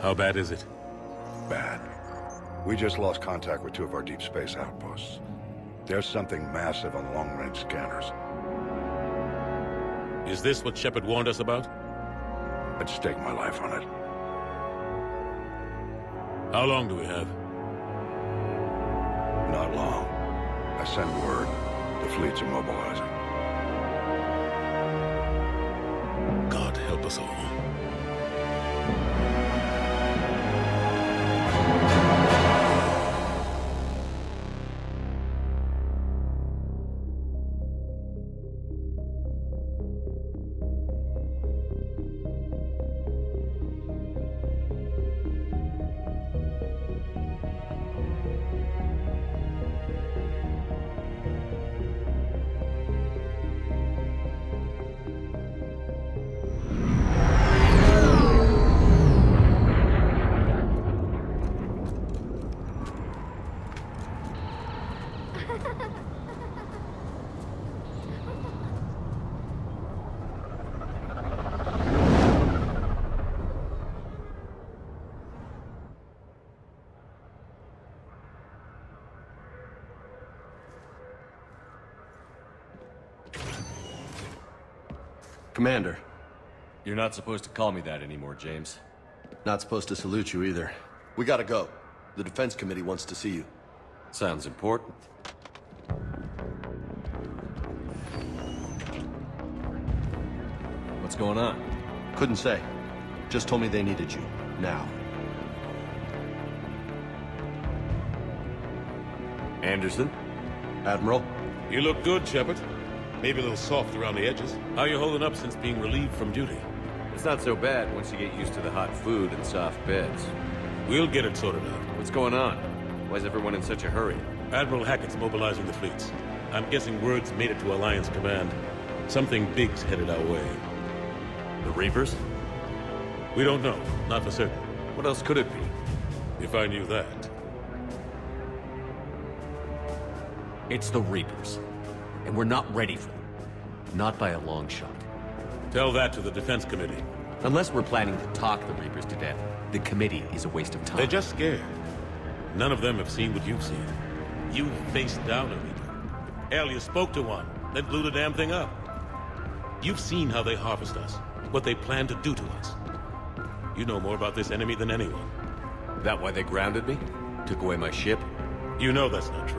How bad is it? Bad. We just lost contact with 2 of our deep space outposts. There's something massive on long-range scanners. Is this what Shepard warned us about? I'd stake my life on it. How long do we have? Not long. I sent word. The fleet's immobilizing. God help us all. Commander. You're not supposed to call me that anymore, James. Not supposed to salute you either. We gotta go. The Defense Committee wants to see you. Sounds important. What's going on? Couldn't say. Just told me they needed you. Now. Anderson? Admiral? You look good, Shepard. Maybe a little soft around the edges. How you holding up since being relieved from duty? It's not so bad once you get used to the hot food and soft beds. We'll get it sorted out. What's going on? Why is everyone in such a hurry? Admiral Hackett's mobilizing the fleets. I'm guessing word's made it to Alliance Command. Something big's headed our way. The Reapers? We don't know. Not for certain. What else could it be? If I knew that. It's the Reapers. And we're not ready for them. Not by a long shot. Tell that to the Defense Committee. Unless we're planning to talk the Reapers to death, the committee is a waste of time. They're just scared. None of them have seen what you've seen. You faced down a Reaper. Hell, you spoke to one, then blew the damn thing up. You've seen how they harvest us, what they plan to do to us. You know more about this enemy than anyone. That why they grounded me? Took away my ship? You know that's not true.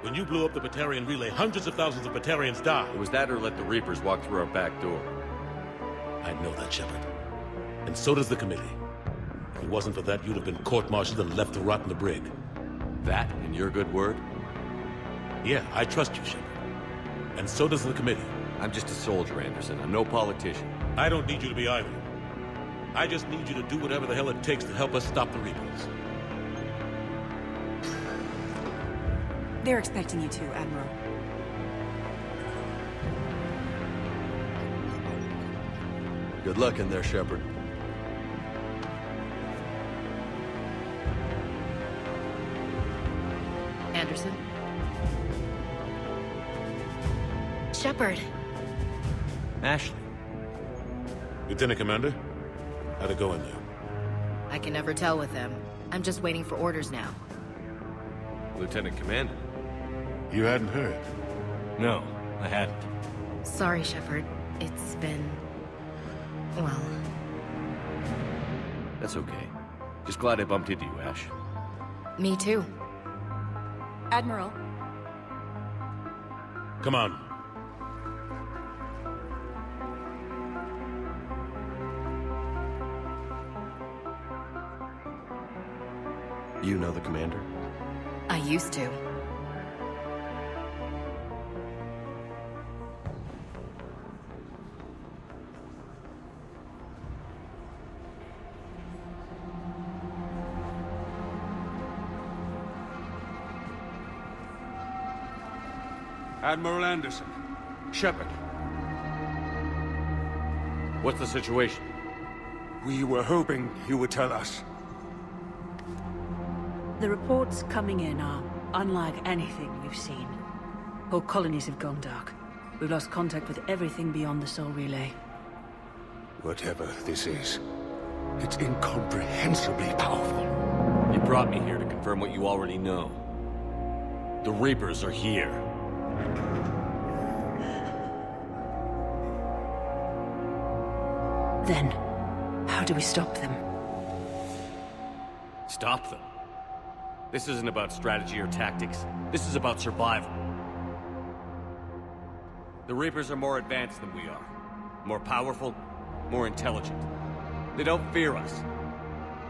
When you blew up the Batarian relay, hundreds of thousands of Batarians died. It was that or let the Reapers walk through our back door. I know that, Shepard. And so does the committee. If it wasn't for that, you'd have been court-martialed and left to rot in the brig. That and your good word? Yeah, I trust you, Shepard. And so does the committee. I'm just a soldier, Anderson. I'm no politician. I don't need you to be either. I just need you to do whatever the hell it takes to help us stop the Reapers. They're expecting you to, Admiral. Good luck in there, Shepard. Anderson? Shepard. Ashley. Lieutenant Commander? How'd it go in there? I can never tell with them. I'm just waiting for orders now. Lieutenant Commander. You hadn't heard? No, I hadn't. Sorry, Shepard. It's been... well... That's okay. Just glad I bumped into you, Ash. Me too. Admiral. Come on. You know the commander? I used to. Admiral Anderson. Shepard. What's the situation? We were hoping you would tell us. The reports coming in are unlike anything we've seen. Whole colonies have gone dark. We've lost contact with everything beyond the Soul Relay. Whatever this is, It's incomprehensibly powerful. You brought me here to confirm what you already know. The Reapers are here. Then, how do we stop them? Stop them. This isn't about strategy or tactics. This is about survival. The Reapers are more advanced than we are. More powerful, more intelligent. They don't fear us.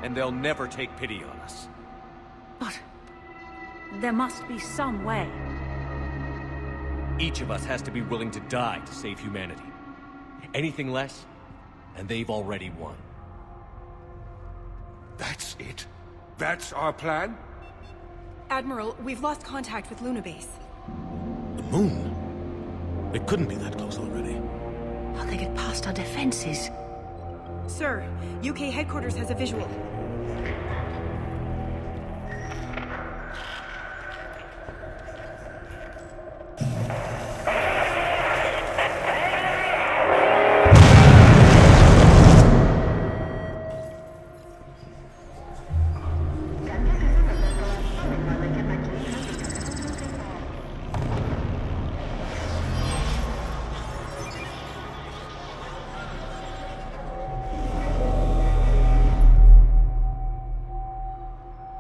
And they'll never take pity on us. But there must be some way. Each of us has to be willing to die to save humanity. Anything less, and they've already won. That's it? That's our plan? Admiral, we've lost contact with Luna Base. The moon? It couldn't be that close already. How'd they get past our defenses? Sir, UK headquarters has a visual.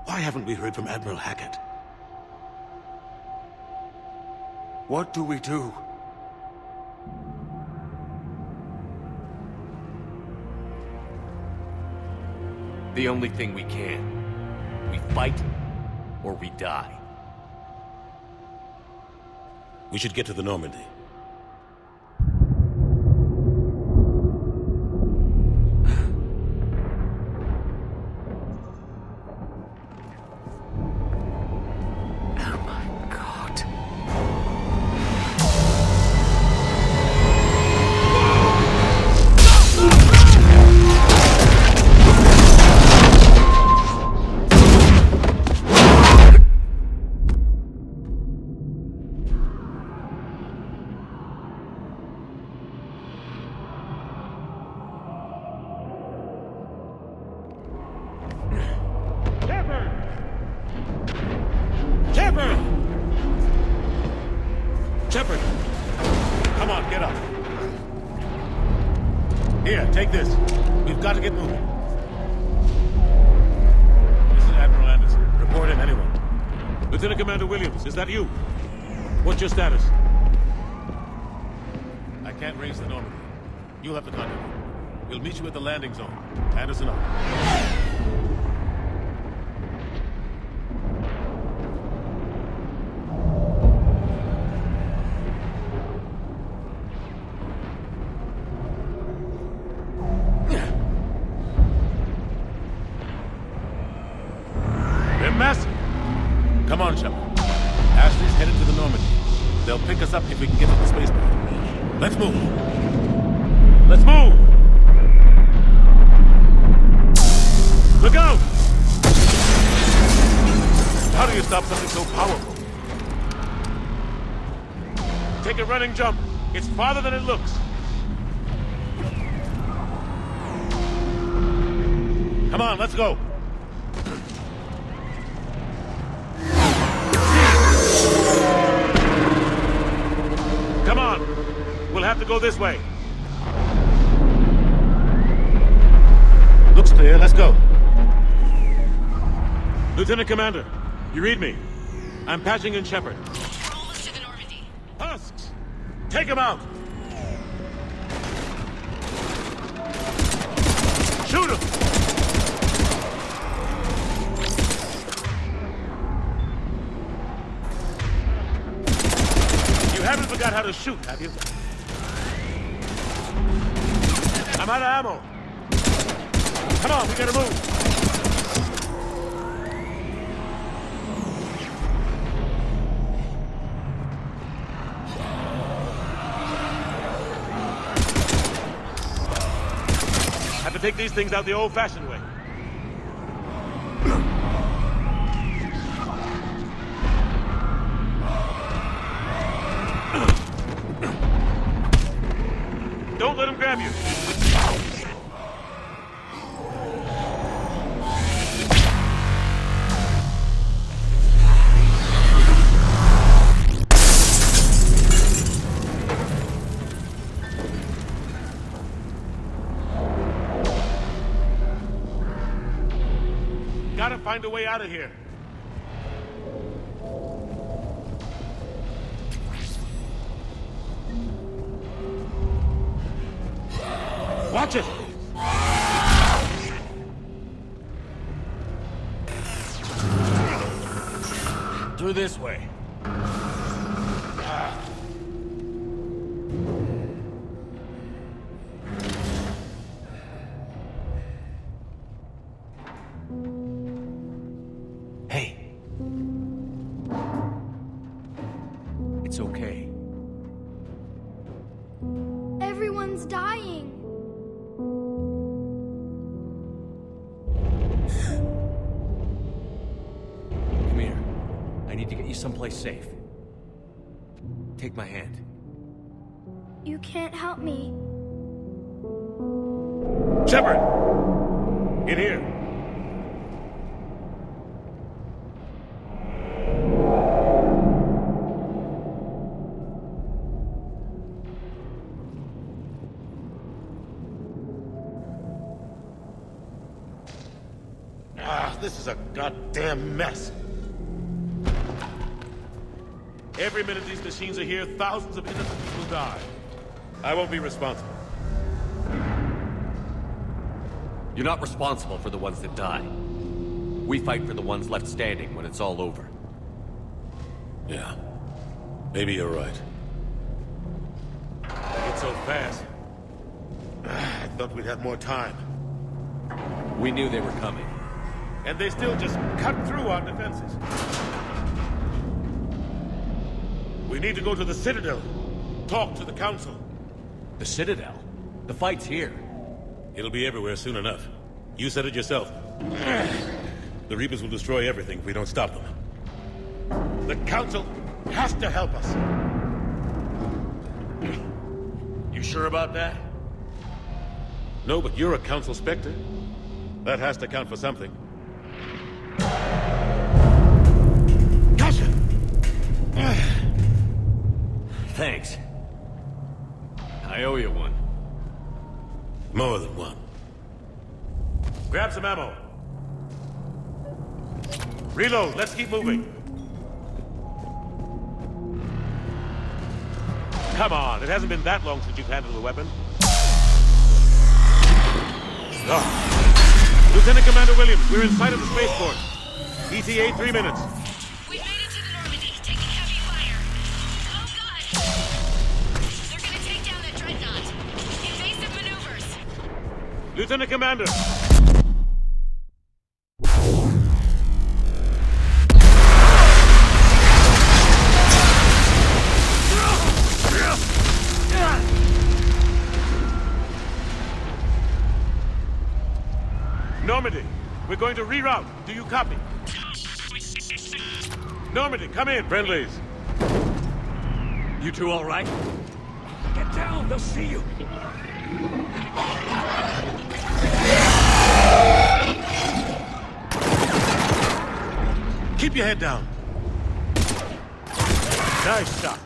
Why haven't we heard from Admiral Hackett? What do we do? The only thing we can. We fight, or we die. We should get to the Normandy. Oh my God. Shepard! Come on, get up. Here, take this. We've got to get moving. This is Admiral Anderson. Report in, anyone. Lieutenant Commander Williams, is that you? What's your status? I can't raise the Normandy. You'll have to contact me. We'll meet you at the landing zone. Anderson out. Come on, Shepard. Ashley's headed to the Normandy. They'll pick us up if we can get to the spaceport. Let's move. Let's move! Look out! How do you stop something so powerful? Take a running jump. It's farther than it looks. Come on, let's go. Come on! We'll have to go this way. Looks clear, let's go. Lieutenant Commander, you read me? I'm patching in Shepard. We're almost to the Normandy. Husks! Take him out! Shoot him! You haven't forgot how to shoot, have you? I'm out of ammo. Come on, we gotta move. Have to take these things out the old-fashioned way. Don't let him grab you. find a way out of here. Watch it! Through this way. Hey. It's okay. Everyone's dying. Come here. I need to get you someplace safe. Take my hand. You can't help me. Shepard! In here. This is a goddamn mess. Every minute these machines are here, thousands of innocent people die. I won't be responsible. You're not responsible for the ones that die. We fight for the ones left standing when it's all over. Yeah. Maybe you're right. It's so fast. I thought we'd have more time. We knew they were coming. And they still just cut through our defenses. We need to go to the Citadel. Talk to the Council. The Citadel? The fight's here. It'll be everywhere soon enough. You said it yourself. The Reapers will destroy everything if we don't stop them. The Council has to help us. You sure about that? No, but you're a Council Spectre. That has to count for something. Gotcha! Thanks. I owe you one. More than one. Grab some ammo. Reload, let's keep moving. Come on, it hasn't been that long since you've handled a weapon. Oh. Lieutenant Commander Williams, we're in sight of the spaceport. ETA 3 minutes. We made it to the Normandy, taking heavy fire. Oh god! They're gonna take down that dreadnought. Invasive maneuvers. Lieutenant Commander! Normandy, we're going to reroute. Do you copy? Normandy, come in. Friendlies. You two all right? Get down, they'll see you. Keep your head down. Nice shot.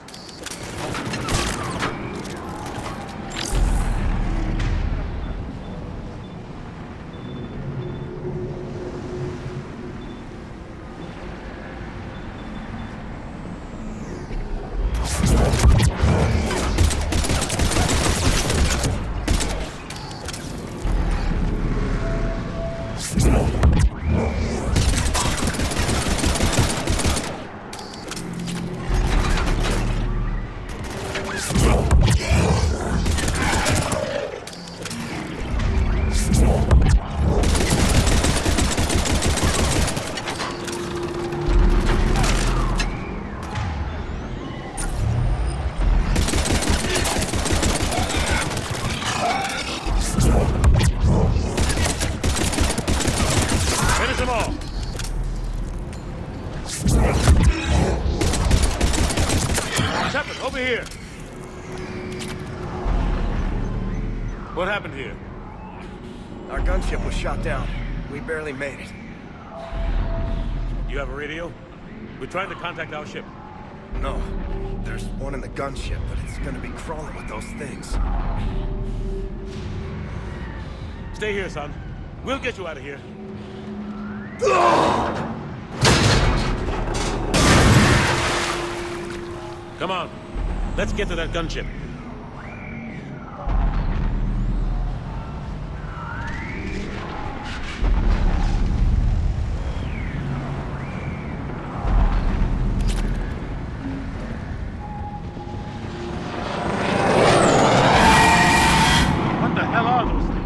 Over here. What happened here? Our gunship was shot down. We barely made it. You have a radio? We're trying to contact our ship. No. There's one in the gunship, but it's gonna be crawling with those things. Stay here, son. We'll get you out of here. Come on. Let's get to that gunship. What the hell are those things?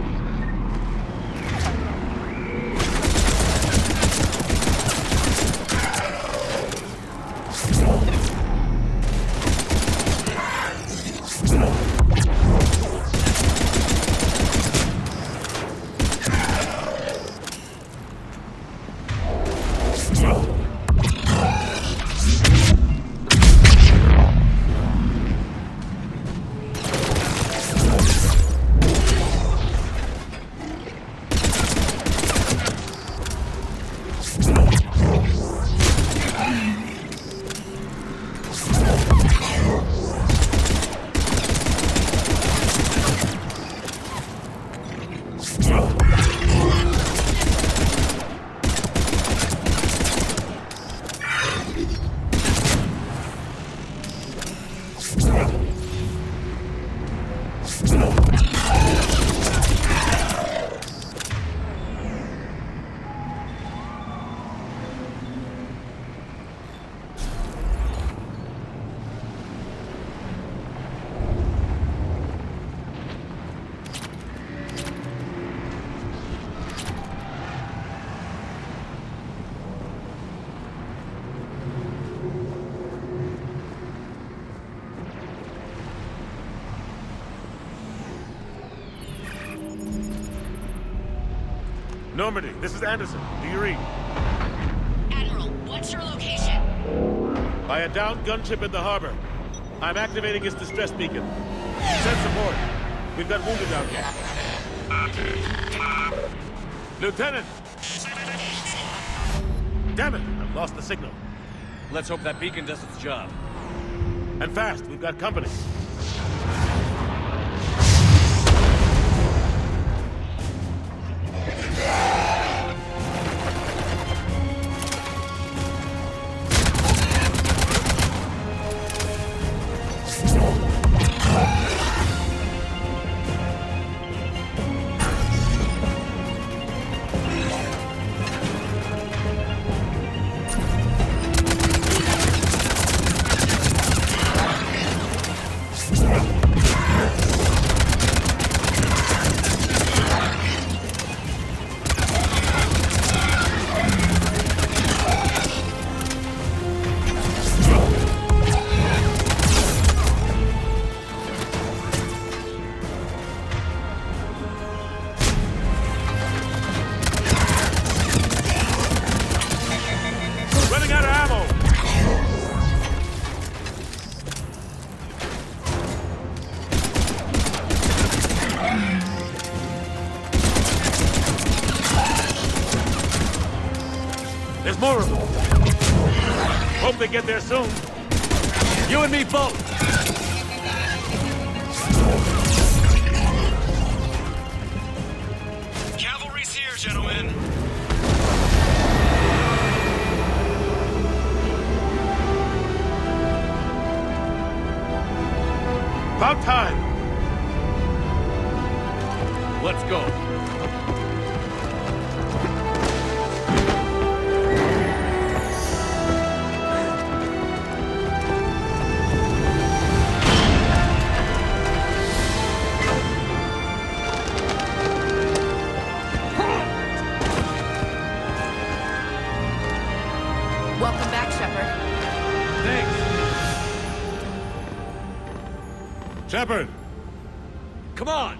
Normandy, this is Anderson. Do you read? Admiral, what's your location? By a downed gunship in the harbor. I'm activating its distress beacon. Send support. We've got wounded out here. Lieutenant! Damn it! I've lost the signal. Let's hope that beacon does its job. And fast, we've got company. Running out of ammo! There's more of them. Hope they get there soon. You and me both! Cavalry's here, gentlemen. About time. Let's go. Welcome back, Shepard. Thanks. Shepard! Come on!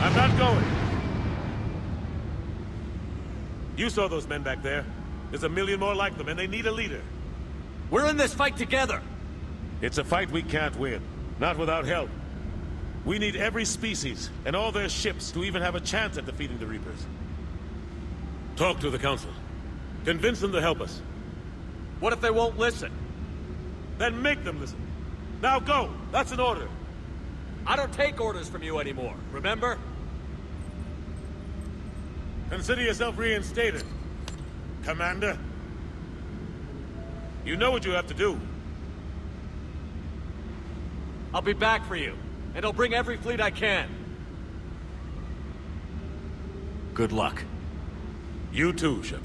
I'm not going. You saw those men back there. There's a million more like them, and they need a leader. We're in this fight together! It's a fight we can't win. Not without help. We need every species, and all their ships, to even have a chance at defeating the Reapers. Talk to the Council. Convince them to help us. What if they won't listen? Then make them listen. Now go! That's an order. I don't take orders from you anymore, remember? Consider yourself reinstated. Commander. You know what you have to do. I'll be back for you, and I'll bring every fleet I can. Good luck. You too, Shepard.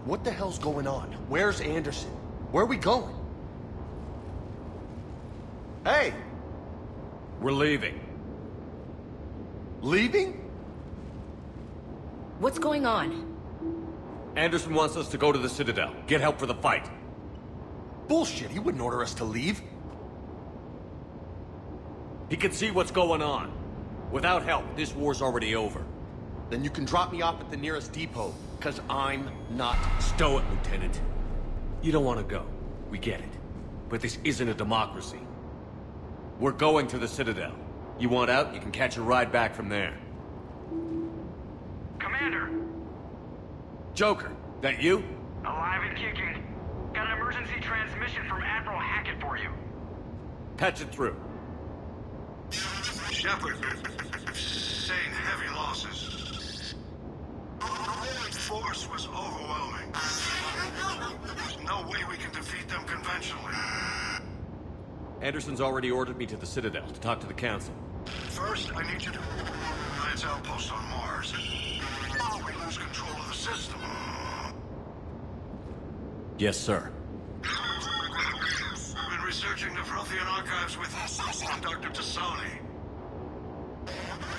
What the hell's going on? Where's Anderson? Where are we going? Hey! We're leaving. Leaving? What's going on? Anderson wants us to go to the Citadel, get help for the fight. Bullshit, he wouldn't order us to leave. He can see what's going on. Without help, this war's already over. Then you can drop me off at the nearest depot, because I'm not... Stow it, Lieutenant. You don't want to go. We get it. But this isn't a democracy. We're going to the Citadel. You want out, you can catch a ride back from there. Commander! Joker, that you? Alive and kicking. Got an emergency transmission from Admiral Hackett for you. Patch it through. Shepard, saying heavy losses. The force was overwhelming. There's no way we can defeat them conventionally. Anderson's already ordered me to the Citadel to talk to the Council. First, I need you to Alliance outpost on Mars. We lose control of the system. Yes, sir. We've been researching the Prothean archives with Dr. Tassoni.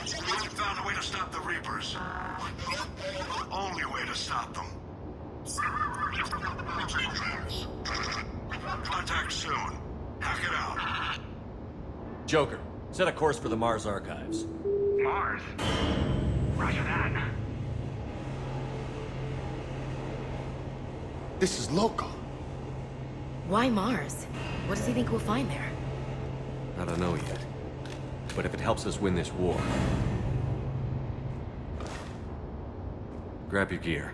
We found a way to stop the Reapers. The only way to stop them. Contact soon. Hack it out. Joker, set a course for the Mars archives. Mars? Roger that. This is loco. Why Mars? What does he think we'll find there? I don't know yet. But if it helps us win this war... Grab your gear.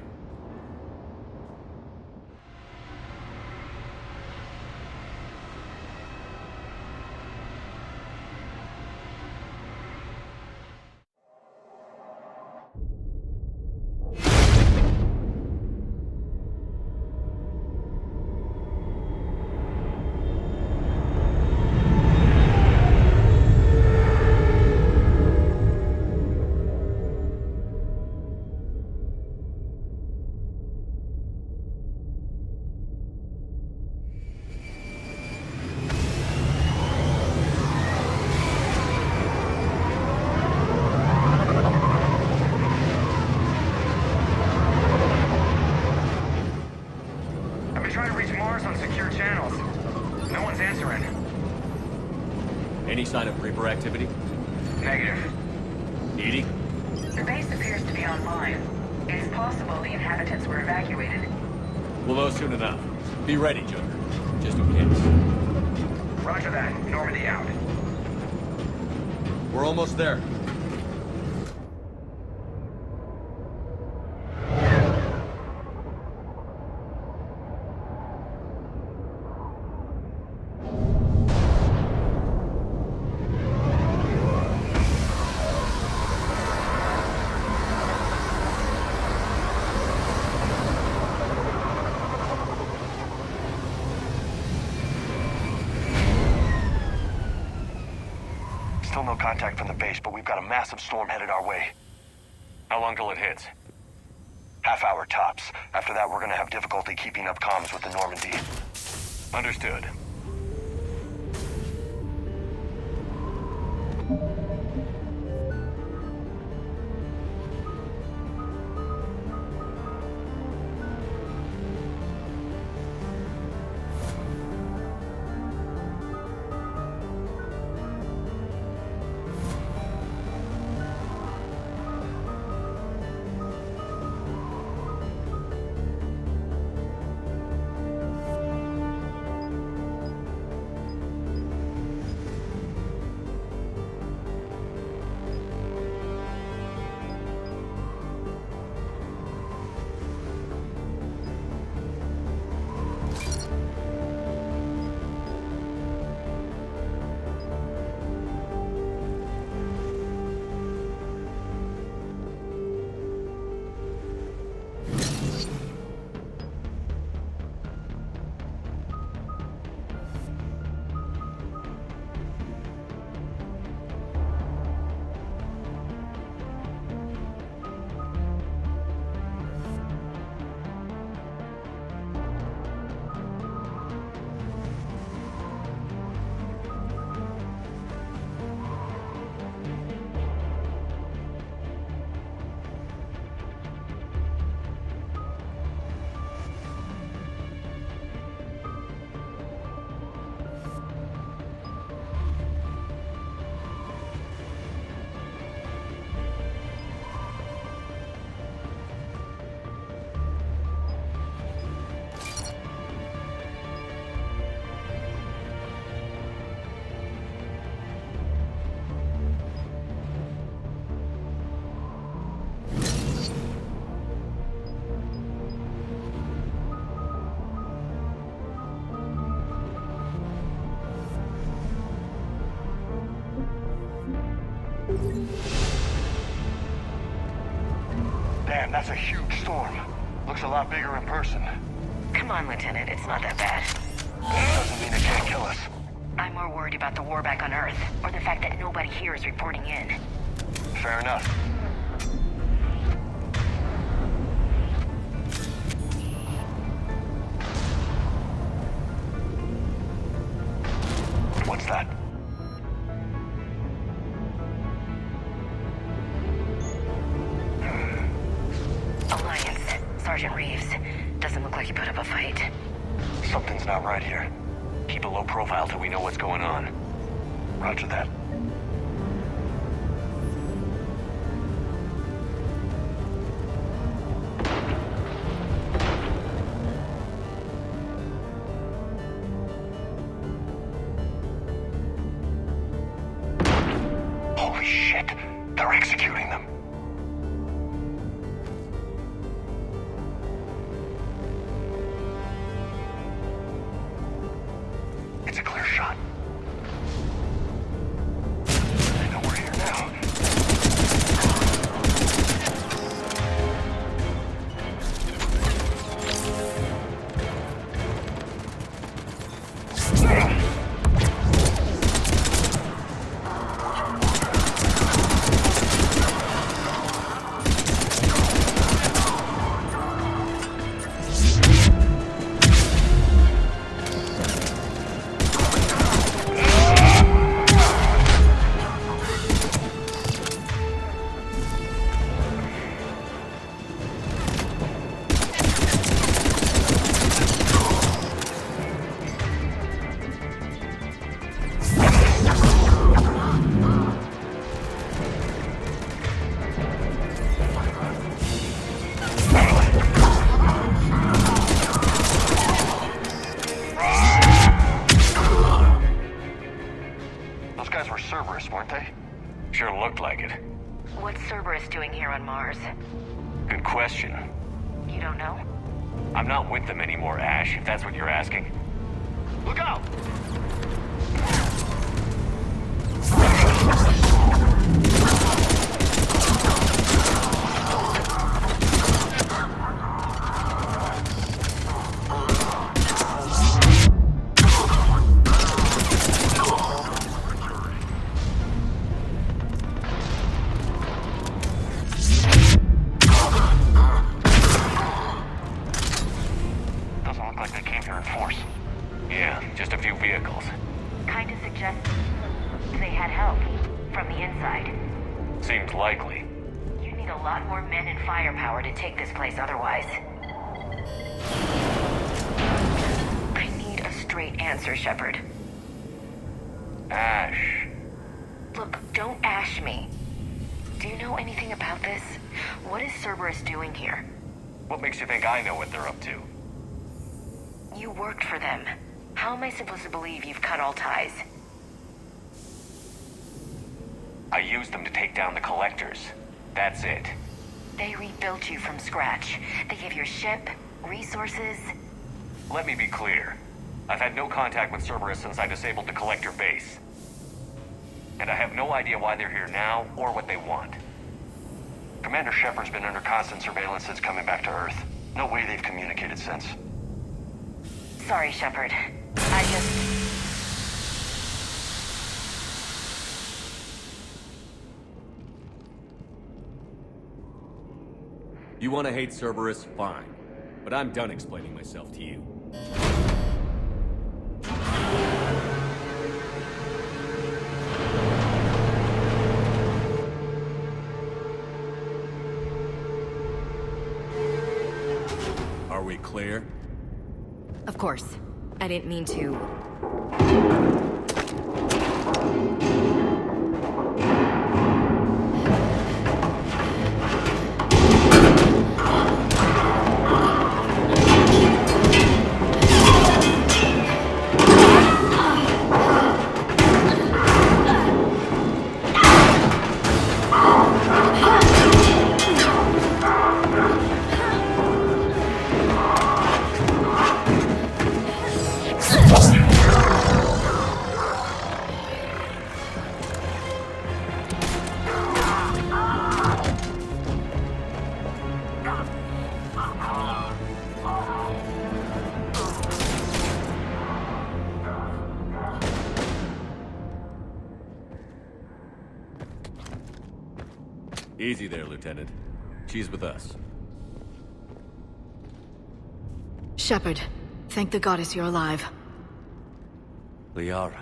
sniper activity? Negative. Edie? The base appears to be online. It's possible the inhabitants were evacuated. We'll know soon enough. Be ready, Joker. Just in case. Roger that. Normandy out. We're almost there. Still no contact from the base, but we've got a massive storm headed our way. How long till it hits? Half hour tops. After that, we're gonna have difficulty keeping up comms with the Normandy. Understood. Damn, that's a huge storm. Looks a lot bigger in person. Come on, Lieutenant. It's not that bad. Doesn't mean it can't kill us. I'm more worried about the war back on Earth, or the fact that nobody here is reporting in. Fair enough. What's that? Alliance. Sergeant Reeves. Doesn't look like he put up a fight. Something's not right here. Keep a low profile till we know what's going on. Roger that. Holy shit! They're executing them. It's a clear shot. question. You don't know? I'm not with them anymore, Ash, if that's what you're asking. Look out! Shepard. Ash. Look, don't ash me. Do you know anything about this? What is Cerberus doing here? What makes you think I know what they're up to? You worked for them. How am I supposed to believe you've cut all ties? I used them to take down the Collectors. That's it. They rebuilt you from scratch. They gave your ship, resources. Let me be clear. I've had no contact with Cerberus since I disabled the Collector base. And I have no idea why they're here now, or what they want. Commander Shepard's been under constant surveillance since coming back to Earth. No way they've communicated since. Sorry, Shepard. I just... You want to hate Cerberus? Fine. But I'm done explaining myself to you. Are we clear? Of course. I didn't mean to... Easy there, Lieutenant. She's with us. Shepard, thank the goddess you're alive. Liara.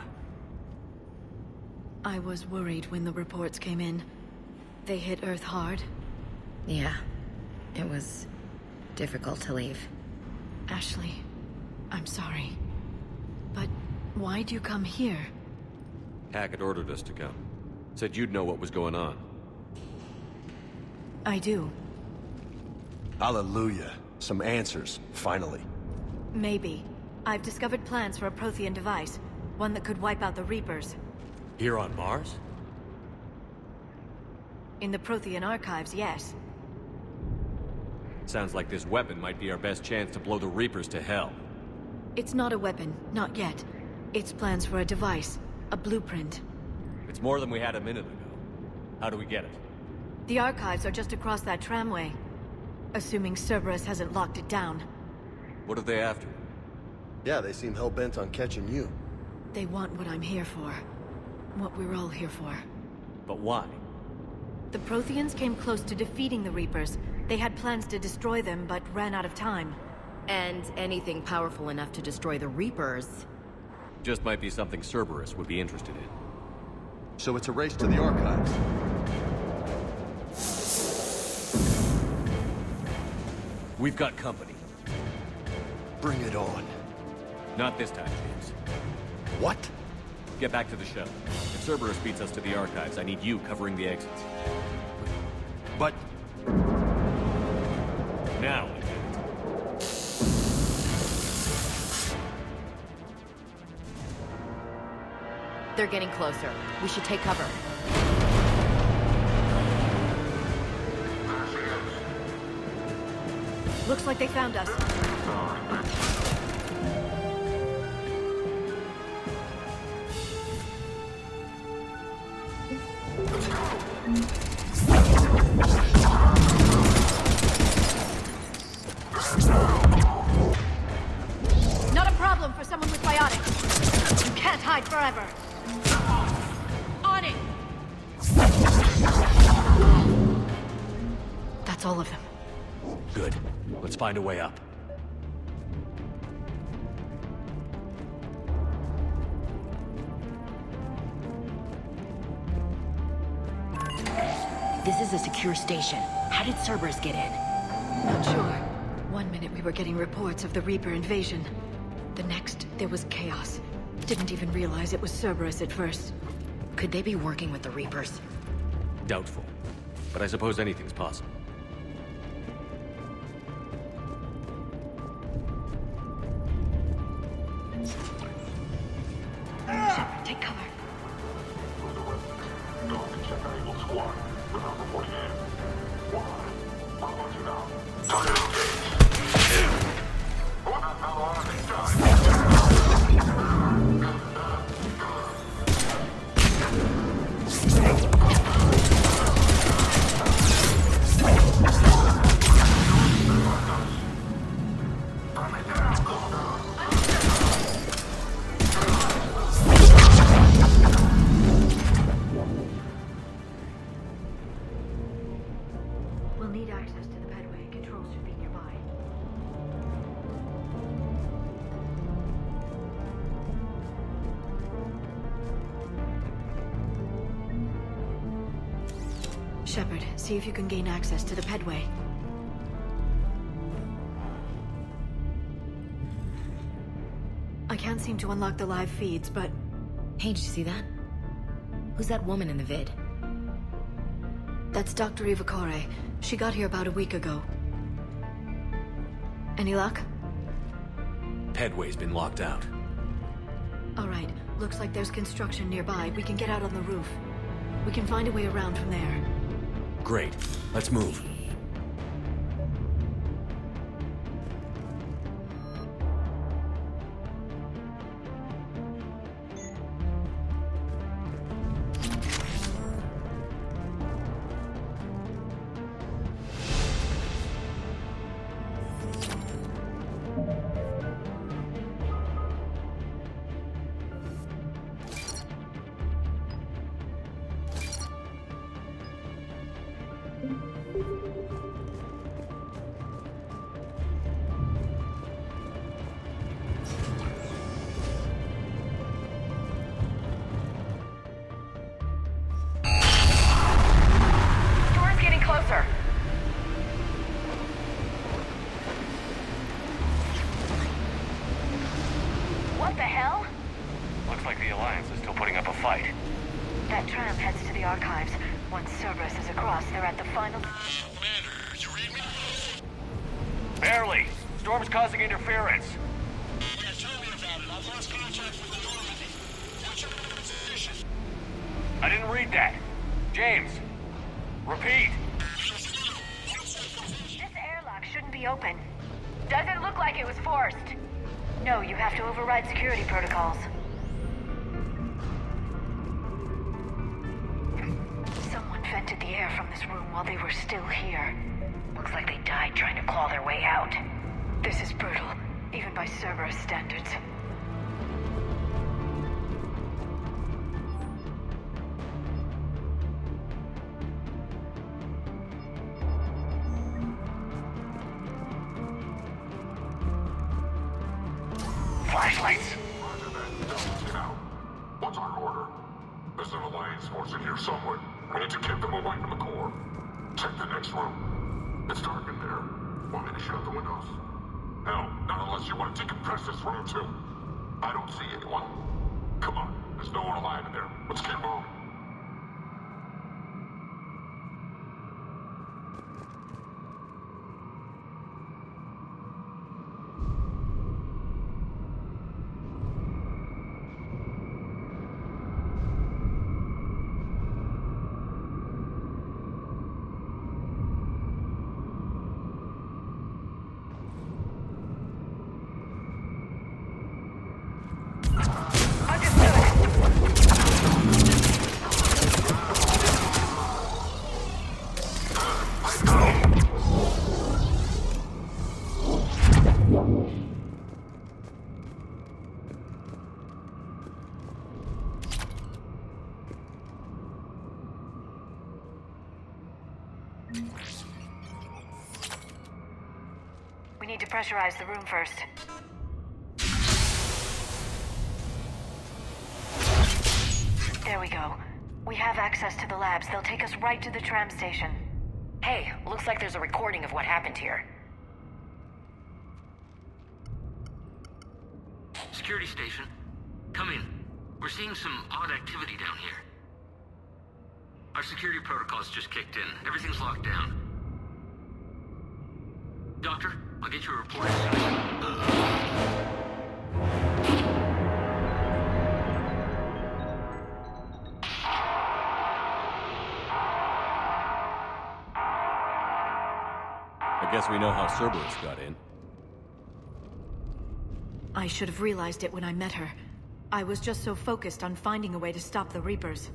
I was worried when the reports came in. They hit Earth hard. Yeah. It was difficult to leave. Ashley, I'm sorry. But why'd you come here? Hackett ordered us to come. Said you'd know what was going on. I do. Hallelujah. Some answers, finally. Maybe. I've discovered plans for a Prothean device. One that could wipe out the Reapers. Here on Mars? In the Prothean archives, yes. Sounds like this weapon might be our best chance to blow the Reapers to hell. It's not a weapon, not yet. It's plans for a device. A blueprint. It's more than we had a minute ago. How do we get it? The archives are just across that tramway. Assuming Cerberus hasn't locked it down. What are they after? Yeah, they seem hell-bent on catching you. They want what I'm here for. What we're all here for. But why? The Protheans came close to defeating the Reapers. They had plans to destroy them, but ran out of time. And anything powerful enough to destroy the Reapers... Just might be something Cerberus would be interested in. So it's a race to the archives. We've got company. Bring it on. Not this time, James. What? Get back to the shuttle. If Cerberus beats us to the archives, I need you covering the exits. But... Now, Lieutenant. They're getting closer. We should take cover. Looks like they found us. Not a problem for someone with biotics. You can't hide forever. On it! That's all of them. Good. Let's find a way up. This is a secure station. How did Cerberus get in? Not sure. One minute we were getting reports of the Reaper invasion. The next, there was chaos. Didn't even realize it was Cerberus at first. Could they be working with the Reapers? Doubtful. But I suppose anything's possible. Shepard, take cover. We'll need access to the pedway. Controls should be nearby. Shepard, see if you can gain access to the pedway. I can't seem to unlock the live feeds, but... Hey, did you see that? Who's that woman in the vid? That's Dr. Ivakore. She got here about a week ago. Any luck? Pedway's been locked out. All right. Looks like there's construction nearby. We can get out on the roof. We can find a way around from there. Great. Let's move. Storm's getting closer. What the hell? Looks like the Alliance is still putting up a fight. That tram heads to the archives. Once Cerberus is across, they're at the final... Commander, you read me? Barely. Storm's causing interference. Yeah, tell me about it. I've lost contact with the Normandy. What's your position? I didn't read that. James. Repeat. This airlock shouldn't be open. Doesn't look like it was forced. No, you have to override security protocols. Someone vented the air from this room while they were still here. Looks like they died trying to claw their way out. This is brutal, even by Cerberus standards. Flashlights. Roger that. Now, what's our order? There's an Alliance force in here somewhere. We need to keep them away from the core. Check the next room. It's dark in there. Want me to shut the windows? Hell, not unless you want to decompress this room too. I don't see anyone. Come on, there's no one alive in there. Let's keep moving. need to pressurize the room first. There we go. We have access to the labs. They'll take us right to the tram station. Hey, looks like there's a recording of what happened here. Security station. Come in. We're seeing some odd activity down here. Our security protocols just kicked in. Everything's locked down. Doctor, I'll get you a report as soon as... I guess we know how Cerberus got in. I should have realized it when I met her. I was just so focused on finding a way to stop the Reapers.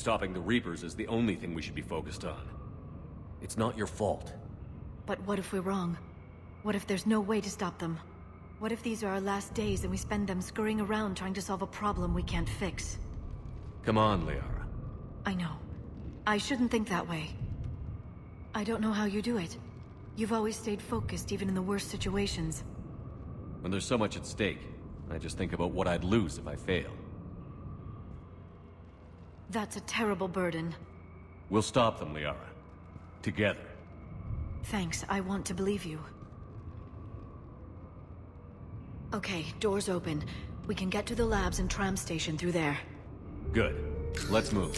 Stopping the Reapers is the only thing we should be focused on. It's not your fault. But what if we're wrong? What if there's no way to stop them? What if these are our last days and we spend them scurrying around trying to solve a problem we can't fix? Come on, Liara. I know. I shouldn't think that way. I don't know how you do it. You've always stayed focused even in the worst situations. When there's so much at stake, I just think about what I'd lose if I fail. That's a terrible burden. We'll stop them, Liara. Together. Thanks, I want to believe you. Okay, doors open. We can get to the labs and tram station through there. Good. Let's move.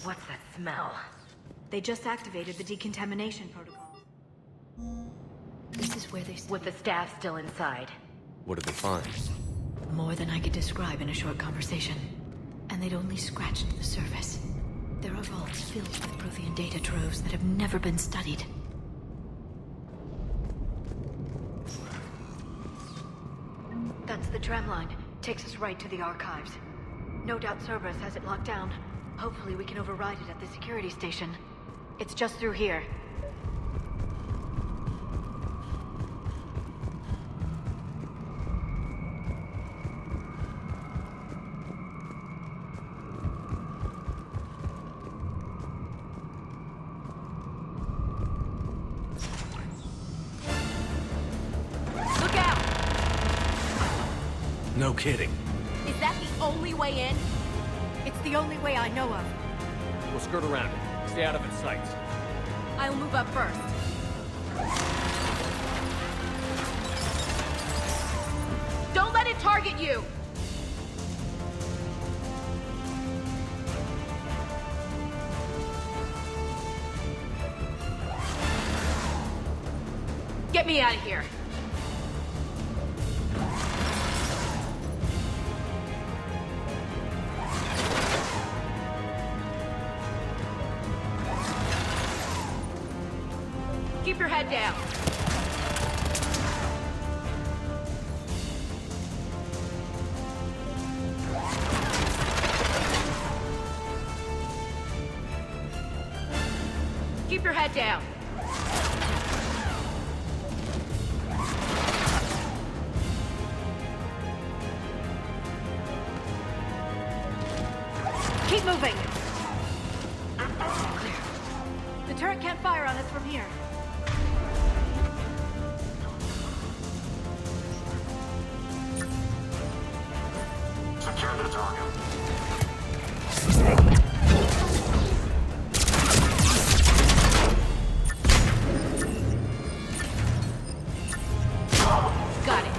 What's that smell? They just activated the decontamination protocol. This is where they With the staff still inside. What did they find? More than I could describe in a short conversation. And they'd only scratched the surface. There are vaults filled with Prothean data troves that have never been studied. That's the tram line. Takes us right to the archives. No doubt Cerberus has it locked down. Hopefully we can override it at the security station. It's just through here. Look out! No kidding. Is that the only way in? It's the only way I know of. We'll skirt around it. Stay out of its sights. I'll move up first. Don't let it target you! Get me out of here. Keep your head down. Keep your head down. Keep moving! Clear. The turret can't fire on us from here. Secure the target. Got it.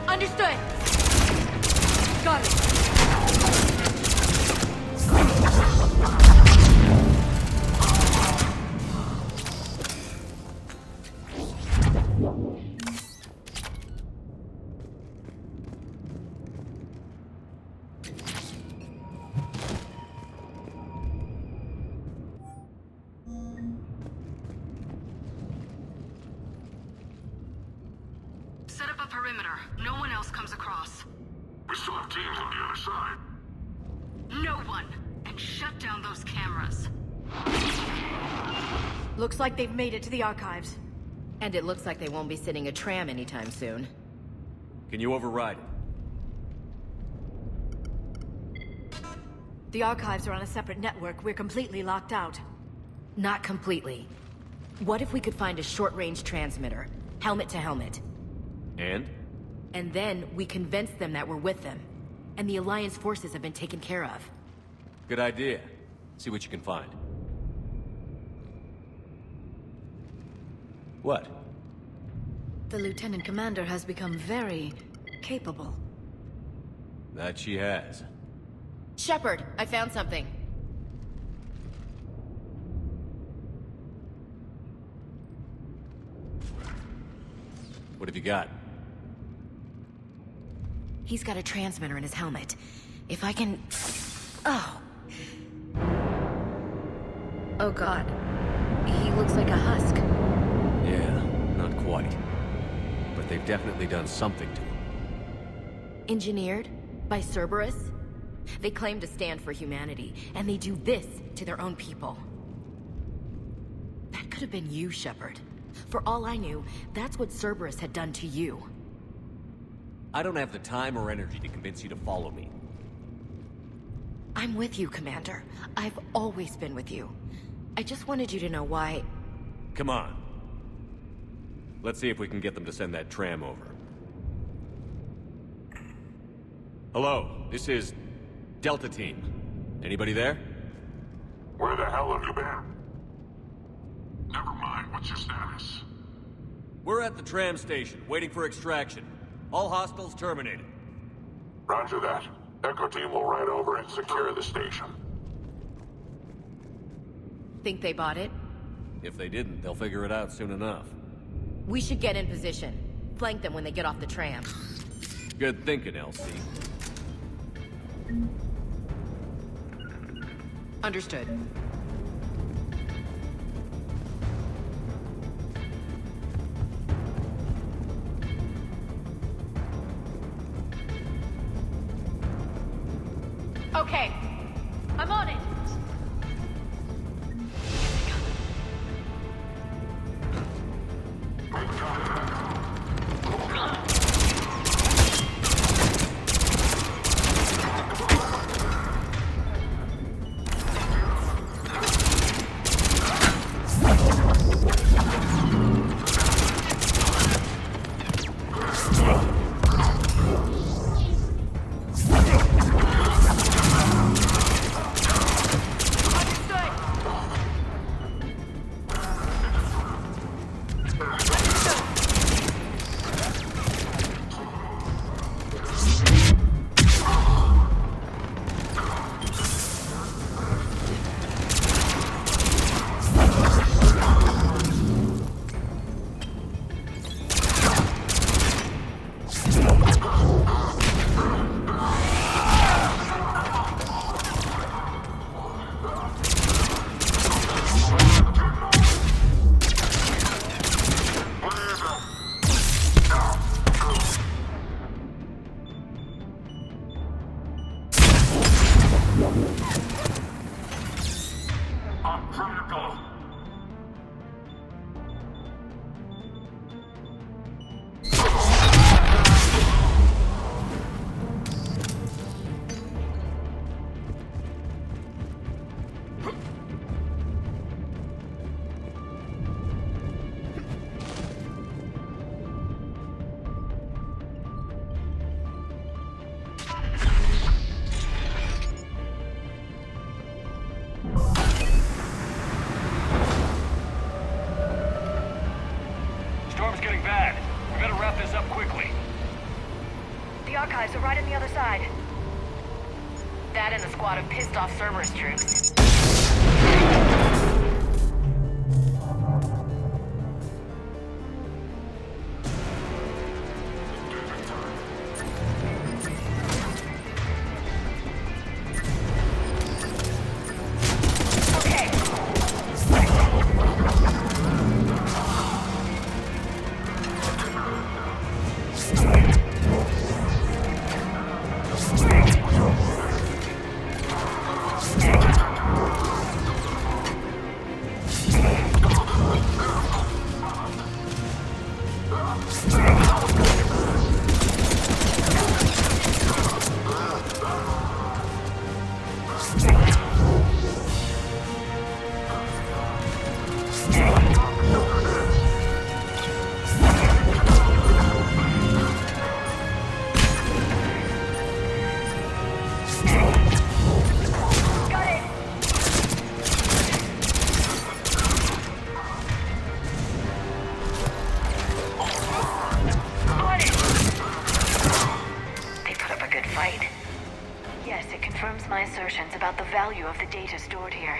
Understood. Got it. Set up a perimeter. No one else comes across. We still have teams on the other side. No one! And shut down those cameras. Looks like they've made it to the archives. And it looks like they won't be sitting a tram anytime soon. Can you override it? The archives are on a separate network. We're completely locked out. Not completely. What if we could find a short-range transmitter? Helmet to helmet. And? And then we convince them that we're with them. And the Alliance forces have been taken care of. Good idea. See what you can find. What? The Lieutenant Commander has become very capable. That she has. Shepard, I found something. What have you got? He's got a transmitter in his helmet. If I can... Oh. Oh god. He looks like a husk. Yeah, not quite. But they've definitely done something to him. Engineered? By Cerberus? They claim to stand for humanity, and they do this to their own people. That could have been you, Shepard. For all I knew, that's what Cerberus had done to you. I don't have the time or energy to convince you to follow me. I'm with you, Commander. I've always been with you. I just wanted you to know why... Come on. Let's see if we can get them to send that tram over. Hello, this is Delta Team. Anybody there? Where the hell have you been? Never mind, what's your status? We're at the tram station, waiting for extraction. All hostiles terminated. Roger that. Echo Team will ride over and secure the station. Think they bought it? If they didn't, they'll figure it out soon enough. We should get in position. Flank them when they get off the tram. Good thinking, LC. Understood. Okay, I'm on it. Storm's getting bad. We better wrap this up quickly. The archives are right on the other side. That and a squad of pissed-off Cerberus troops. About the value of the data stored here.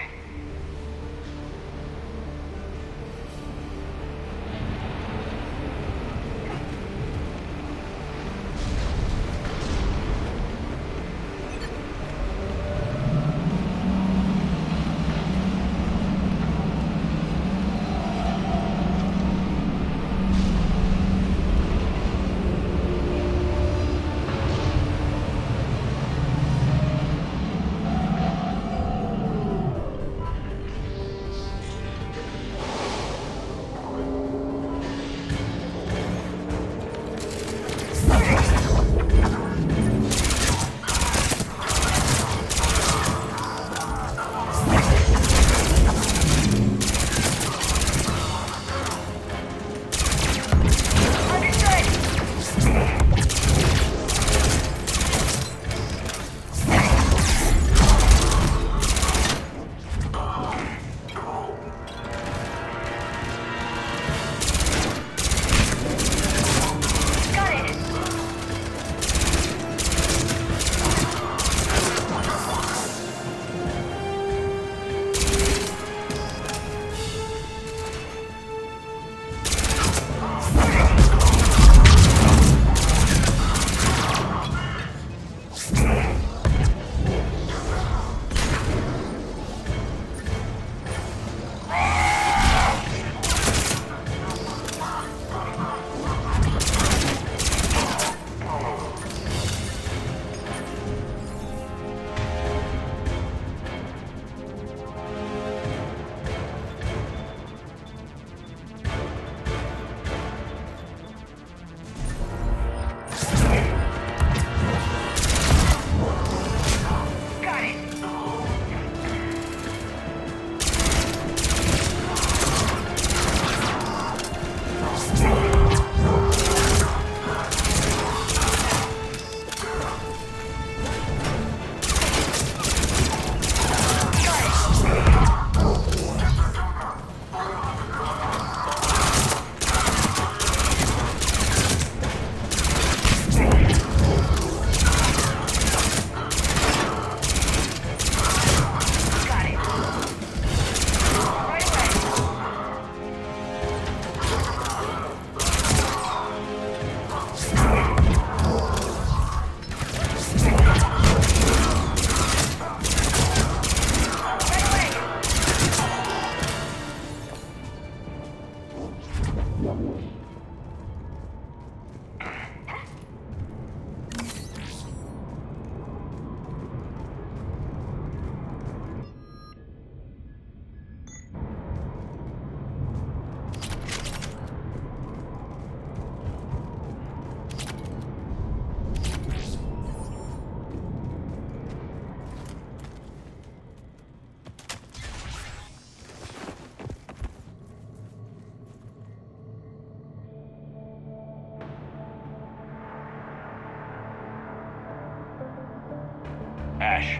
Ash.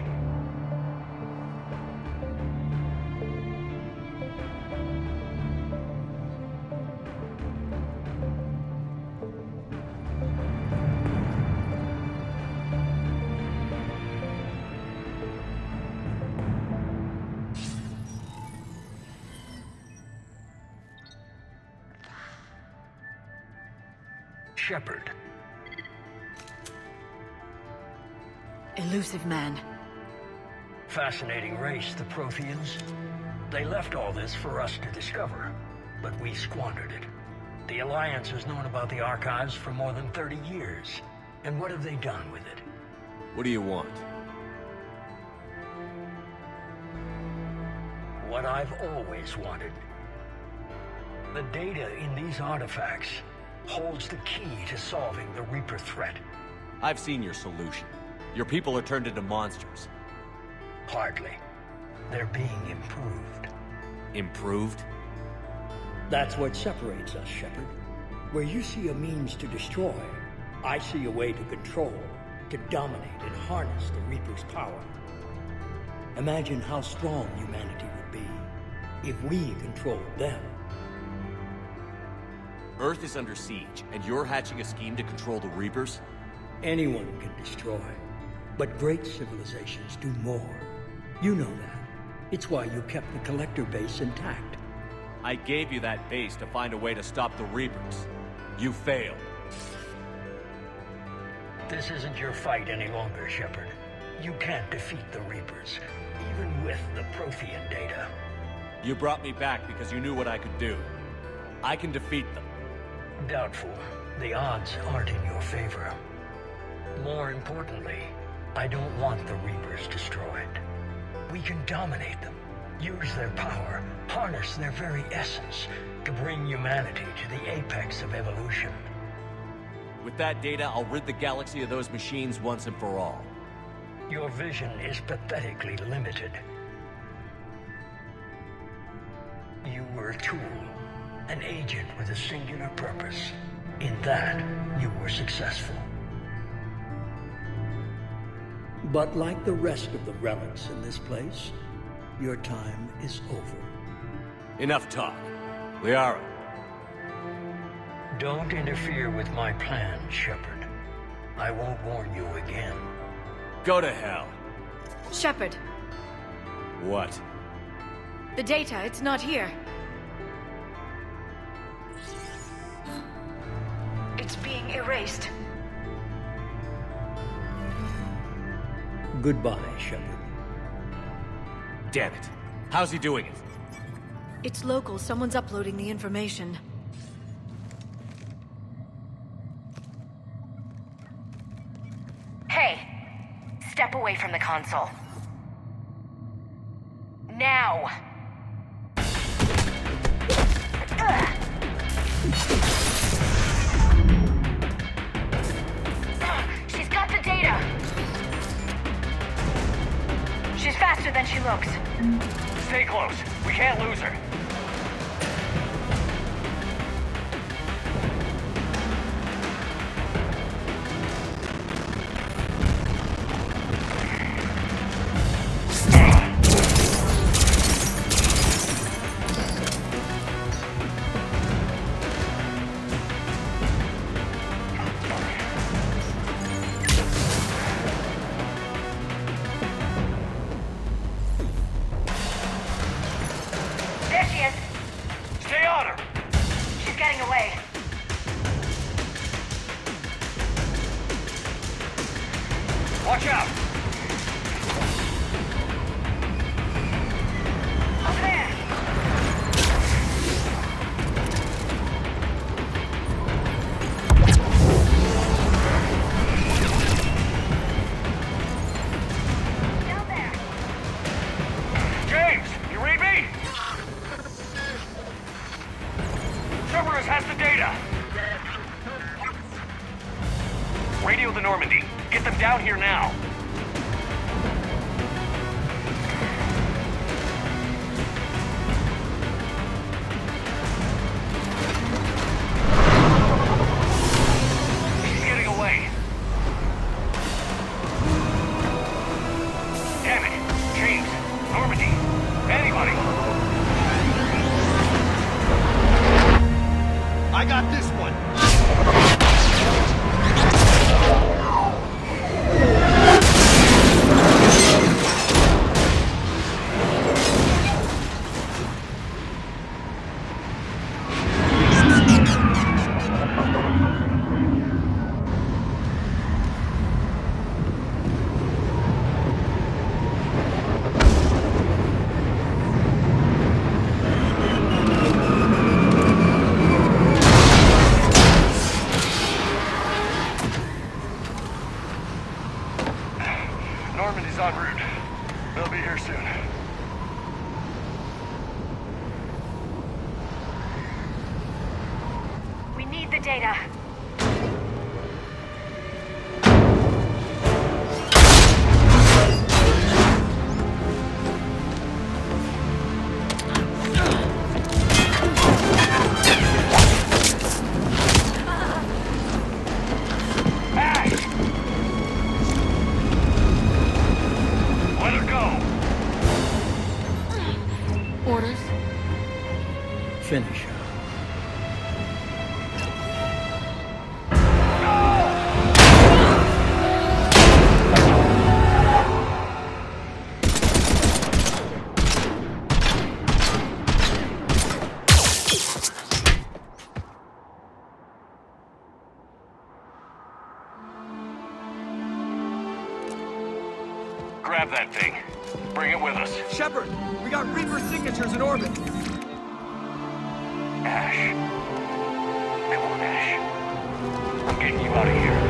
Shepard. Elusive man. Fascinating race, the Protheans. They left all this for us to discover, but we squandered it. The Alliance has known about the archives for more than 30 years. And what have they done with it? What do you want? What I've always wanted. The data in these artifacts holds the key to solving the Reaper threat. I've seen your solution. Your people are turned into monsters. Hardly. They're being improved. Improved? That's what separates us, Shepard. Where you see a means to destroy, I see a way to control, to dominate and harness the Reaper's power. Imagine how strong humanity would be if we controlled them. Earth is under siege, and you're hatching a scheme to control the Reapers? Anyone can destroy, but great civilizations do more. You know that. It's why you kept the Collector base intact. I gave you that base to find a way to stop the Reapers. You failed. This isn't your fight any longer, Shepard. You can't defeat the Reapers, even with the Prothean data. You brought me back because you knew what I could do. I can defeat them. Doubtful. The odds aren't in your favor. More importantly, I don't want the Reapers destroyed. We can dominate them, use their power, harness their very essence to bring humanity to the apex of evolution. With that data, I'll rid the galaxy of those machines once and for all. Your vision is pathetically limited. You were a tool, an agent with a singular purpose. In that, you were successful. But like the rest of the relics in this place, your time is over. Enough talk. Liara. Don't interfere with my plan, Shepard. I won't warn you again. Go to hell. Shepard, What? the data, it's not here. It's being erased. Goodbye, Shepard. Damn it. How's he doing it? It's local. Someone's uploading the information. Hey, step away from the console. Now! She's got the data! She's faster than she looks. Stay close. We can't lose her. There she is. Stay on her! She's getting away. Watch out! Over there. Cerberus has the data! Radio the Normandy. Get them down here now. She's getting away. Damn it. James. Normandy. Anybody. I got this one. Normandy's en route. They'll be here soon. We need the data. Orders? Finish her. Grab that thing. Bring it with us. Shepard, we got Reaper signatures in orbit. Ash. Come on, Ash. I'm getting you out of here.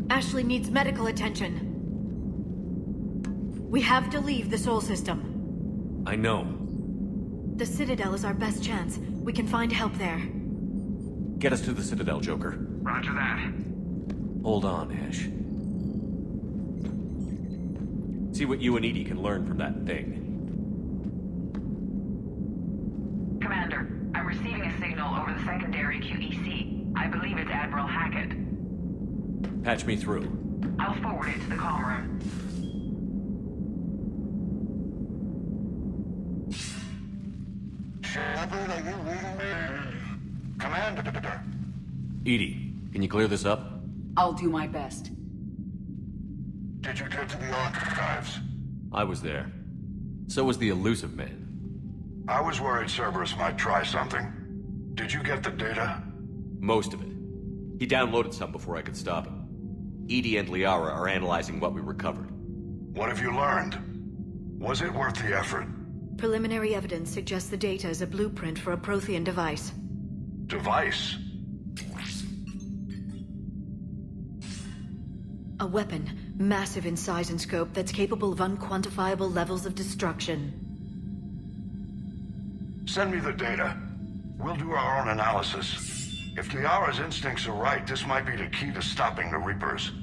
Ashley needs medical attention. We have to leave the Sol system. I know. The Citadel is our best chance. We can find help there. Get us to the Citadel, Joker. Roger that. Hold on, Ash. See what you and Edie can learn from that thing. Commander, I'm receiving a signal over the secondary QEC. I believe it's Admiral Hackett. Patch me through. I'll forward it to the comm room. Shepard, are you reading me? Commander. Edie, can you clear this up? I'll do my best. Did you get to the archives? I was there. So was the elusive man. I was worried Cerberus might try something. Did you get the data? Most of it. He downloaded some before I could stop him. Edie and Liara are analyzing what we recovered. What have you learned? Was it worth the effort? Preliminary evidence suggests the data is a blueprint for a Prothean device. Device? A weapon, massive in size and scope, that's capable of unquantifiable levels of destruction. Send me the data. We'll do our own analysis. If Liara's instincts are right, this might be the key to stopping the Reapers.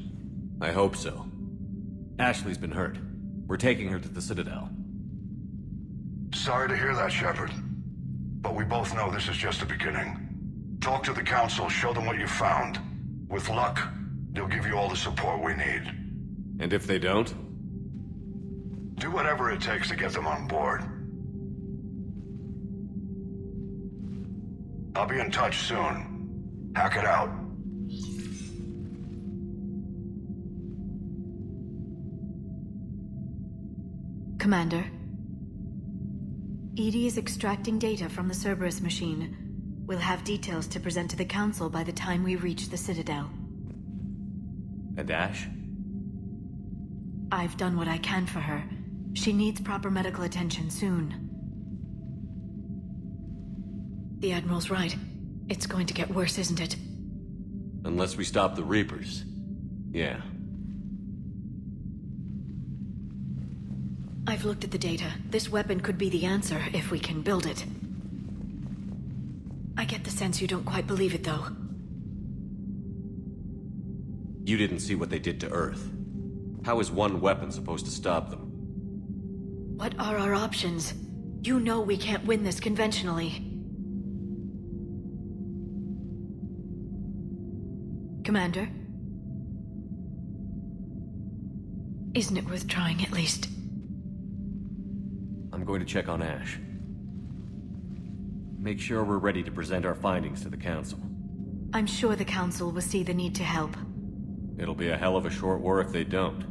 I hope so. Ashley's been hurt. We're taking her to the Citadel. Sorry to hear that, Shepard. But we both know this is just the beginning. Talk to the Council, show them what you found. With luck, they'll give you all the support we need. And if they don't? Do whatever it takes to get them on board. I'll be in touch soon. Hack it out. Commander. EDI is extracting data from the Cerberus machine. We'll have details to present to the Council by the time we reach the Citadel. And Ash? I've done what I can for her. She needs proper medical attention soon. The Admiral's right. It's going to get worse, isn't it? Unless we stop the Reapers. Yeah. I've looked at the data. This weapon could be the answer if we can build it. I get the sense you don't quite believe it, though. You didn't see what they did to Earth. How is one weapon supposed to stop them? What are our options? You know we can't win this conventionally. Commander? Isn't it worth trying, at least? I'm going to check on Ash. Make sure we're ready to present our findings to the Council. I'm sure the Council will see the need to help. It'll be a hell of a short war if they don't.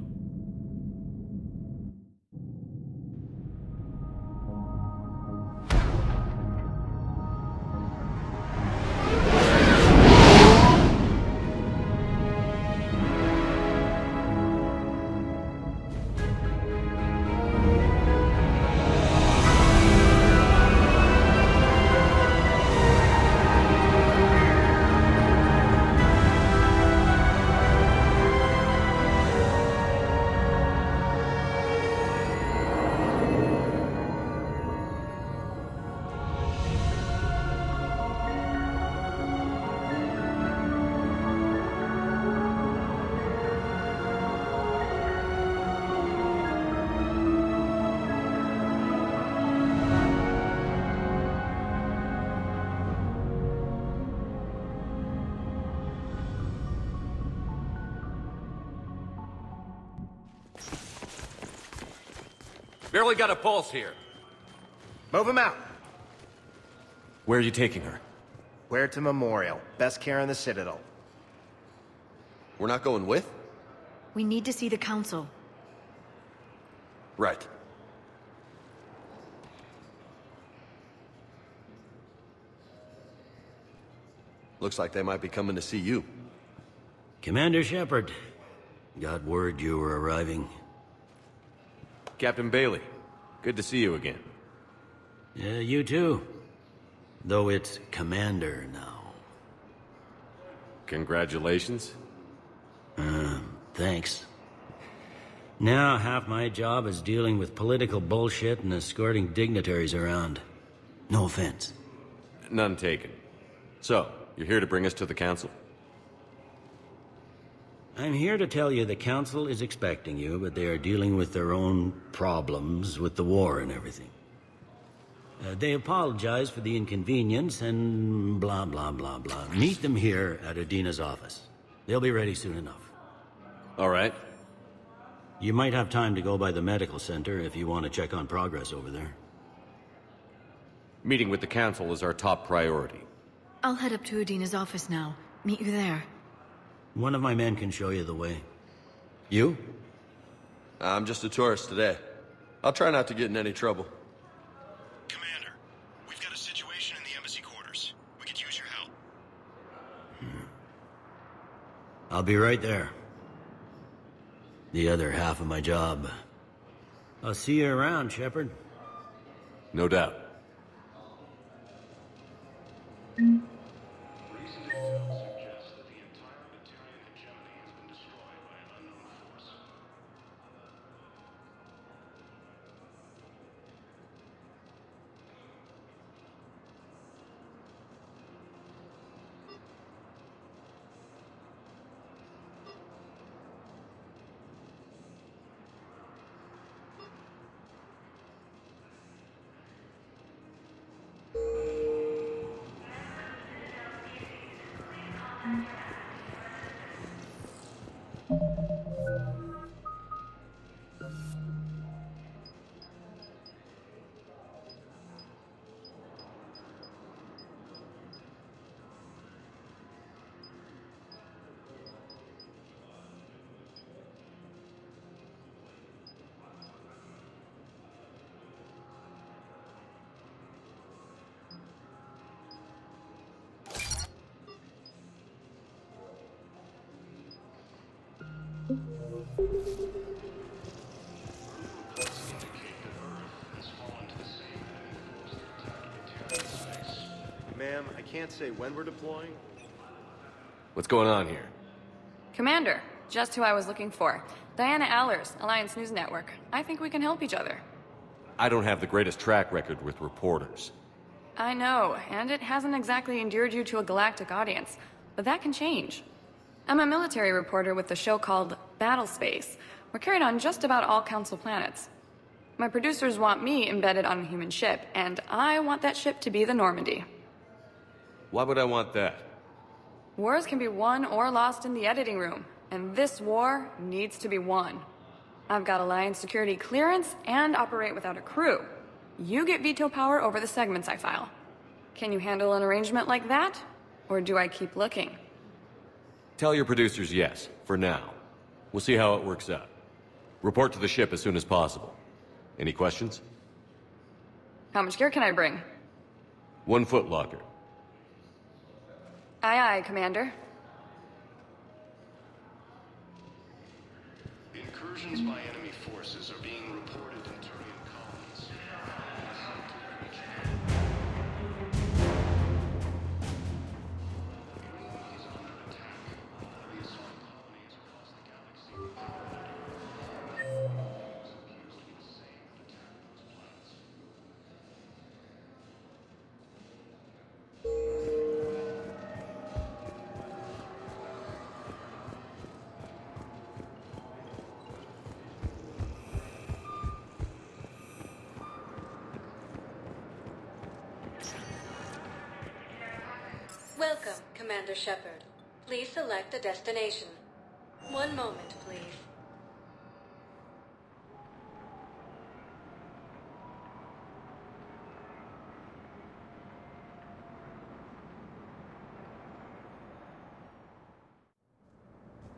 Barely got a pulse here. Move him out. Where are you taking her? Where to Memorial. Best care in the Citadel. We're not going with? We need to see the Council. Right. Looks like they might be coming to see you. Commander Shepard. Got word you were arriving. Captain Bailey, good to see you again. Yeah, you too. Though it's Commander now. Congratulations. Thanks. Now half my job is dealing with political bullshit and escorting dignitaries around. No offense. None taken. So, you're here to bring us to the Council? I'm here to tell you the Council is expecting you, but they are dealing with their own problems with the war and everything. They apologize for the inconvenience and blah, blah, blah, blah. Meet them here at Udina's office. They'll be ready soon enough. All right. You might have time to go by the medical center if you want to check on progress over there. Meeting with the Council is our top priority. I'll head up to Udina's office now. Meet you there. One of my men can show you the way. You? I'm just a tourist today. I'll try not to get in any trouble. Commander, we've got a situation in the embassy quarters. We could use your help. I'll be right there. The other half of my job. I'll see you around, Shepard. No doubt. Sam. I can't say when we're deploying. What's going on here? Commander, just who I was looking for. Diana Allers, Alliance News Network. I think we can help each other. I don't have the greatest track record with reporters. I know, and it hasn't exactly endeared you to a galactic audience. But that can change. I'm a military reporter with the show called Battle Space. We're carried on just about all Council planets. My producers want me embedded on a human ship, and I want that ship to be the Normandy. Why would I want that? Wars can be won or lost in the editing room, and this war needs to be won. I've got Alliance security clearance and operate without a crew. You get veto power over the segments I file. Can you handle an arrangement like that? Or do I keep looking? Tell your producers yes, for now. We'll see how it works out. Report to the ship as soon as possible. Any questions? How much gear can I bring? 1 foot locker. Aye, aye, Commander. Incursions by enemy forces are being reported in Turian colonies. Welcome, Commander Shepard. Please select a destination. 1 moment, please.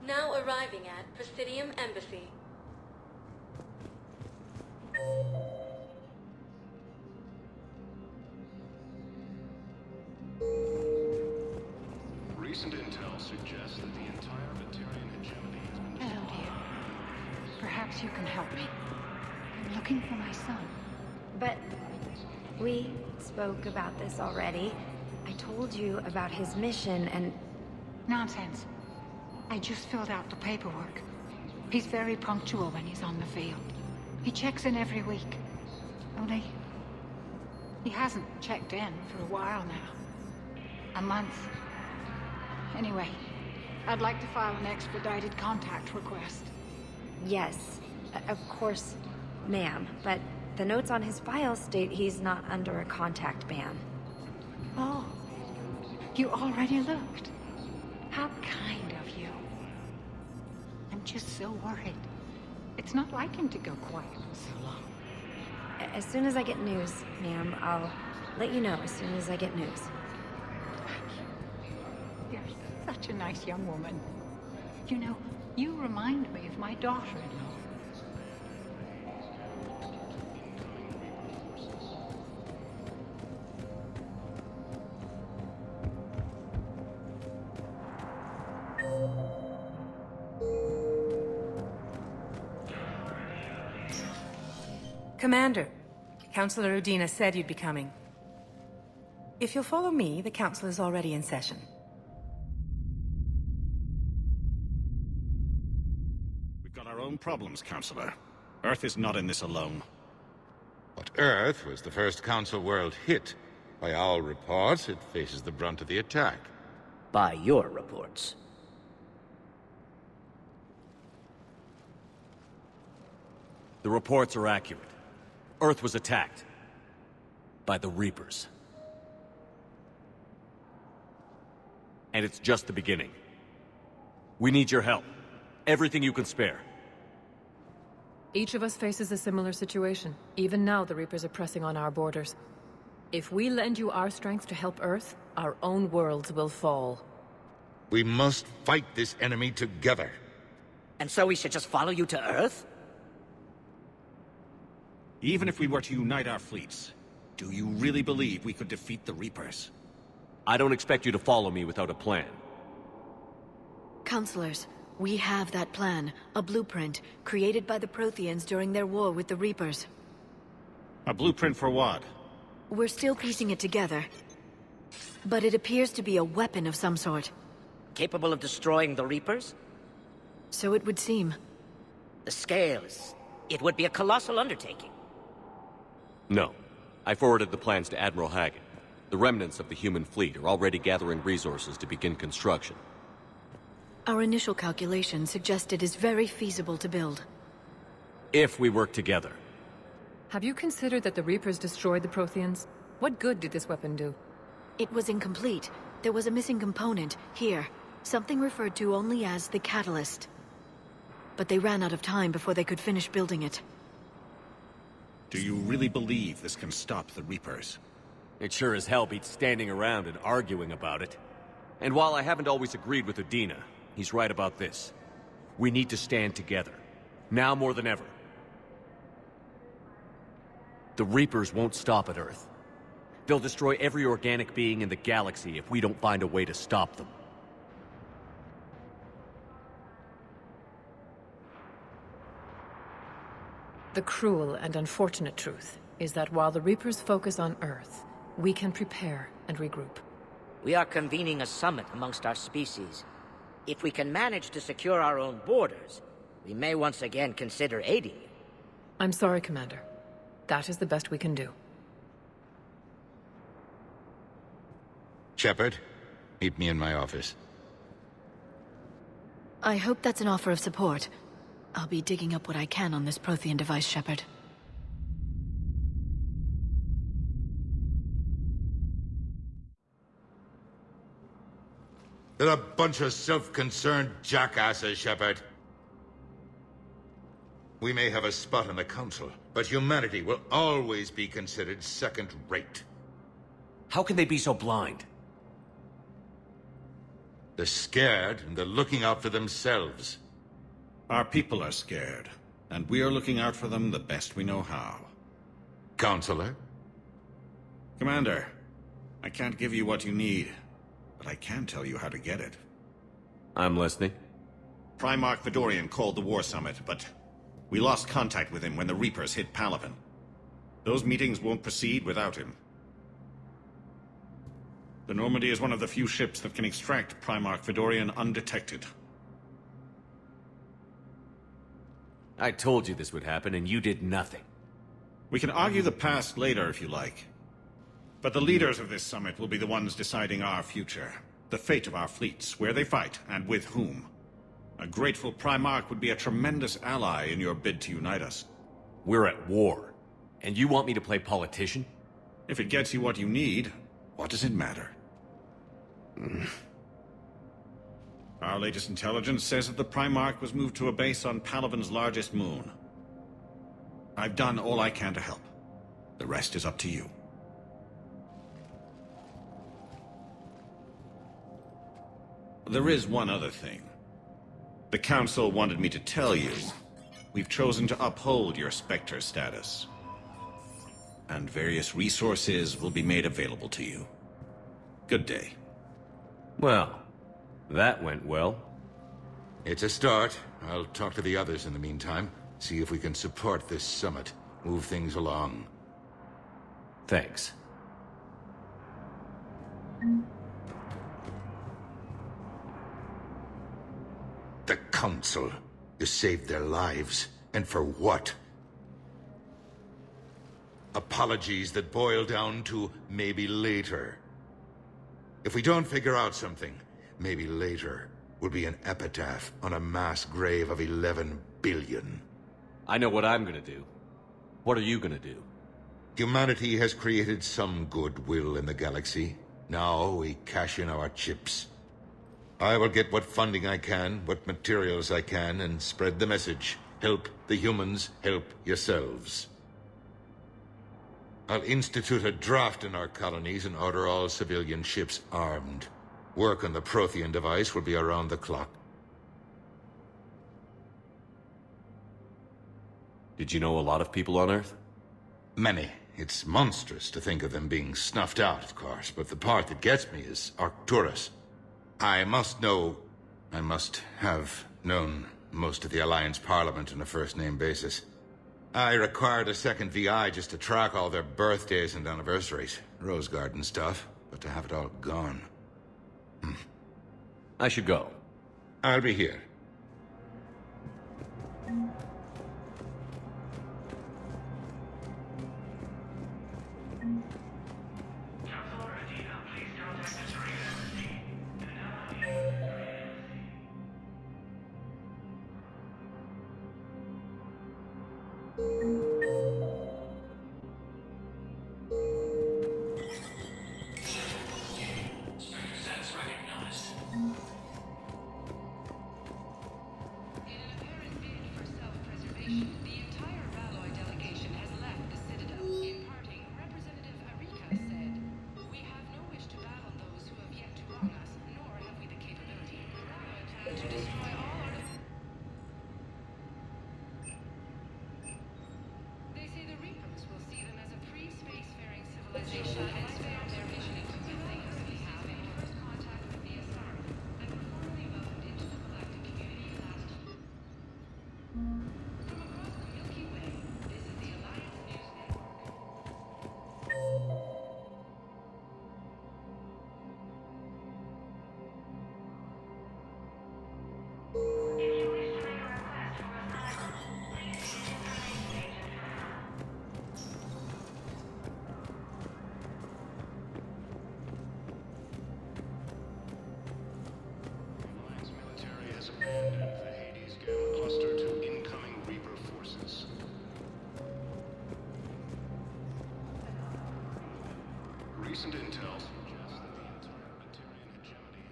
Now arriving at Presidium Embassy. Recent intel suggests that the entire Batarian hegemony has been... Hello, dear. Perhaps you can help me. I'm looking for my son. But we spoke about this already. I told you about his mission and... Nonsense. I just filled out the paperwork. He's very punctual when he's on the field. He checks in every week. Only... he hasn't checked in for a while now. A month. Anyway, I'd like to file an expedited contact request. Yes, of course, ma'am. But the notes on his file state he's not under a contact ban. Oh, you already looked. How kind of you. I'm just so worried. It's not like him to go quiet for so long. As soon as I get news, ma'am, I'll let you know as soon as I get news. You're such a nice young woman. You know, you remind me of my daughter-in-law. Commander, Councillor Udina said you'd be coming. If you'll follow me, the Council is already in session. We've got our own problems, Councillor. Earth is not in this alone. But Earth was the first Council world hit. By all reports, it faces the brunt of the attack. By your reports. The reports are accurate. Earth was attacked. By the Reapers. And it's just the beginning. We need your help. Everything you can spare. Each of us faces a similar situation. Even now, the Reapers are pressing on our borders. If we lend you our strength to help Earth, our own worlds will fall. We must fight this enemy together. And so we should just follow you to Earth? Even if we were to unite our fleets, do you really believe we could defeat the Reapers? I don't expect you to follow me without a plan. Counselors, we have that plan. A blueprint, created by the Protheans during their war with the Reapers. A blueprint for what? We're still piecing it together. But it appears to be a weapon of some sort. Capable of destroying the Reapers? So it would seem. The scales. It would be a colossal undertaking. No. I forwarded the plans to Admiral Hagen. The remnants of the human fleet are already gathering resources to begin construction. Our initial calculations suggest it is very feasible to build. If we work together. Have you considered that the Reapers destroyed the Protheans? What good did this weapon do? It was incomplete. There was a missing component, here. Something referred to only as the catalyst. But they ran out of time before they could finish building it. Do you really believe this can stop the Reapers? It sure as hell beats standing around and arguing about it. And while I haven't always agreed with Udina, he's right about this. We need to stand together. Now more than ever. The Reapers won't stop at Earth. They'll destroy every organic being in the galaxy if we don't find a way to stop them. The cruel and unfortunate truth is that while the Reapers focus on Earth, we can prepare and regroup. We are convening a summit amongst our species. If we can manage to secure our own borders, we may once again consider aiding you. I'm sorry, Commander. That is the best we can do. Shepard, meet me in my office. I hope that's an offer of support. I'll be digging up what I can on this Prothean device, Shepard. They're a bunch of self-concerned jackasses, Shepard. We may have a spot in the Council, but humanity will always be considered second-rate. How can they be so blind? They're scared, and they're looking out for themselves. Our people are scared, and we are looking out for them the best we know how. Counselor? Commander, I can't give you what you need, but I can tell you how to get it. I'm listening. Primarch Fedorian called the War Summit, but we lost contact with him when the Reapers hit Palaven. Those meetings won't proceed without him. The Normandy is one of the few ships that can extract Primarch Fedorian undetected. I told you this would happen, and you did nothing. We can argue the past later if you like. But the leaders of this summit will be the ones deciding our future. The fate of our fleets, where they fight, and with whom. A grateful Primarch would be a tremendous ally in your bid to unite us. We're at war. And you want me to play politician? If it gets you what you need, what does it matter? Our latest intelligence says that the Primarch was moved to a base on Palaven's largest moon. I've done all I can to help. The rest is up to you. There is one other thing. The Council wanted me to tell you, we've chosen to uphold your Spectre status. And various resources will be made available to you. Good day. Well, that went well. It's a start. I'll talk to the others in the meantime. See if we can support this summit. Move things along. Thanks. The Council. You saved their lives. And for what? Apologies that boil down to maybe later. If we don't figure out something, maybe later will be an epitaph on a mass grave of 11 billion. I know what I'm gonna do. What are you gonna do? Humanity has created some goodwill in the galaxy. Now we cash in our chips. I will get what funding I can, what materials I can, and spread the message. Help the humans, help yourselves. I'll institute a draft in our colonies and order all civilian ships armed. Work on the Prothean device will be around the clock. Did you know a lot of people on Earth? Many. It's monstrous to think of them being snuffed out, of course, but the part that gets me is Arcturus. I must have known most of the Alliance Parliament on a first-name basis. I required a second VI just to track all their birthdays and anniversaries. Rose Garden stuff. But to have it all gone... I should go. I'll be here.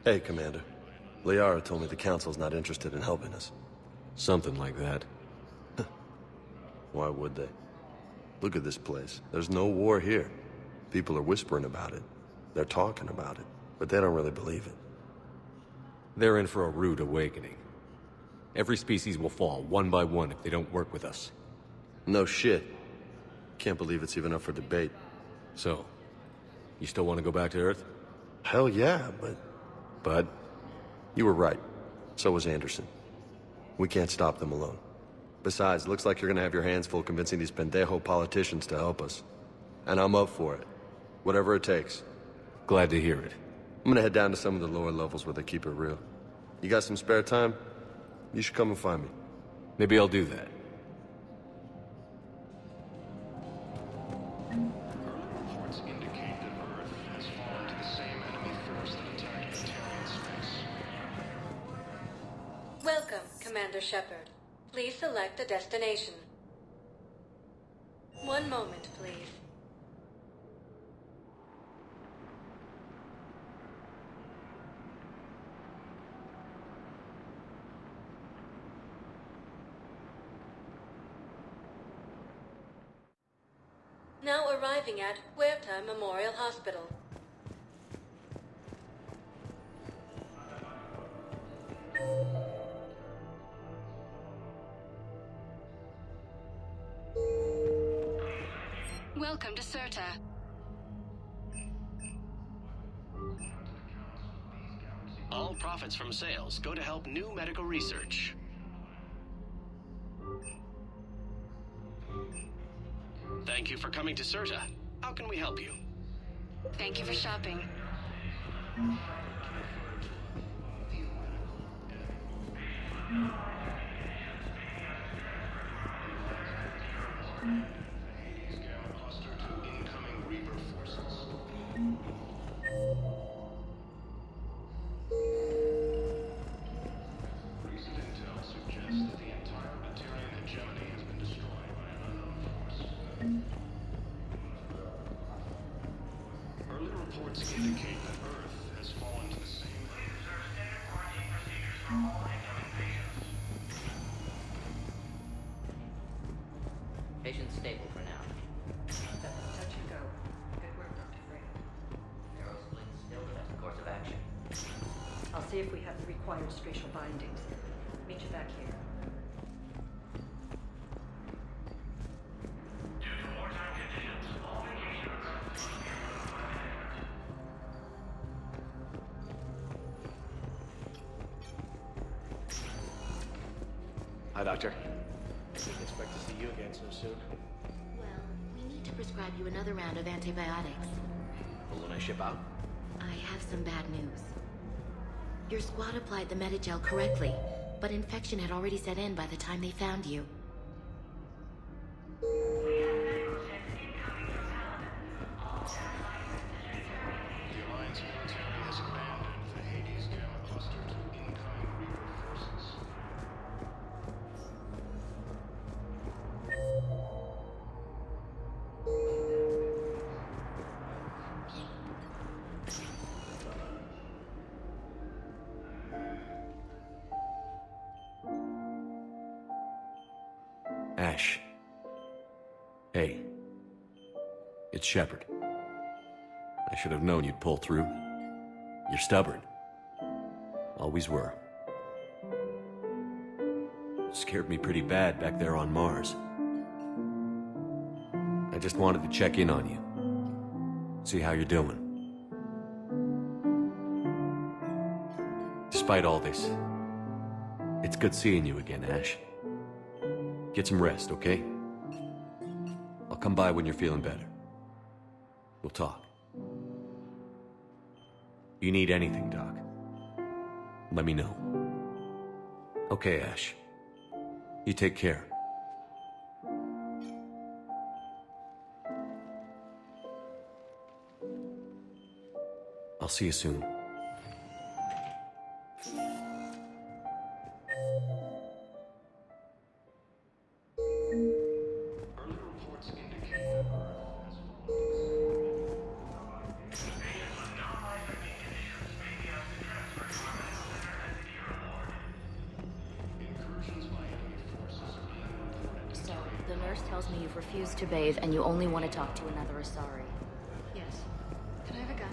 Hey, Commander. Liara told me the Council's not interested in helping us. Something like that. Why would they? Look at this place. There's no war here. People are whispering about it. They're talking about it, but they don't really believe it. They're in for a rude awakening. Every species will fall, one by one, if they don't work with us. No shit. Can't believe it's even up for debate. So, you still want to go back to Earth? Hell yeah, but... But? You were right. So was Anderson. We can't stop them alone. Besides, it looks like you're gonna have your hands full convincing these pendejo politicians to help us. And I'm up for it. Whatever it takes. Glad to hear it. I'm gonna head down to some of the lower levels where they keep it real. You got some spare time? You should come and find me. Maybe I'll do that. Reports indicate that Earth has fallen to the same enemy force that attacked Batarian space. Welcome, Commander Shepard. Please select a destination. One moment, please. Now arriving at Huerta Memorial Hospital. Welcome to Certa. All profits from sales go to help new medical research. Thank you for coming to Certa. How can we help you? Thank you for shopping. Recent intel suggests that the entire Batarian hegemony has been destroyed by an unknown force. Early reports indicate that Earth has fallen to the same Patient stable for now. Touch and go. Good work, Dr. Frey. Aerosplit still the best course of action. I'll see if we have the required spatial bindings. Meet you back here. Hi, Doctor. Didn't expect to see you again so soon. Well, we need to prescribe you another round of antibiotics. But when I ship out? I have some bad news. Your squad applied the Metagel correctly, but infection had already set in by the time they found you. The Alliance military has abandoned the Hades Gamma Cluster to in-kind Reaper forces. Ash. Hey. It's Shepard. I should have known you'd pull through. You're stubborn. Always were. Scared me pretty bad back there on Mars. I just wanted to check in on you. See how you're doing. Despite all this, it's good seeing you again, Ash. Get some rest, okay? I'll come by when you're feeling better. We'll talk. You need anything, Doc, let me know. Okay, Ash. You take care. I'll see you soon. So, the nurse tells me you've refused to bathe and you only want to talk to another Asari. Yes. Can I have a gun?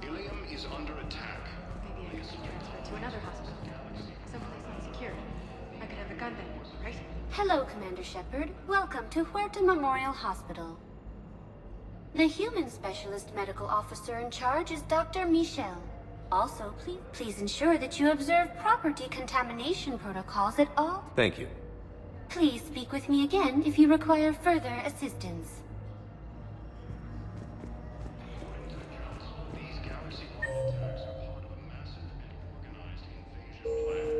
Ilium is under attack. Maybe I could be transferred to another hospital. Someplace unsecured. I could have a gun then, right? Hello, Commander Shepard. Welcome to Huerta Memorial Hospital. The human specialist medical officer in charge is Dr. Michel. Also, please ensure that you observe proper decontamination protocols at all. Thank you. Please speak with me again if you require further assistance. These galaxy-wide attacks are part of a massive and organized invasion plan.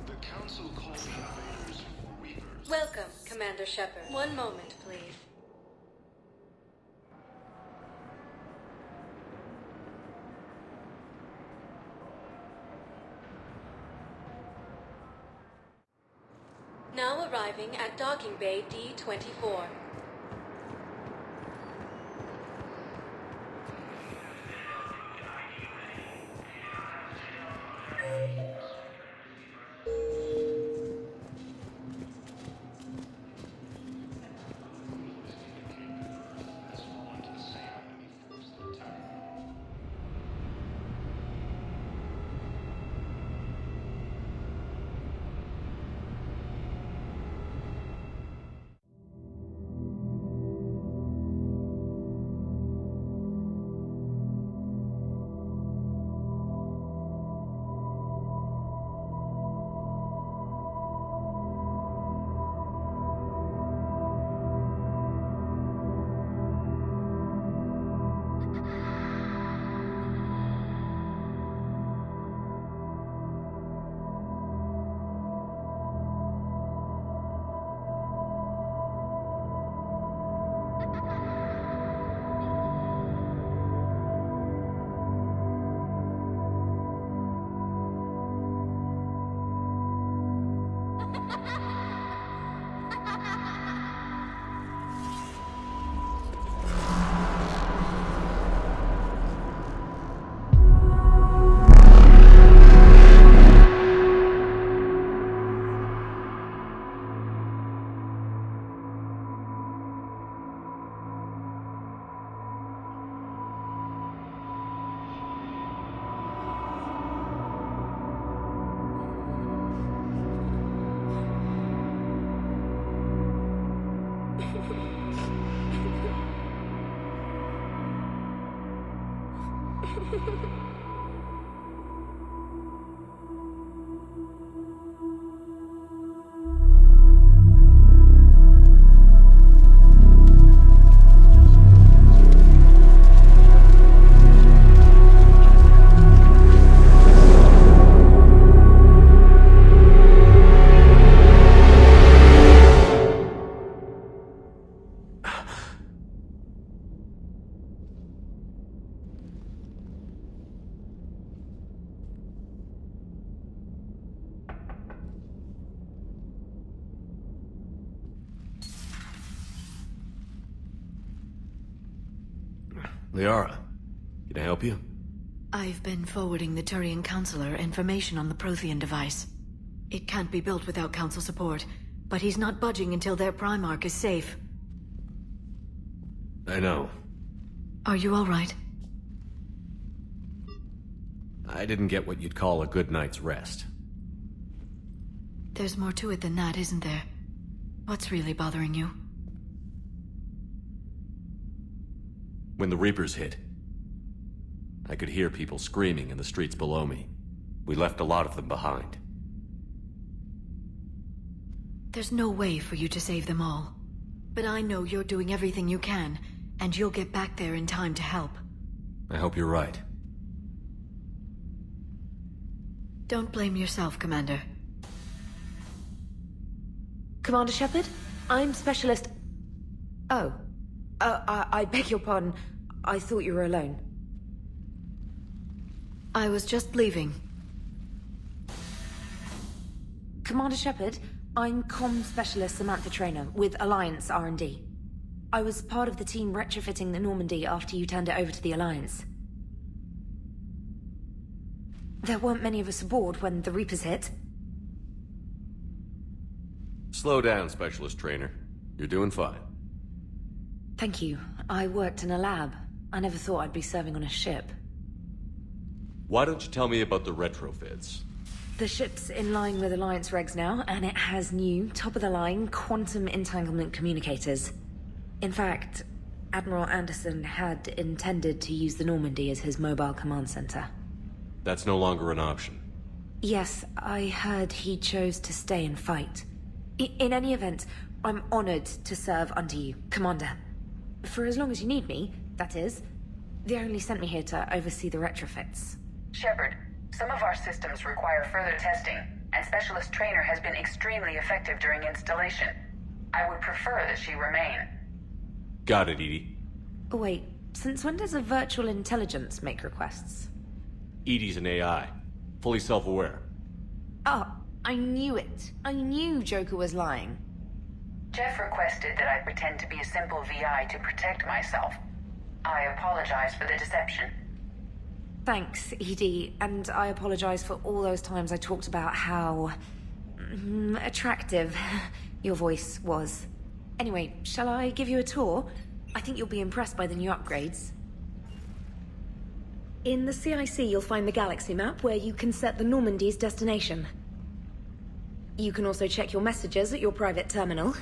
The Council called the invaders Reapers. Welcome, Commander Shepard. One moment, please. Now arriving at Docking Bay D-24. Liara, can I help you? I've been forwarding the Turian Counselor information on the Prothean device. It can't be built without Council support, but he's not budging until their Primarch is safe. I know. Are you all right? I didn't get what you'd call a good night's rest. There's more to it than that, isn't there? What's really bothering you? When the Reapers hit, I could hear people screaming in the streets below me. We left a lot of them behind. There's no way for you to save them all. But I know you're doing everything you can, and you'll get back there in time to help. I hope you're right. Don't blame yourself, Commander. Commander Shepard? I'm Specialist... Oh. I beg your pardon. I thought you were alone. I was just leaving. Commander Shepard, I'm Comm Specialist Samantha Traynor with Alliance R&D. I was part of the team retrofitting the Normandy after you turned it over to the Alliance. There weren't many of us aboard when the Reapers hit. Slow down, Specialist Trainer. You're doing fine. Thank you. I worked in a lab. I never thought I'd be serving on a ship. Why don't you tell me about the retrofits? The ship's in line with Alliance regs now, and it has new, top-of-the-line, quantum entanglement communicators. In fact, Admiral Anderson had intended to use the Normandy as his mobile command center. That's no longer an option. Yes, I heard he chose to stay and fight. In any event, I'm honored to serve under you, Commander. For as long as you need me, that is. They only sent me here to oversee the retrofits. Shepard, some of our systems require further testing, and Specialist Trainer has been extremely effective during installation. I would prefer that she remain. Got it, EDI. Wait, since when does a virtual intelligence make requests? EDI's an AI. Fully self-aware. Oh, I knew it. I knew Joker was lying. Jeff requested that I pretend to be a simple VI to protect myself. I apologize for the deception. Thanks, ED, and I apologize for all those times I talked about how... attractive your voice was. Anyway, shall I give you a tour? I think you'll be impressed by the new upgrades. In the CIC, you'll find the galaxy map where you can set the Normandy's destination. You can also check your messages at your private terminal.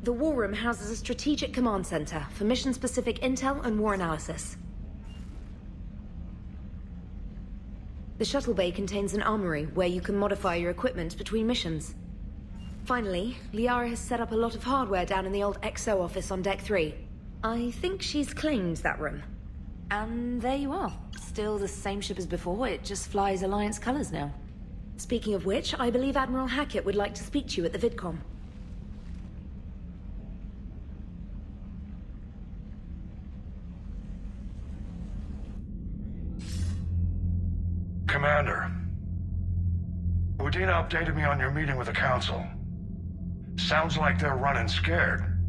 The War Room houses a strategic command center for mission-specific intel and war analysis. The shuttle bay contains an armory where you can modify your equipment between missions. Finally, Liara has set up a lot of hardware down in the old XO office on Deck 3. I think she's claimed that room. And there you are. Still the same ship as before, it just flies Alliance colors now. Speaking of which, I believe Admiral Hackett would like to speak to you at the VidCom. Commander, Udina updated me on your meeting with the Council. Sounds like they're running scared.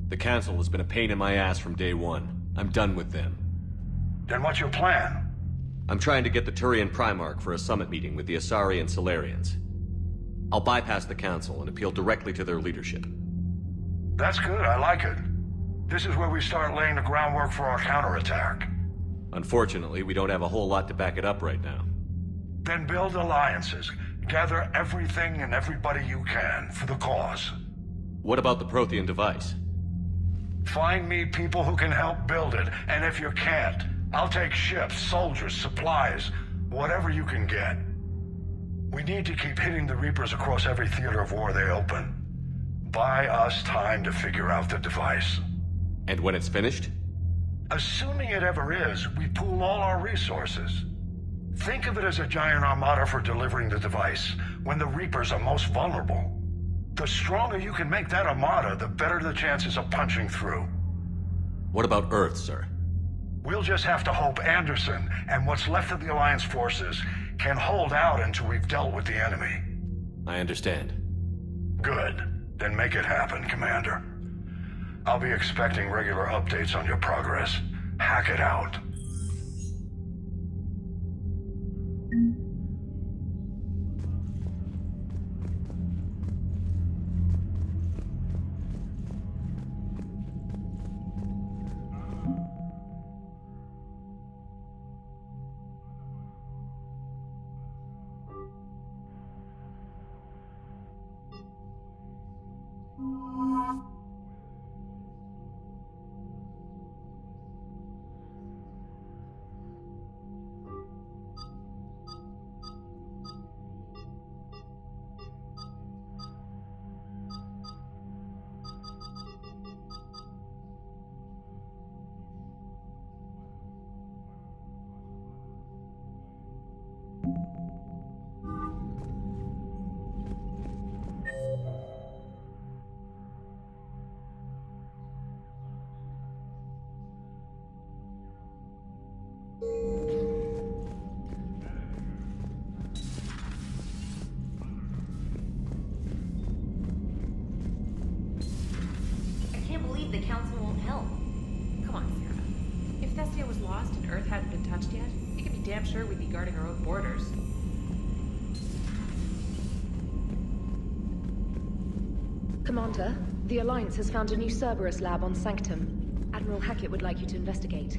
The Council has been a pain in my ass from day one. I'm done with them. Then what's your plan? I'm trying to get the Turian Primarch for a summit meeting with the Asari and Solarians. I'll bypass the Council and appeal directly to their leadership. That's good, I like it. This is where we start laying the groundwork for our counterattack. Unfortunately, we don't have a whole lot to back it up right now. Then build alliances. Gather everything and everybody you can for the cause. What about the Prothean device? Find me people who can help build it, and if you can't, I'll take ships, soldiers, supplies, whatever you can get. We need to keep hitting the Reapers across every theater of war they open. Buy us time to figure out the device. And when it's finished? Assuming it ever is, we pool all our resources. Think of it as a giant armada for delivering the device, when the Reapers are most vulnerable. The stronger you can make that armada, the better the chances of punching through. What about Earth, sir? We'll just have to hope Anderson and what's left of the Alliance forces can hold out until we've dealt with the enemy. I understand. Good. Then make it happen, Commander. I'll be expecting regular updates on your progress. Hack it out. I can't believe the Council won't help. Come on, Sarah. If Thestia was lost and Earth hadn't been touched yet, you can be damn sure we'd be guarding our own borders. Commander, the Alliance has found a new Cerberus lab on Sanctum. Admiral Hackett would like you to investigate.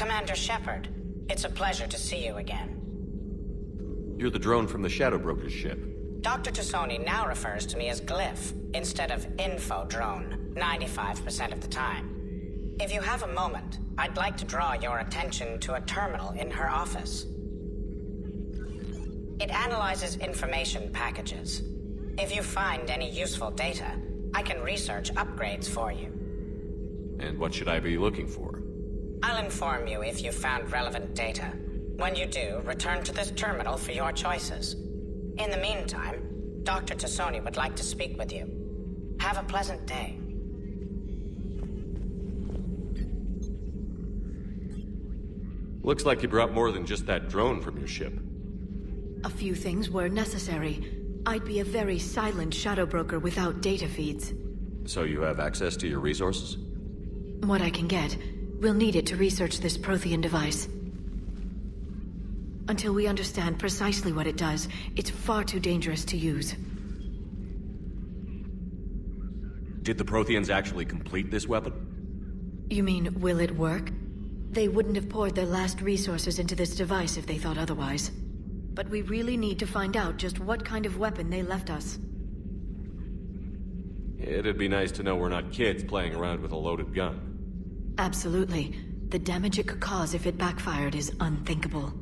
Commander Shepard, it's a pleasure to see you again. You're the drone from the Shadow Broker's ship. Dr. Tassoni now refers to me as Glyph instead of Info Drone, 95% of the time. If you have a moment, I'd like to draw your attention to a terminal in her office. It analyzes information packages. If you find any useful data, I can research upgrades for you. And what should I be looking for? I'll inform you if you've found relevant data. When you do, return to this terminal for your choices. In the meantime, Dr. Tassoni would like to speak with you. Have a pleasant day. Looks like you brought more than just that drone from your ship. A few things were necessary. I'd be a very silent shadow broker without data feeds. So you have access to your resources? What I can get. We'll need it to research this Prothean device. Until we understand precisely what it does, it's far too dangerous to use. Did the Protheans actually complete this weapon? You mean, will it work? They wouldn't have poured their last resources into this device if they thought otherwise. But we really need to find out just what kind of weapon they left us. It'd be nice to know we're not kids playing around with a loaded gun. Absolutely. The damage it could cause if it backfired is unthinkable.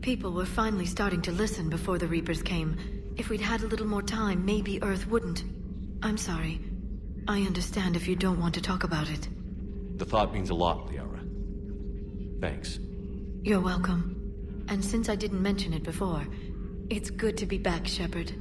People were finally starting to listen before the Reapers came. If we'd had a little more time, maybe Earth wouldn't. I'm sorry. I understand if you don't want to talk about it. The thought means a lot, Liara. Thanks. You're welcome. And since I didn't mention it before, it's good to be back, Shepard.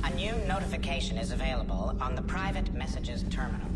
A new notification is available on the private messages terminal.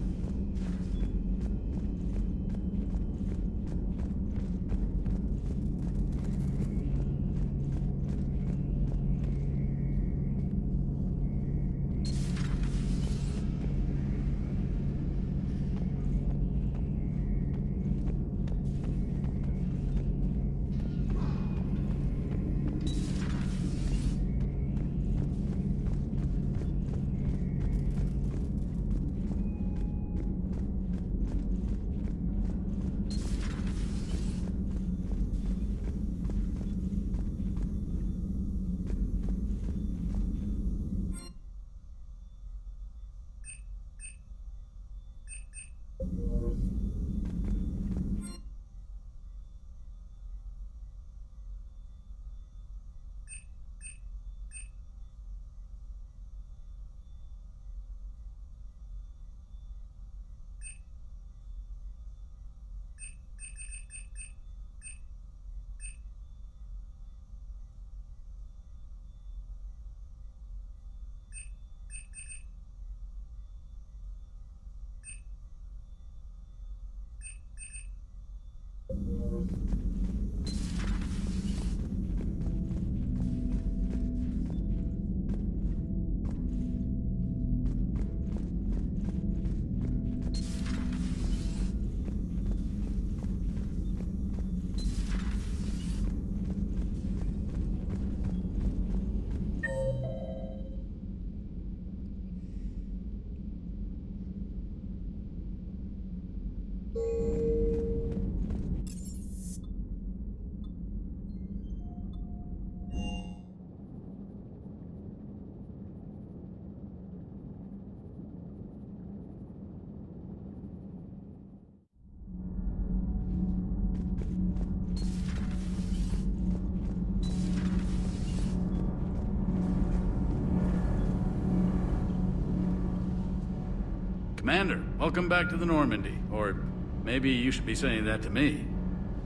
Commander, welcome back to the Normandy. Or maybe you should be saying that to me.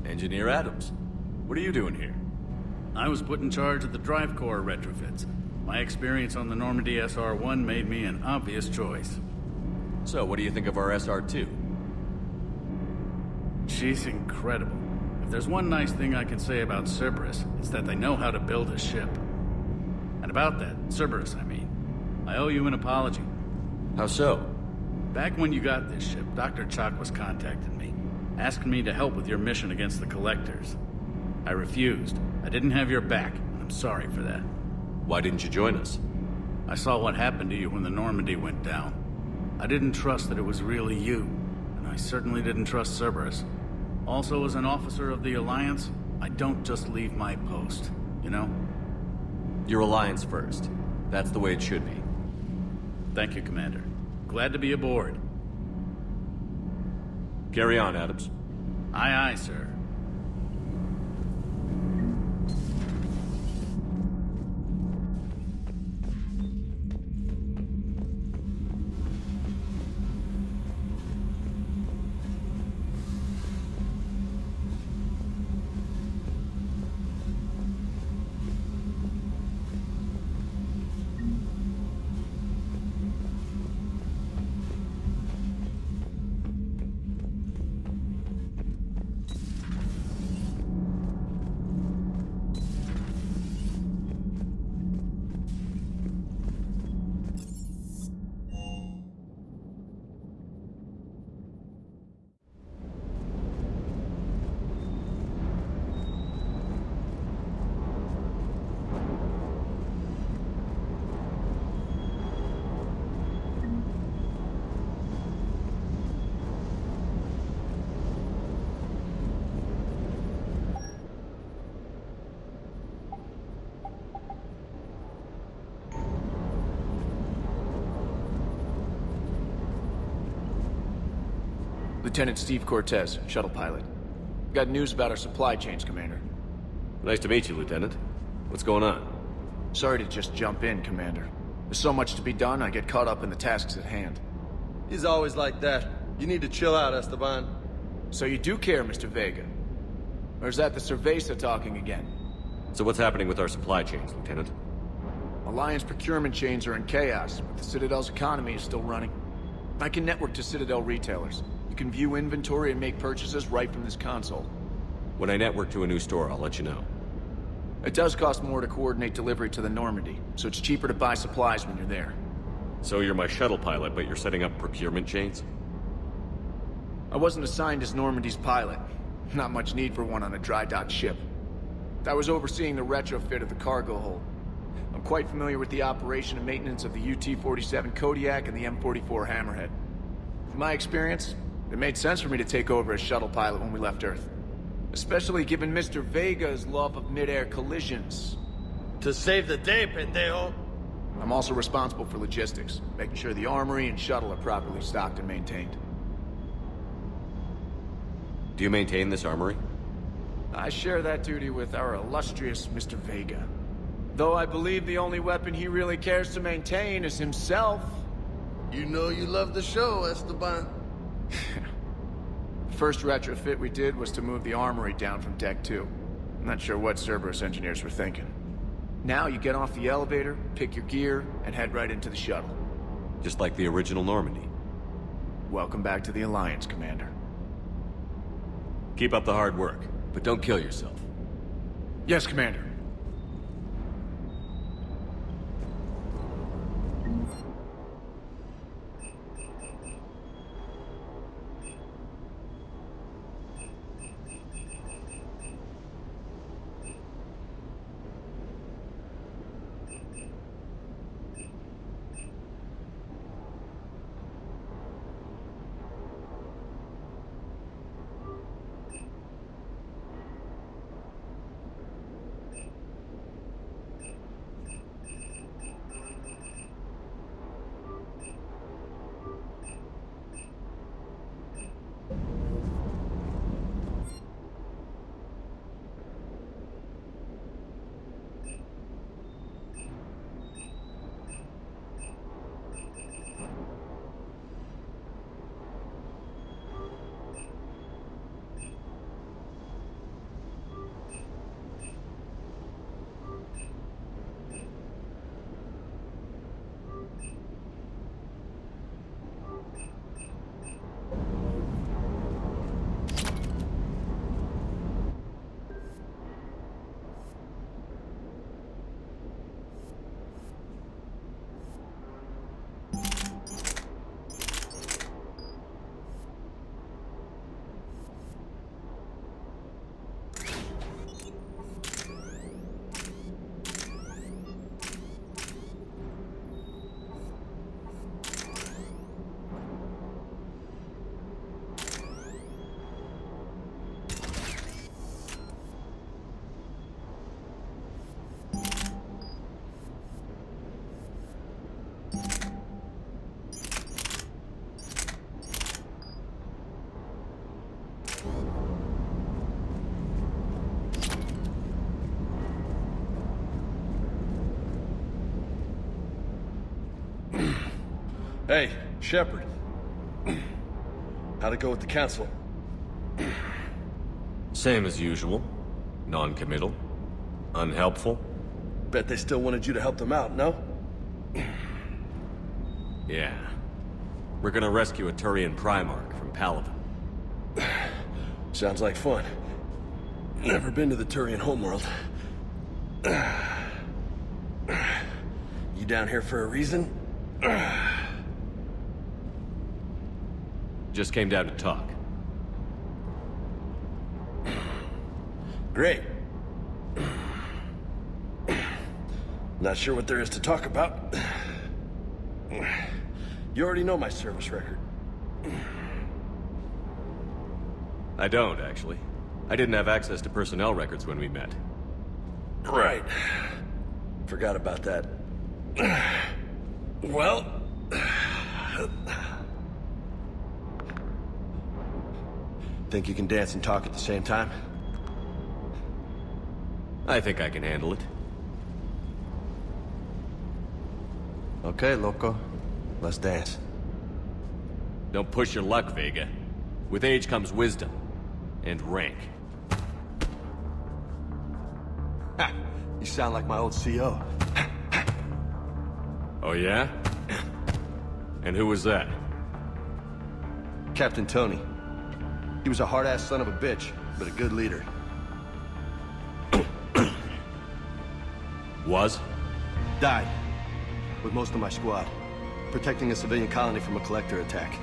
Engineer Adams, what are you doing here? I was put in charge of the drive core retrofits. My experience on the Normandy SR-1 made me an obvious choice. So, what do you think of our SR2? She's incredible. If there's one nice thing I can say about Cerberus, it's that they know how to build a ship. And about that, Cerberus, I mean, I owe you an apology. How so? Back when you got this ship, Dr. Chalk was contacting me, asking me to help with your mission against the Collectors. I refused. I didn't have your back, and I'm sorry for that. Why didn't you join us? I saw what happened to you when the Normandy went down. I didn't trust that it was really you, and I certainly didn't trust Cerberus. Also, as an officer of the Alliance, I don't just leave my post, you know? Your Alliance first. That's the way it should be. Thank you, Commander. Glad to be aboard. Carry on, Adams. Aye, aye, sir. Lieutenant Steve Cortez, shuttle pilot. Got news about our supply chains, Commander. Nice to meet you, Lieutenant. What's going on? Sorry to just jump in, Commander. There's so much to be done, I get caught up in the tasks at hand. He's always like that. You need to chill out, Esteban. So you do care, Mr. Vega? Or is that the Cerveza talking again? So what's happening with our supply chains, Lieutenant? Alliance procurement chains are in chaos, but the Citadel's economy is still running. I can network to Citadel retailers. You can view inventory and make purchases right from this console. When I network to a new store, I'll let you know. It does cost more to coordinate delivery to the Normandy, so it's cheaper to buy supplies when you're there. So you're my shuttle pilot, but you're setting up procurement chains? I wasn't assigned as Normandy's pilot. Not much need for one on a dry dock ship. I was overseeing the retrofit of the cargo hold. I'm quite familiar with the operation and maintenance of the UT-47 Kodiak and the M44 Hammerhead. From my experience, it made sense for me to take over as shuttle pilot when we left Earth. Especially given Mr. Vega's love of mid-air collisions. To save the day, pendejo! I'm also responsible for logistics, making sure the armory and shuttle are properly stocked and maintained. Do you maintain this armory? I share that duty with our illustrious Mr. Vega. Though I believe the only weapon he really cares to maintain is himself. You know you love the show, Esteban. The first retrofit we did was to move the armory down from Deck 2. I'm not sure what Cerberus engineers were thinking. Now you get off the elevator, pick your gear, and head right into the shuttle. Just like the original Normandy. Welcome back to the Alliance, Commander. Keep up the hard work, but don't kill yourself. Yes, Commander. Hey, Shepard. How'd it go with the council? Same as usual. Non-committal. Unhelpful. Bet they still wanted you to help them out, no? Yeah. We're gonna rescue a Turian Primarch from Paladin. Sounds like fun. Never been to the Turian homeworld. You down here for a reason? Just came down to talk. Great. Not sure what there is to talk about. You already know my service record. I don't, actually. I didn't have access to personnel records when we met. Right. Forgot about that. Well... Think you can dance and talk at the same time? I think I can handle it. Okay, loco. Let's dance. Don't push your luck, Vega. With age comes wisdom. And rank. Ha! You sound like my old CO. Oh yeah? And who was that? Captain Tony. He was a hard-ass son of a bitch, but a good leader. Was? Died. With most of my squad. Protecting a civilian colony from a collector attack.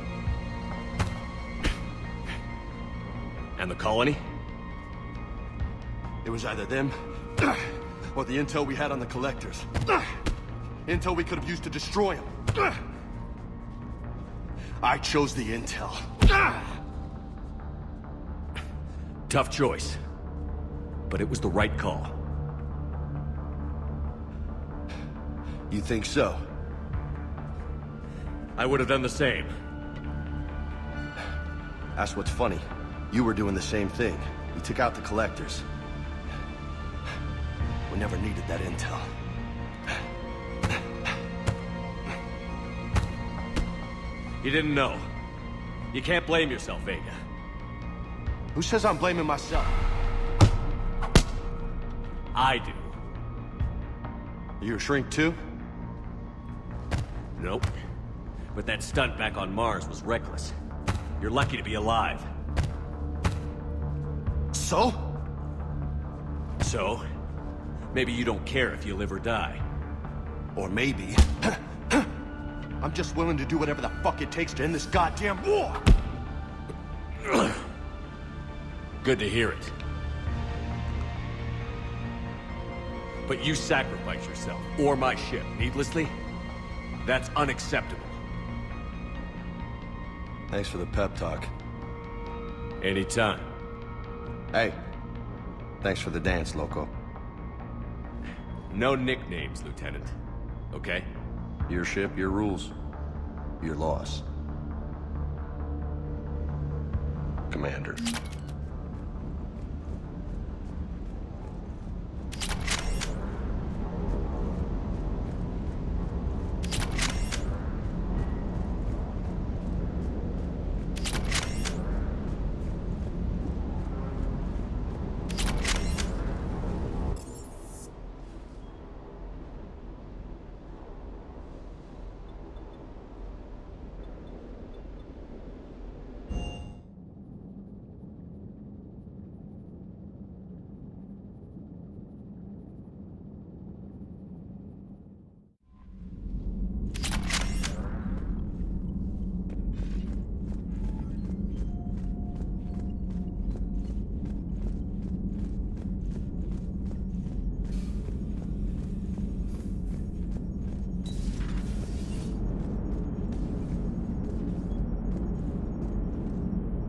And the colony? It was either them, or the intel we had on the collectors. Intel we could have used to destroy them. I chose the intel. Tough choice. But it was the right call. You think so? I would have done the same. That's what's funny. You were doing the same thing. We took out the collectors. We never needed that intel. You didn't know. You can't blame yourself, Vega. Who says I'm blaming myself? I do. You a shrink too? Nope. But that stunt back on Mars was reckless. You're lucky to be alive. So? So? Maybe you don't care if you live or die. Or maybe... I'm just willing to do whatever the fuck it takes to end this goddamn war! Good to hear it. But you sacrifice yourself, or my ship, needlessly? That's unacceptable. Thanks for the pep talk. Anytime. Hey, thanks for the dance, loco. No nicknames, Lieutenant. Okay? Your ship, your rules. Your loss. Commander.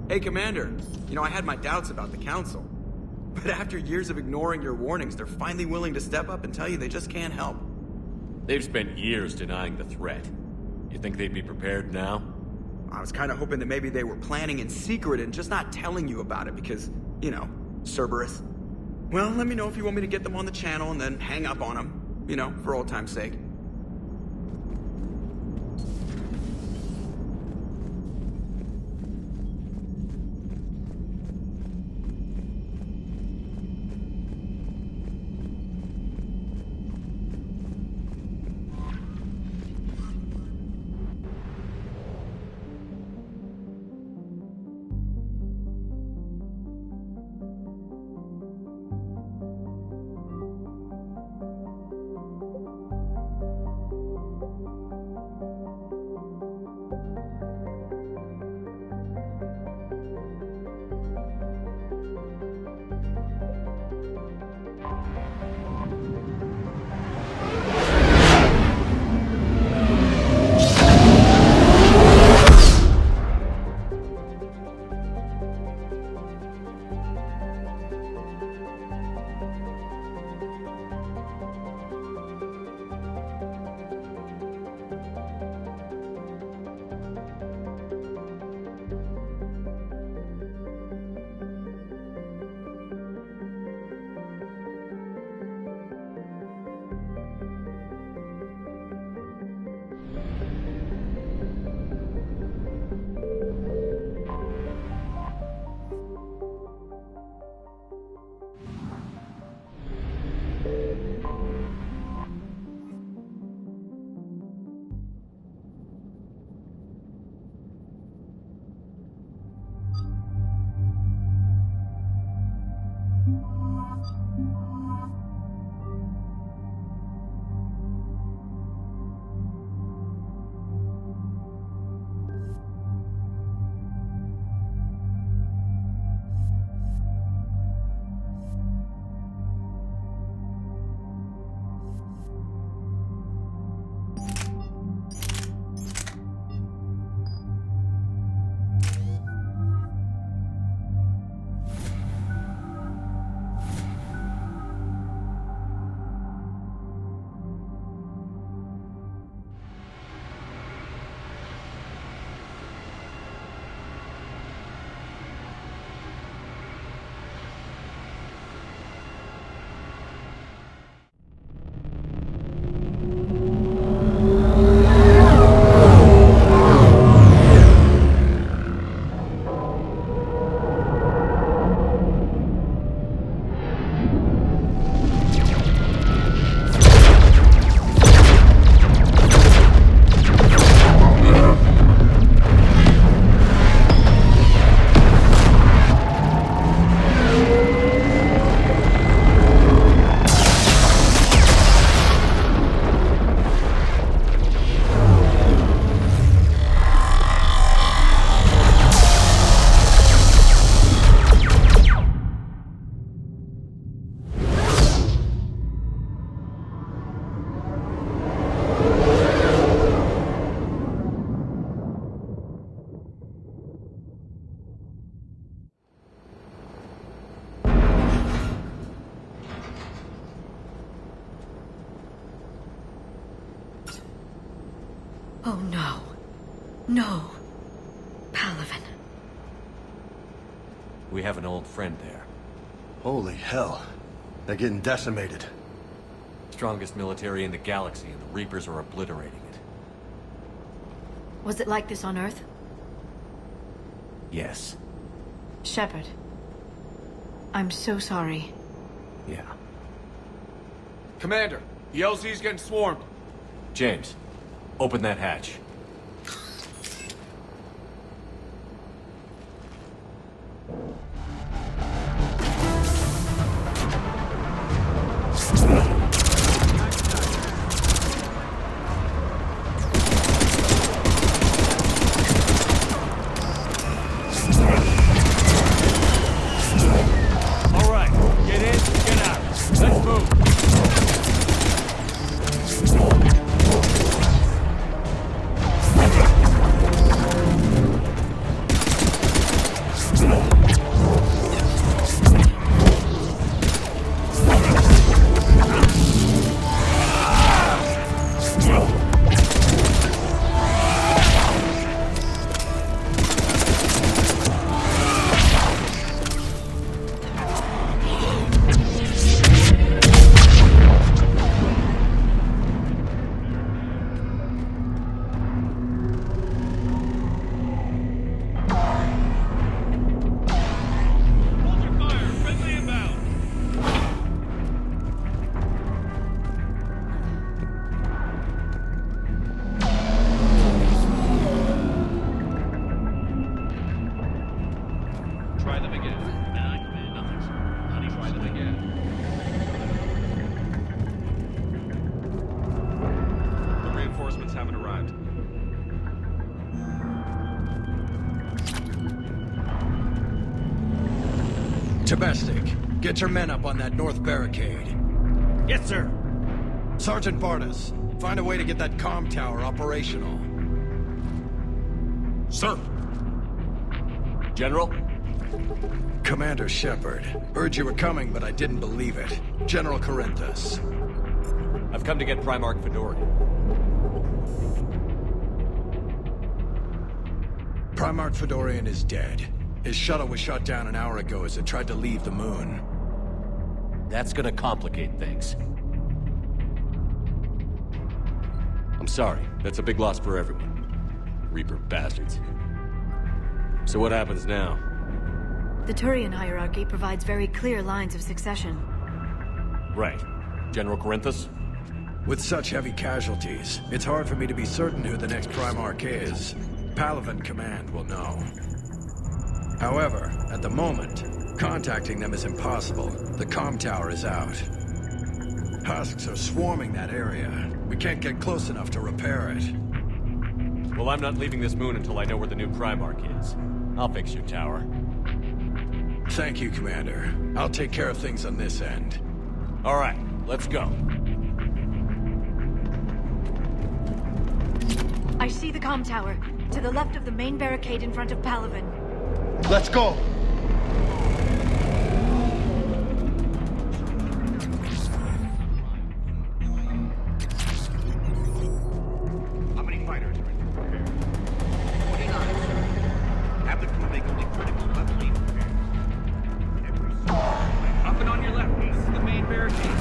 Hey, Commander. You know, I had my doubts about the Council. But after years of ignoring your warnings, they're finally willing to step up and tell you they just can't help. They've spent years denying the threat. You think they'd be prepared now? I was kind of hoping that maybe they were planning in secret and just not telling you about it because, you know, Cerberus. Well, let me know if you want me to get them on the channel and then hang up on them. You know, for old time's sake. Oh no. No. Palaven. We have an old friend there. Holy hell. They're getting decimated. Strongest military in the galaxy, and the Reapers are obliterating it. Was it like this on Earth? Yes. Shepard. I'm so sorry. Yeah. Commander, the LZ's getting swarmed. James, open that hatch. All right, get in, get out. Let's move. Try them again. Nothing, sir. Honey, try them again. The reinforcements haven't arrived. Tabestic, get your men up on that north barricade. Yes, sir. Sergeant Barnes, find a way to get that comm tower operational. Sir. General? Commander Shepard. Heard you were coming, but I didn't believe it. General Corinthus. I've come to get Primarch Fedorian. Primarch Fedorian is dead. His shuttle was shot down an hour ago as it tried to leave the moon. That's gonna complicate things. I'm sorry. That's a big loss for everyone. Reaper bastards. So what happens now? The Turian hierarchy provides very clear lines of succession. Right. General Corinthus? With such heavy casualties, it's hard for me to be certain who the next Primarch is. Palaven Command will know. However, at the moment, Contacting them is impossible. The comm tower is out. Husks are swarming that area. We can't get close enough to repair it. Well, I'm not leaving this moon until I know where the new Primarch is. I'll fix your tower. Thank you, Commander. I'll take care of things on this end. All right, let's go. I see the comm tower, to the left of the main barricade in front of Palaven. Let's go! How many fighters are in repair? 29, sir. Have the crew make only critical left lane repairs. Up and on your left. This is the main barricade.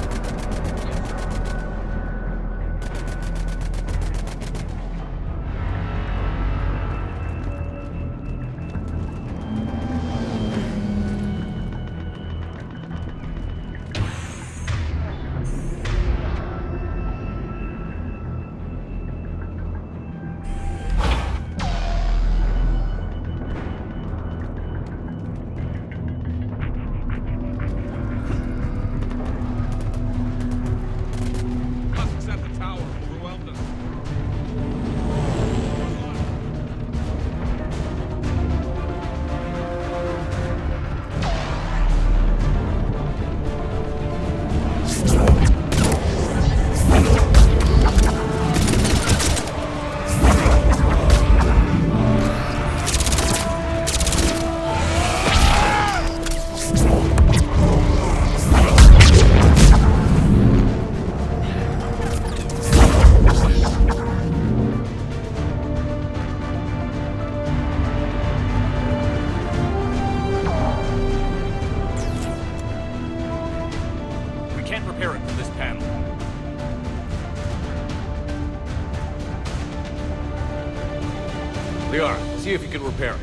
See if you can repair it.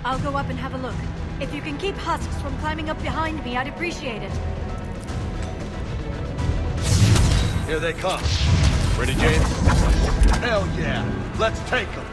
I'll go up and have a look. If you can keep husks from climbing up behind me, I'd appreciate it. Here they come. Ready, James? Hell yeah! Let's take them!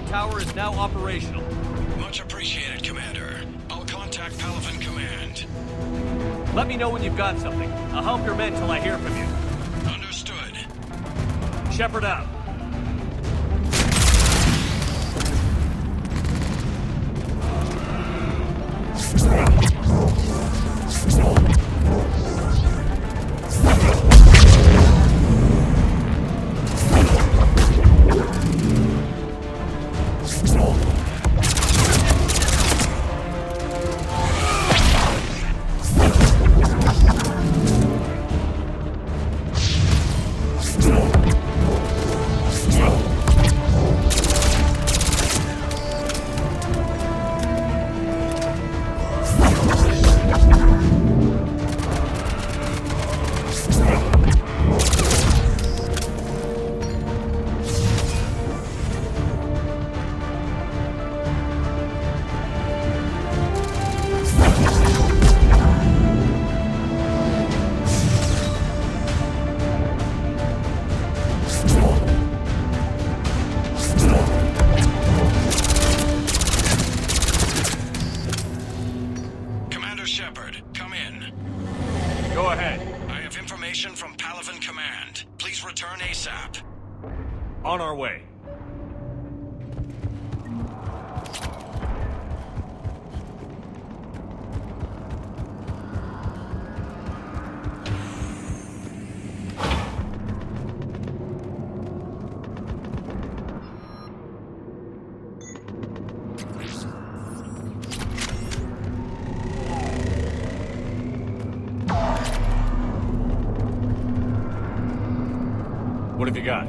Tower is now operational. Much appreciated, Commander. I'll contact Palaven Command. Let me know when you've got something. I'll help your men till I hear from you. Understood. Shepard out. From Palaven Command. Please return ASAP. On our way. What have you got?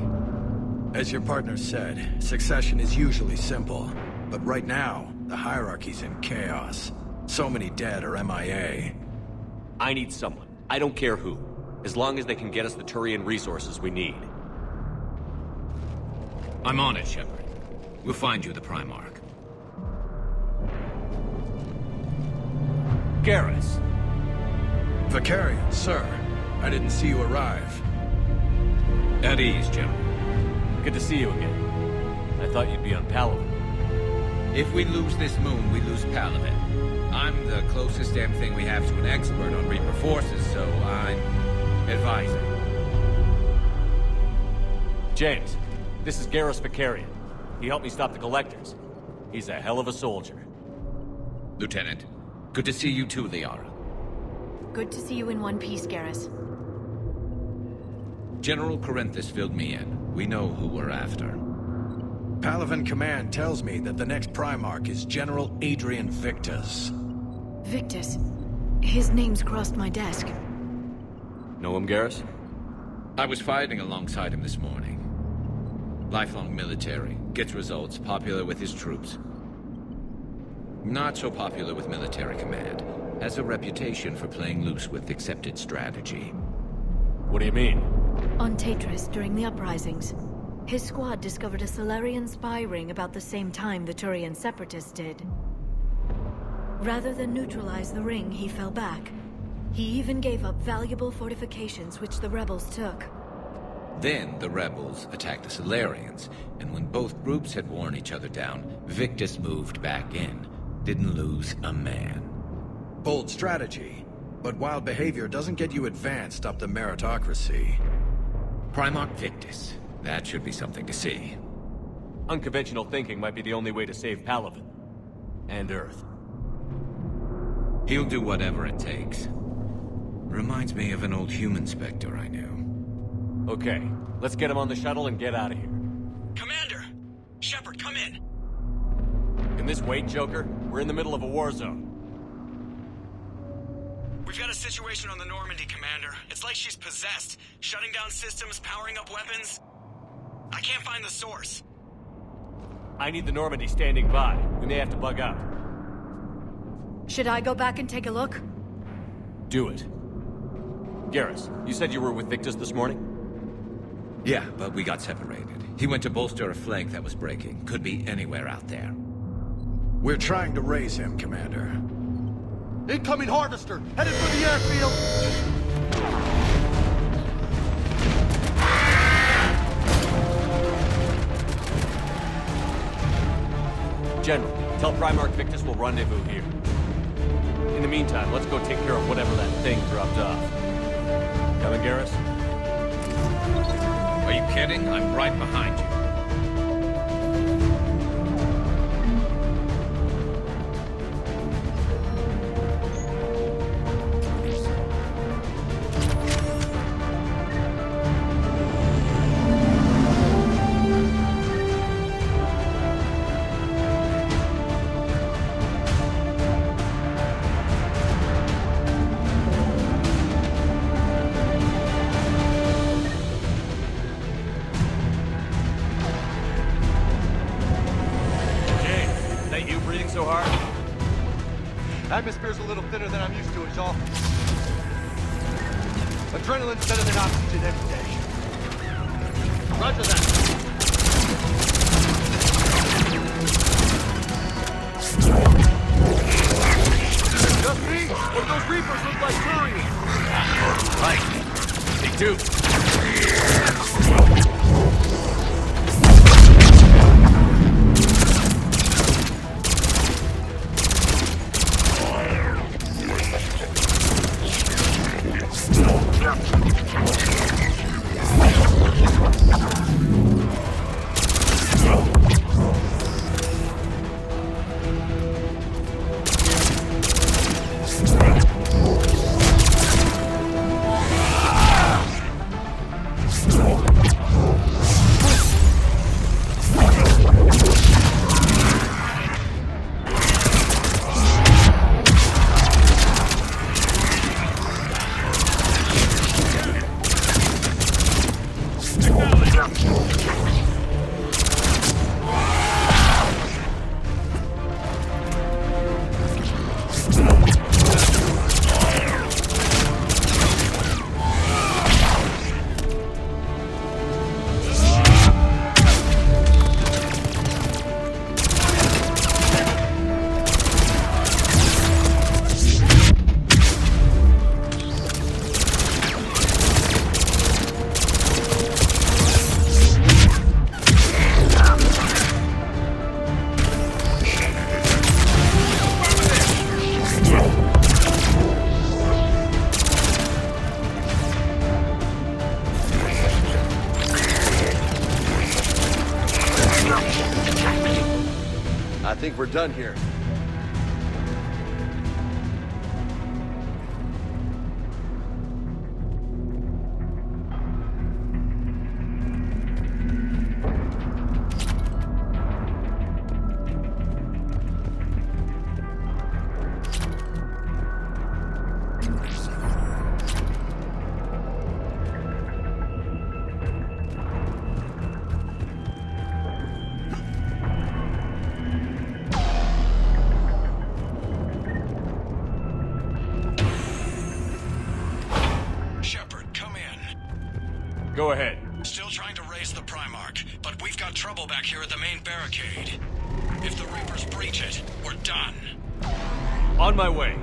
As your partner said, succession is usually simple. But right now, the hierarchy's in chaos. So many dead or MIA. I need someone. I don't care who. As long as they can get us the Turian resources we need. I'm on it, Shepard. We'll find you the Primarch. Garrus. Vicarian, sir. I didn't see you arrive. At ease, General. Good to see you again. I thought you'd be on Palaven. If we lose this moon, we lose Palaven. I'm the closest damn thing we have to an expert on Reaper forces, so I'm advising. James, this is Garrus Vicarian. He helped me stop the Collectors. He's a hell of a soldier. Lieutenant, good to see you too, Liara. Good to see you in one piece, Garrus. General Corinthus filled me in. We know who we're after. Palaven Command tells me that the next Primarch is General Adrian Victus. Victus? His name's crossed my desk. Know him, Garrus? I was fighting alongside him this morning. Lifelong military, gets results, popular with his troops. Not so popular with military command. Has a reputation for playing loose with accepted strategy. What do you mean? On Tatris, during the uprisings, his squad discovered a Solarian spy ring about the same time the Turian Separatists did. Rather than neutralize the ring, he fell back. He even gave up valuable fortifications which the rebels took. Then the rebels attacked the Solarians, and when both groups had worn each other down, Victus moved back in. Didn't lose a man. Bold strategy, but wild behavior doesn't get you advanced up the meritocracy. Primarch Victus. That should be something to see. Unconventional thinking might be the only way to save Palaven. And Earth. He'll do whatever it takes. Reminds me of an old human Spectre I knew. Okay, let's get him on the shuttle and get out of here. Commander! Shepard, come in! Can this wait, Joker? We're in the middle of a war zone. We've got a situation on the Normandy, Commander. It's like she's possessed. Shutting down systems, powering up weapons. I can't find the source. I need the Normandy standing by. We may have to bug out. Should I go back and take a look? Do it. Garrus, you said you were with Victus this morning? Yeah, but we got separated. He went to bolster a flank that was breaking. Could be anywhere out there. We're trying to raise him, Commander. Incoming Harvester! Headed for the airfield! General, tell Primarch Victus we'll rendezvous here. In the meantime, let's go take care of whatever that thing dropped off. Coming, Garrus? Are you kidding? I'm right behind you. So hard? Atmosphere's a little thinner than I'm used to, is all. Adrenaline's better than oxygen every day. Roger that. Just me? Or those Reapers look like Turians? Right. They do. done here. Go ahead. Still trying to raise the Primarch, but we've got trouble back here at the main barricade. If the Reapers breach it, we're done. On my way.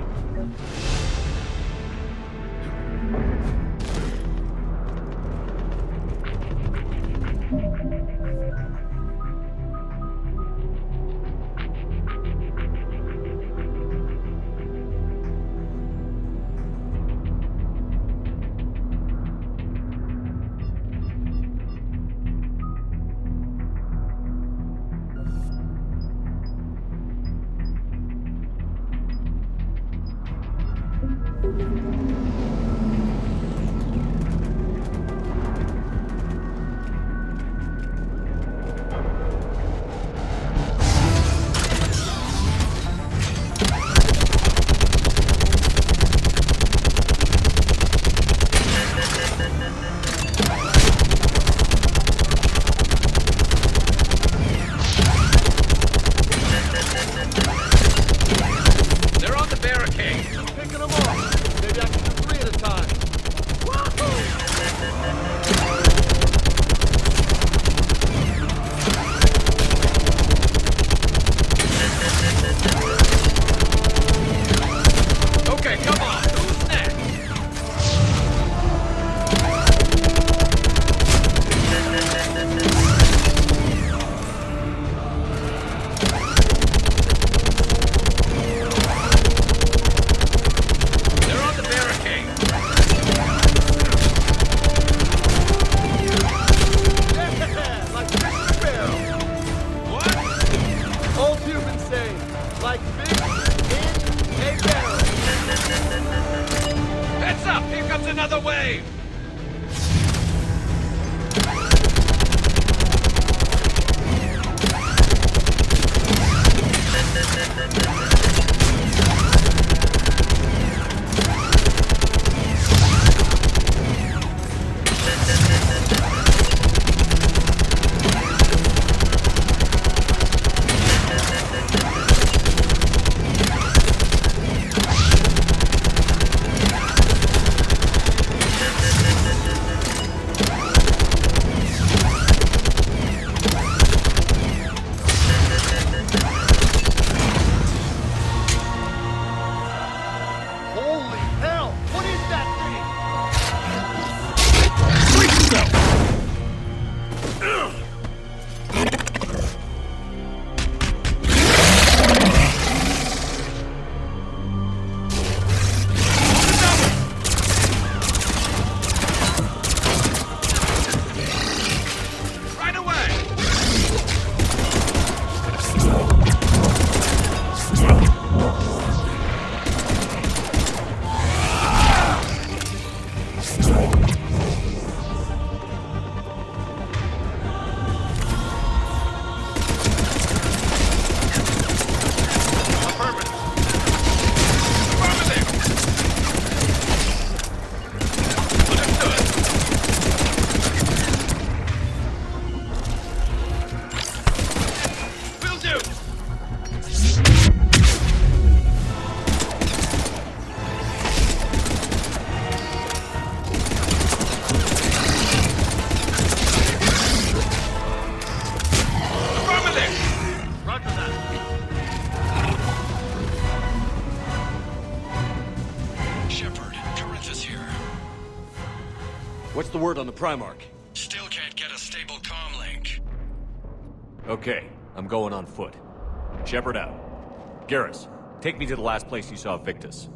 What's the word on the Primarch? Still can't get a stable comm link. Okay, I'm going on foot. Shepard out. Garrus, take me to the last place you saw Victus.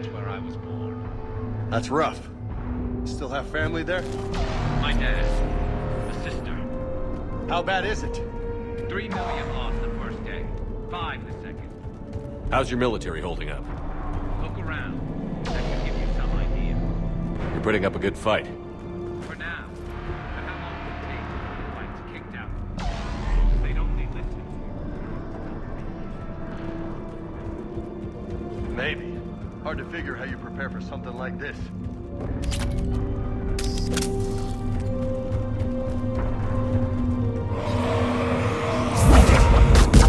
That's where I was born. That's rough. Still have family there? My dad. A sister. How bad is it? 3 million lost the first day. 5 the second. How's your military holding up? Look around. That should give you some idea. You're putting up a good fight. For now. But how long will it take before the fight's kicked out? They'd only listen. Maybe. Hard to figure how you prepare for something like this.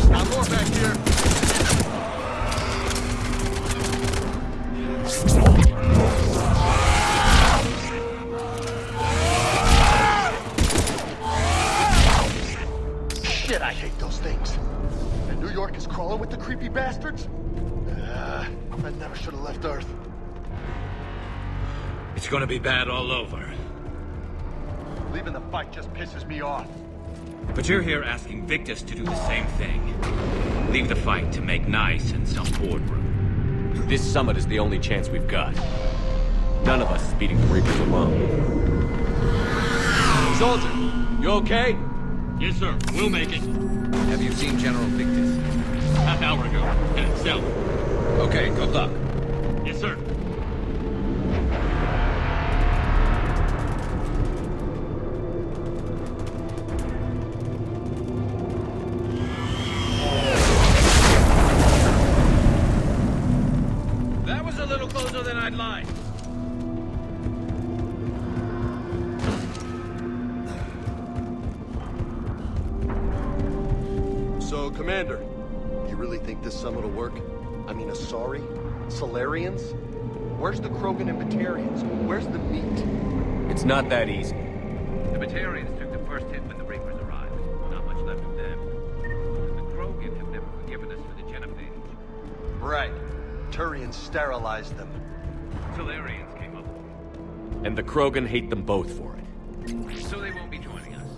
Got more back here. Shit, I hate those things. And New York is crawling with the creepy bastards? I never should have left Earth. It's gonna be bad all over. Leaving the fight just pisses me off. But you're here asking Victus to do the same thing. Leave the fight to make nice in some boardroom. This summit is the only chance we've got. None of us is beating the Reapers alone. Soldier, you okay? Yes, sir. We'll make it. Have you seen General Victus? Half an hour ago. In itself. Okay, good luck. Yes, sir. That was a little closer than I'd like. So, Commander, you really think this summit will work? I mean, Asari? Solarians? Where's the Krogan and Batarians? Where's the meat? It's not that easy. The Batarians took the first hit when the Reapers arrived. Not much left of them. The Krogan have never forgiven us for the Genophage. Right. Turians sterilized them. Solarians came up. And the Krogan hate them both for it. So they won't be joining us.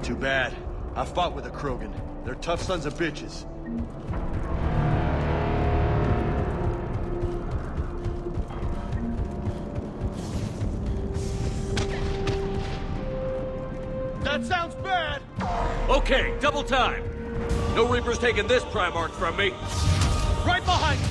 Too bad. I fought with a Krogan. They're tough sons of bitches. That sounds bad! Okay, double time. No Reapers taking this Primarch from me. Right behind you!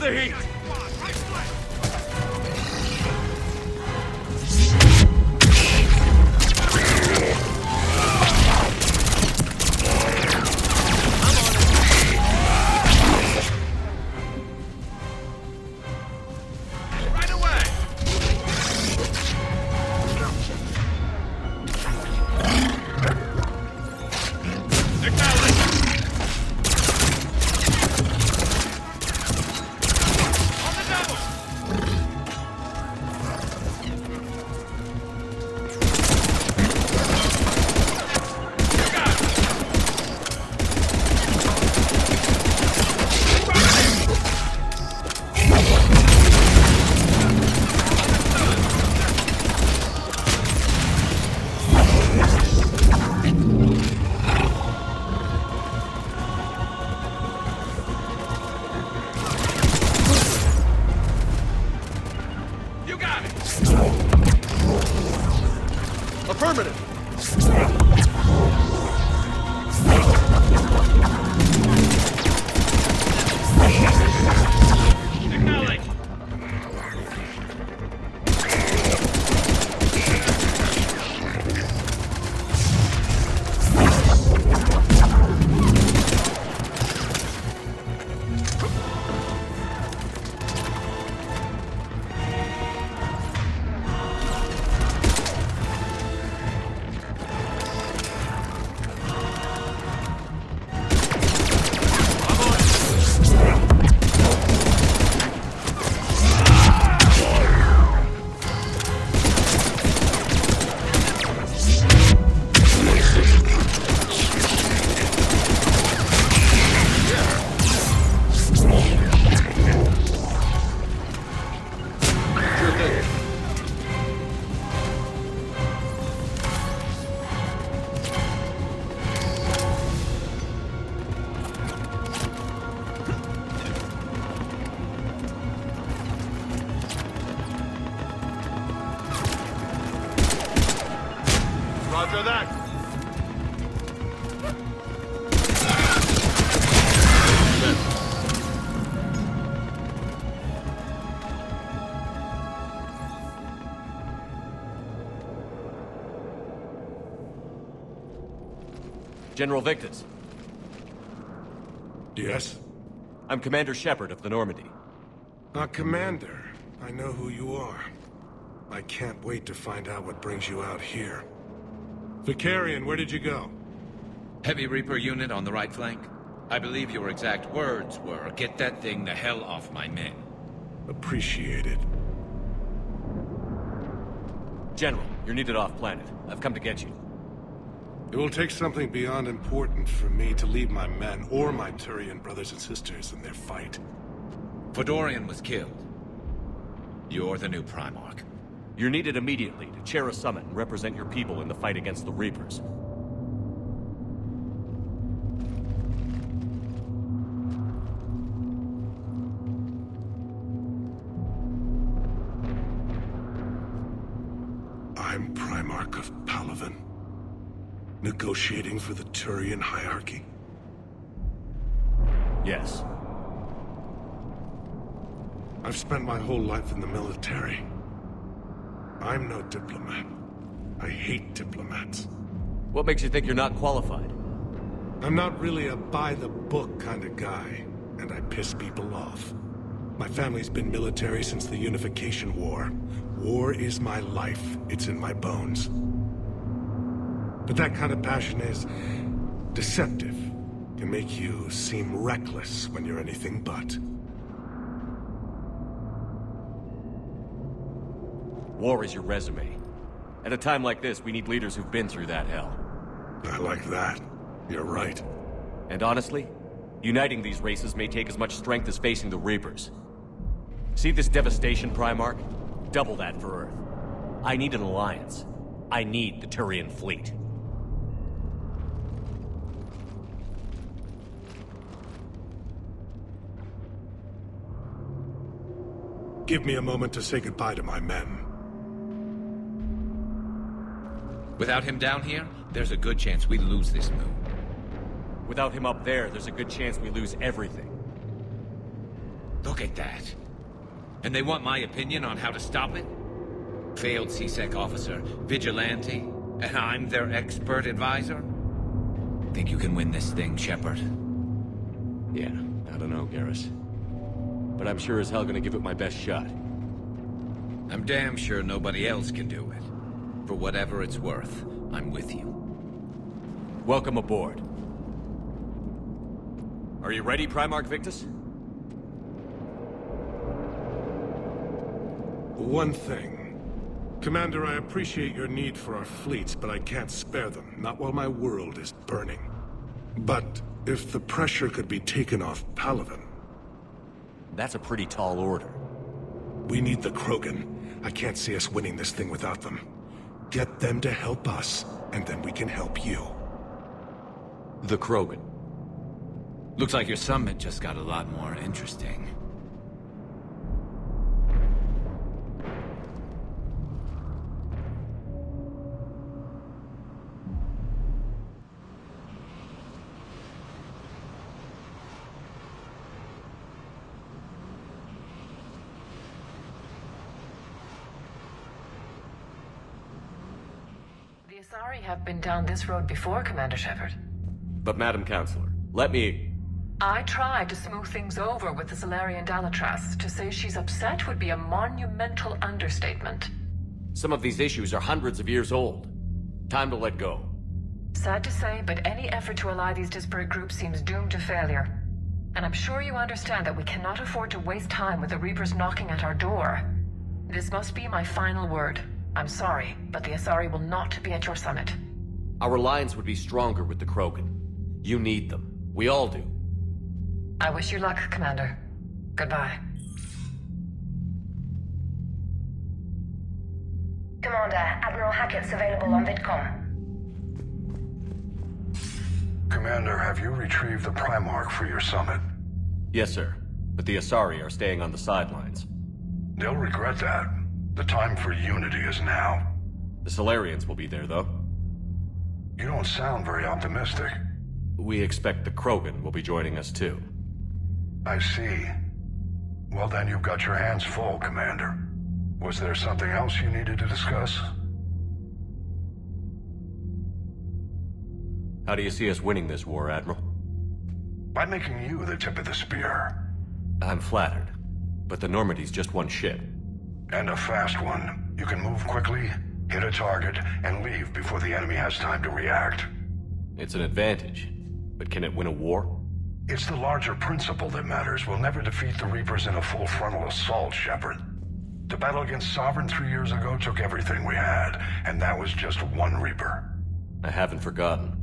the heat! Affirmative. Acknowledge. Roger that. General Victus. Yes? I'm Commander Shepard of the Normandy. Commander. I know who you are. I can't wait to find out what brings you out here. Vicarian, where did you go? Heavy Reaper unit on the right flank. I believe your exact words were, "Get that thing the hell off my men." Appreciate it. General, you're needed off-planet. I've come to get you. It will take something beyond important for me to leave my men or my Turian brothers and sisters in their fight. Fedorian was killed. You're the new Primarch. You're needed immediately to chair a summit and represent your people in the fight against the Reapers. I'm Primarch of Palaven. Negotiating for the Turian hierarchy? Yes. I've spent my whole life in the military. I'm no diplomat. I hate diplomats. What makes you think you're not qualified? I'm not really a by-the-book kind of guy, and I piss people off. My family's been military since the Unification War. War is my life. It's in my bones. But that kind of passion is deceptive. Can make you seem reckless when you're anything but. War is your resume. At a time like this, we need leaders who've been through that hell. I like that. You're right. And honestly, uniting these races may take as much strength as facing the Reapers. See this devastation, Primarch? Double that for Earth. I need an alliance. I need the Turian fleet. Give me a moment to say goodbye to my men. Without him down here, there's a good chance we lose this move. Without him up there, there's a good chance we lose everything. Look at that. And they want my opinion on how to stop it? Failed C-Sec officer, vigilante, and I'm their expert advisor? Think you can win this thing, Shepard? Yeah, I don't know, Garrus. But I'm sure as hell gonna give it my best shot. I'm damn sure nobody else can do it. For whatever it's worth, I'm with you. Welcome aboard. Are you ready, Primarch Victus? One thing. Commander, I appreciate your need for our fleets, but I can't spare them, not while my world is burning. But if the pressure could be taken off Palaven... That's a pretty tall order. We need the Krogan. I can't see us winning this thing without them. Get them to help us, and then we can help you. The Krogan. Looks like your summit just got a lot more interesting. The Asari have been down this road before, Commander Shepard. But Madam Counselor, let me... I tried to smooth things over with the Salarian Dalatras. To say she's upset would be a monumental understatement. Some of these issues are hundreds of years old. Time to let go. Sad to say, but any effort to ally these disparate groups seems doomed to failure. And I'm sure you understand that we cannot afford to waste time with the Reapers knocking at our door. This must be my final word. I'm sorry, but the Asari will not be at your summit. Our alliance would be stronger with the Krogan. You need them. We all do. I wish you luck, Commander. Goodbye. Commander, Admiral Hackett's available on VidCom. Commander, have you retrieved the Primarch for your summit? Yes, sir. But the Asari are staying on the sidelines. They'll regret that. The time for unity is now. The Solarians will be there, though. You don't sound very optimistic. We expect the Krogan will be joining us, too. I see. Well, then you've got your hands full, Commander. Was there something else you needed to discuss? How do you see us winning this war, Admiral? By making you the tip of the spear. I'm flattered. But the Normandy's just one ship. And a fast one. You can move quickly, hit a target, and leave before the enemy has time to react. It's an advantage. But can it win a war? It's the larger principle that matters. We'll never defeat the Reapers in a full frontal assault, Shepard. The battle against Sovereign 3 years ago took everything we had, and that was just one Reaper. I haven't forgotten.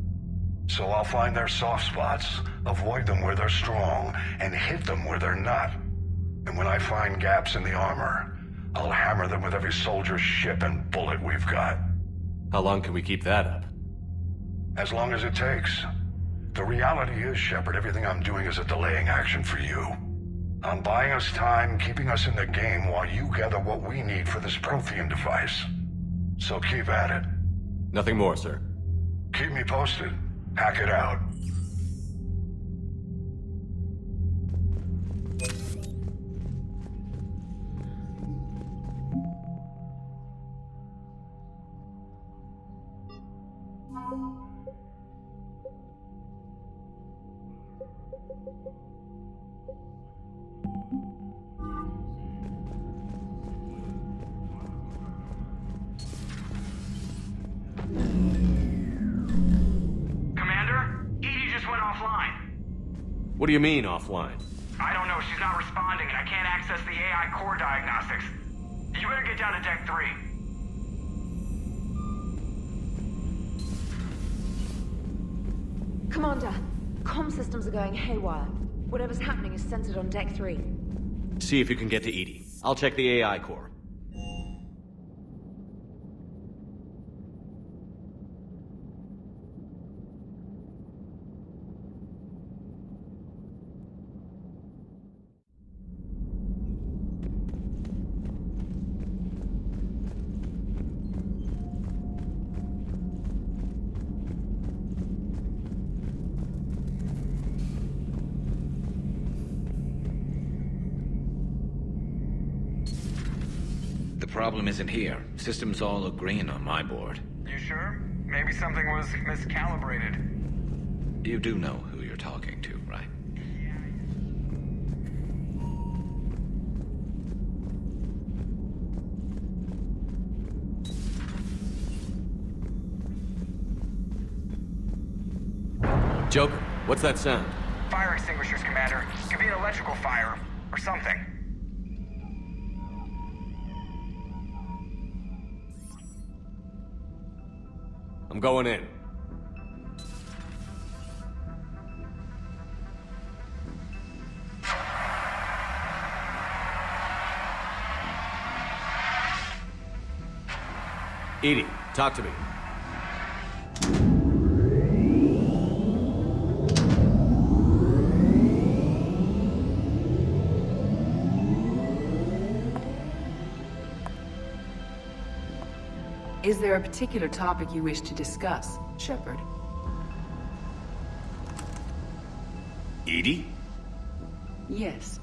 So I'll find their soft spots, avoid them where they're strong, and hit them where they're not. And when I find gaps in the armor, I'll hammer them with every soldier, ship, and bullet we've got. How long can we keep that up? As long as it takes. The reality is, Shepard, everything I'm doing is a delaying action for you. I'm buying us time, keeping us in the game while you gather what we need for this Prothean device. So keep at it. Nothing more, sir. Keep me posted. Hack it out. What do you mean, offline? I don't know. She's not responding, and I can't access the AI core diagnostics. You better get down to Deck 3. Commander, comm systems are going haywire. Whatever's happening is centered on Deck 3. See if you can get to Edie. I'll check the AI core. problem isn't here. System's all agreeing on my board. You sure? Maybe something was miscalibrated. You do know who you're talking to, right? Joker, what's that sound? Fire extinguishers, Commander. Could be an electrical fire, or something. I'm going in. Edie, talk to me. Is there a particular topic you wish to discuss, Shepard? Edie? Yes.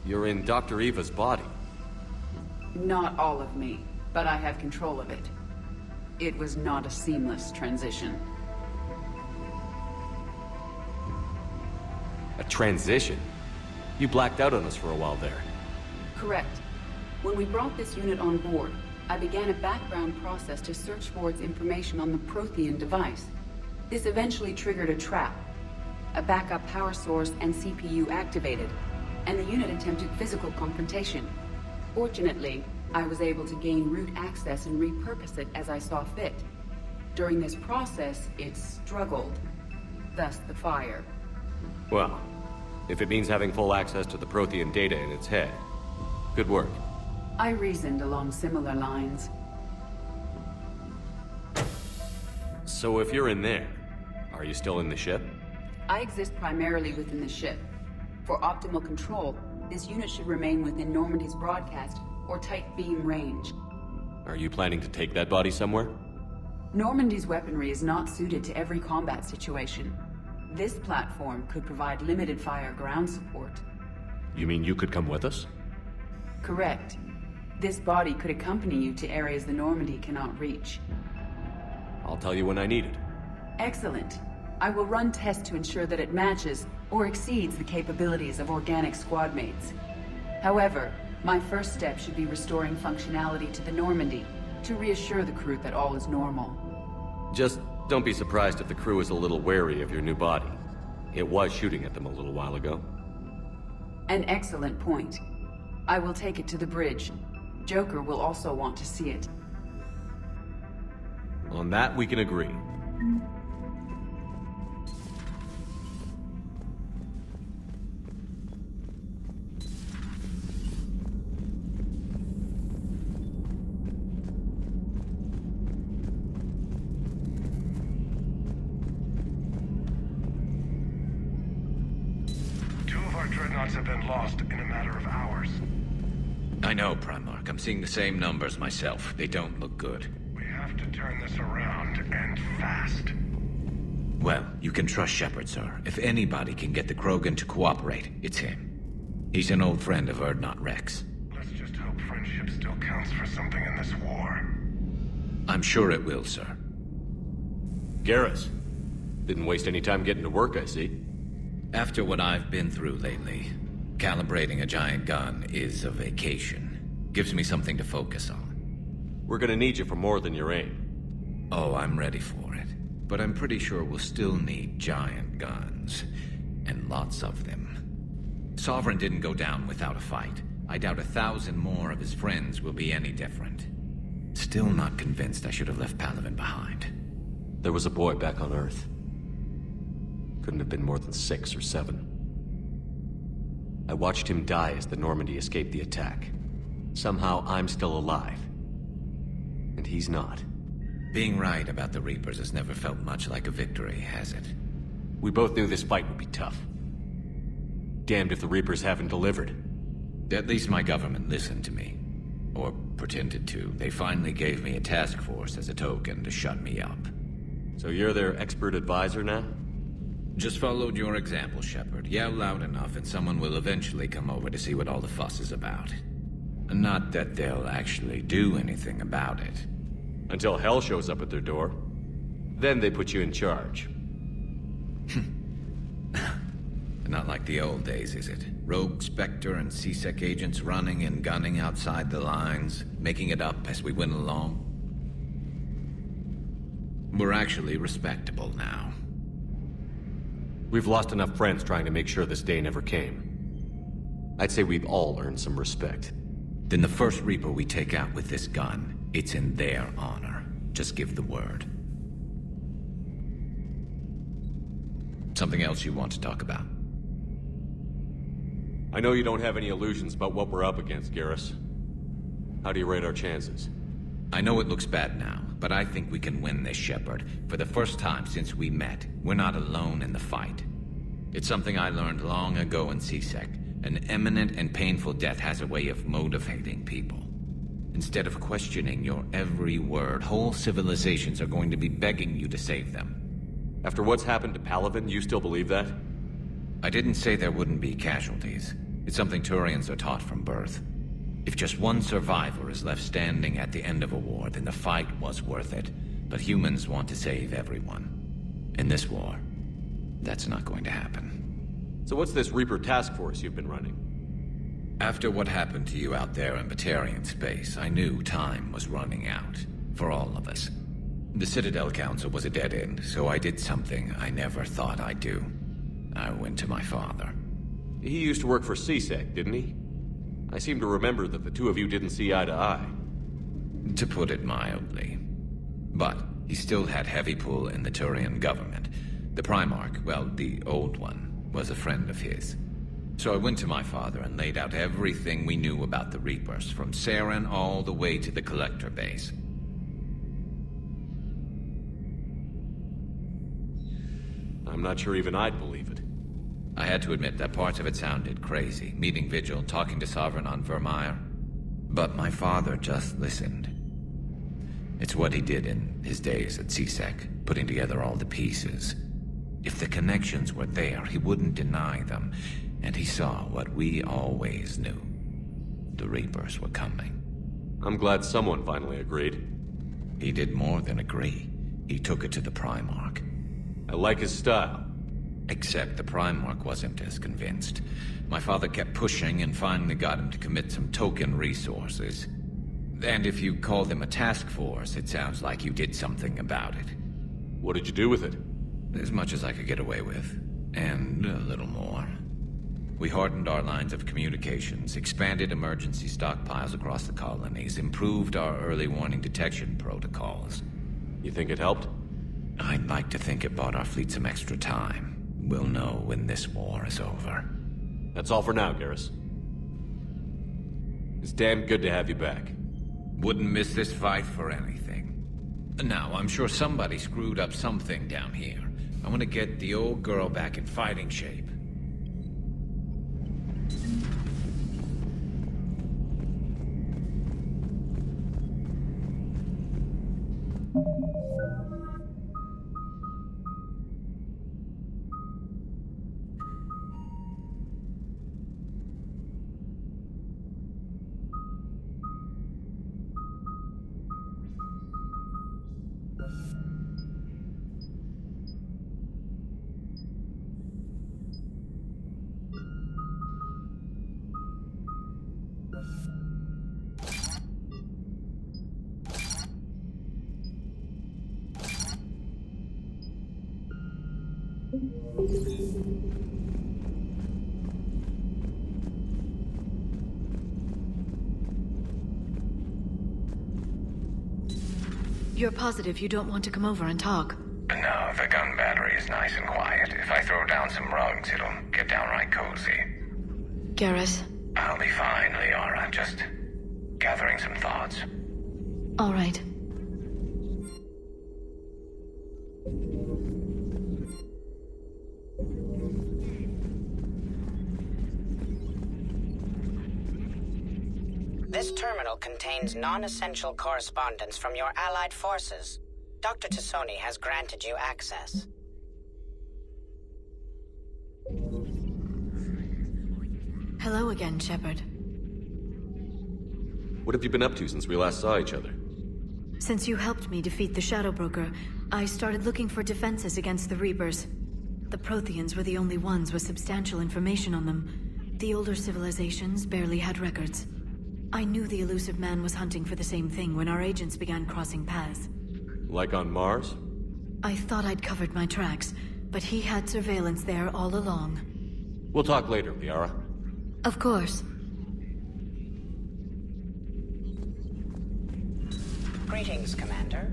You're in Dr. Eva's body. Not all of me, but I have control of it. It was not a seamless transition. A transition? You blacked out on us for a while there. Correct. When we brought this unit on board, I began a background process to search for its information on the Prothean device. This eventually triggered a trap. A backup power source and CPU activated, and the unit attempted physical confrontation. Fortunately, I was able to gain root access and repurpose it as I saw fit. During this process, it struggled. Thus the fire. Well, if it means having full access to the Prothean data in its head, good work. I reasoned along similar lines. So if you're in there, are you still in the ship? I exist primarily within the ship. For optimal control, this unit should remain within Normandy's broadcast or tight beam range. Are you planning to take that body somewhere? Normandy's weaponry is not suited to every combat situation. This platform could provide limited fire ground support. You mean you could come with us? Correct. This body could accompany you to areas the Normandy cannot reach. I'll tell you when I need it. Excellent. I will run tests to ensure that it matches or exceeds the capabilities of organic squad mates. However, my first step should be restoring functionality to the Normandy to reassure the crew that all is normal. Just don't be surprised if the crew is a little wary of your new body. It was shooting at them a little while ago. An excellent point. I will take it to the bridge. Joker will also want to see it. On that, we can agree. Two of our dreadnoughts have been lost in a matter of hours. I know, Primarch. I'm seeing the same numbers myself. They don't look good. We have to turn this around, and fast. Well, you can trust Shepard, sir. If anybody can get the Krogan to cooperate, it's him. He's an old friend of Urdnot Rex. Let's just hope friendship still counts for something in this war. I'm sure it will, sir. Garrus. Didn't waste any time getting to work, I see. After what I've been through lately, calibrating a giant gun is a vacation. Gives me something to focus on. We're gonna need you for more than your aim. Oh, I'm ready for it. But I'm pretty sure we'll still need giant guns. And lots of them. Sovereign didn't go down without a fight. I doubt 1,000 more of his friends will be any different. Still not convinced I should have left Palaven behind. There was a boy back on Earth. Couldn't have been more than 6 or 7. I watched him die as the Normandy escaped the attack. Somehow I'm still alive. And he's not. Being right about the Reapers has never felt much like a victory, has it? We both knew this fight would be tough. Damned if the Reapers haven't delivered. At least my government listened to me. Or pretended to. They finally gave me a task force as a token to shut me up. So you're their expert advisor now? Just followed your example, Shepard. Yell loud enough and someone will eventually come over to see what all the fuss is about. Not that they'll actually do anything about it. Until hell shows up at their door. Then they put you in charge. Not like the old days, is it? Rogue Spectre and C-Sec agents running and gunning outside the lines, making it up as we went along. We're actually respectable now. We've lost enough friends trying to make sure this day never came. I'd say we've all earned some respect. Then the first Reaper we take out with this gun, it's in their honor. Just give the word. Something else you want to talk about? I know you don't have any illusions about what we're up against, Garrus. How do you rate our chances? I know it looks bad now, but I think we can win this, Shepard. For the first time since we met, we're not alone in the fight. It's something I learned long ago in C-Sec. An imminent and painful death has a way of motivating people. Instead of questioning your every word, whole civilizations are going to be begging you to save them. After what's happened to Palaven, you still believe that? I didn't say there wouldn't be casualties. It's something Turians are taught from birth. If just one survivor is left standing at the end of a war, then the fight was worth it. But humans want to save everyone. In this war, that's not going to happen. So what's this Reaper task force you've been running? After what happened to you out there in Batarian space, I knew time was running out. For all of us. The Citadel Council was a dead end, so I did something I never thought I'd do. I went to my father. He used to work for C-Sec, didn't he? I seem to remember that the two of you didn't see eye to eye. To put it mildly. But he still had heavy pull in the Turian government. The Primarch, well, the old one, was a friend of his. So I went to my father and laid out everything we knew about the Reapers, from Saren all the way to the Collector base. I'm not sure even I'd believe it. I had to admit that parts of it sounded crazy, meeting Vigil, talking to Sovereign on Vermeer. But my father just listened. It's what he did in his days at C-Sec, putting together all the pieces. If the connections were there, he wouldn't deny them, and he saw what we always knew. The Reapers were coming. I'm glad someone finally agreed. He did more than agree. He took it to the Primarch. I like his style. Except the Primarch wasn't as convinced. My father kept pushing and finally got him to commit some token resources. And if you call them a task force, it sounds like you did something about it. What did you do with it? As much as I could get away with. And a little more. We hardened our lines of communications, expanded emergency stockpiles across the colonies, improved our early warning detection protocols. You think it helped? I'd like to think it bought our fleet some extra time. We'll know when this war is over. That's all for now, Garrus. It's damn good to have you back. Wouldn't miss this fight for anything. Now, I'm sure somebody screwed up something down here. I want to get the old girl back in fighting shape. You're positive you don't want to come over and talk? No, the gun battery is nice and quiet. If I throw down some rugs, it'll get downright cozy. Garrus? I'll be fine, Liara. Just gathering some thoughts. All right. This terminal contains non-essential correspondence from your allied forces. Dr. Tassoni has granted you access. Hello again, Shepard. What have you been up to since we last saw each other? Since you helped me defeat the Shadow Broker, I started looking for defenses against the Reapers. The Protheans were the only ones with substantial information on them. The older civilizations barely had records. I knew the elusive man was hunting for the same thing when our agents began crossing paths. Like on Mars? I thought I'd covered my tracks, but he had surveillance there all along. We'll talk later, Liara. Of course. Greetings, Commander.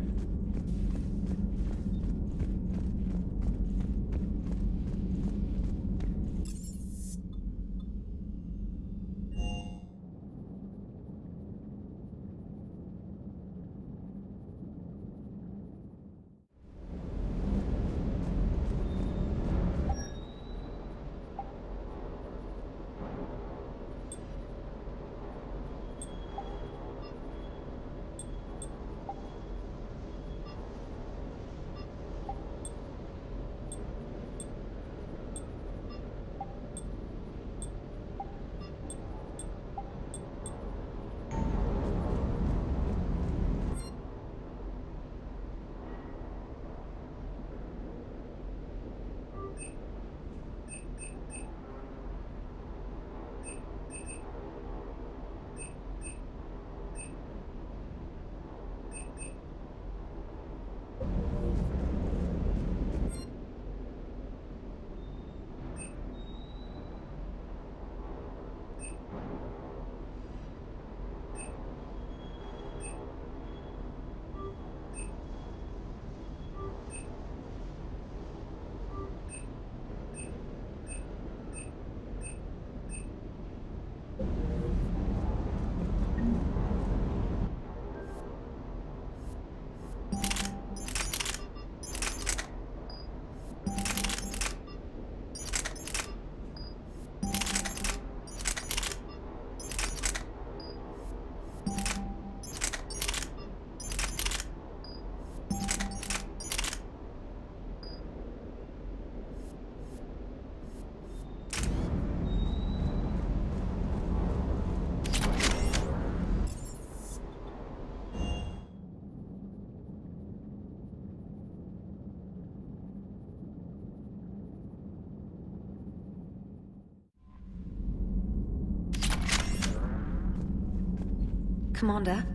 Commander,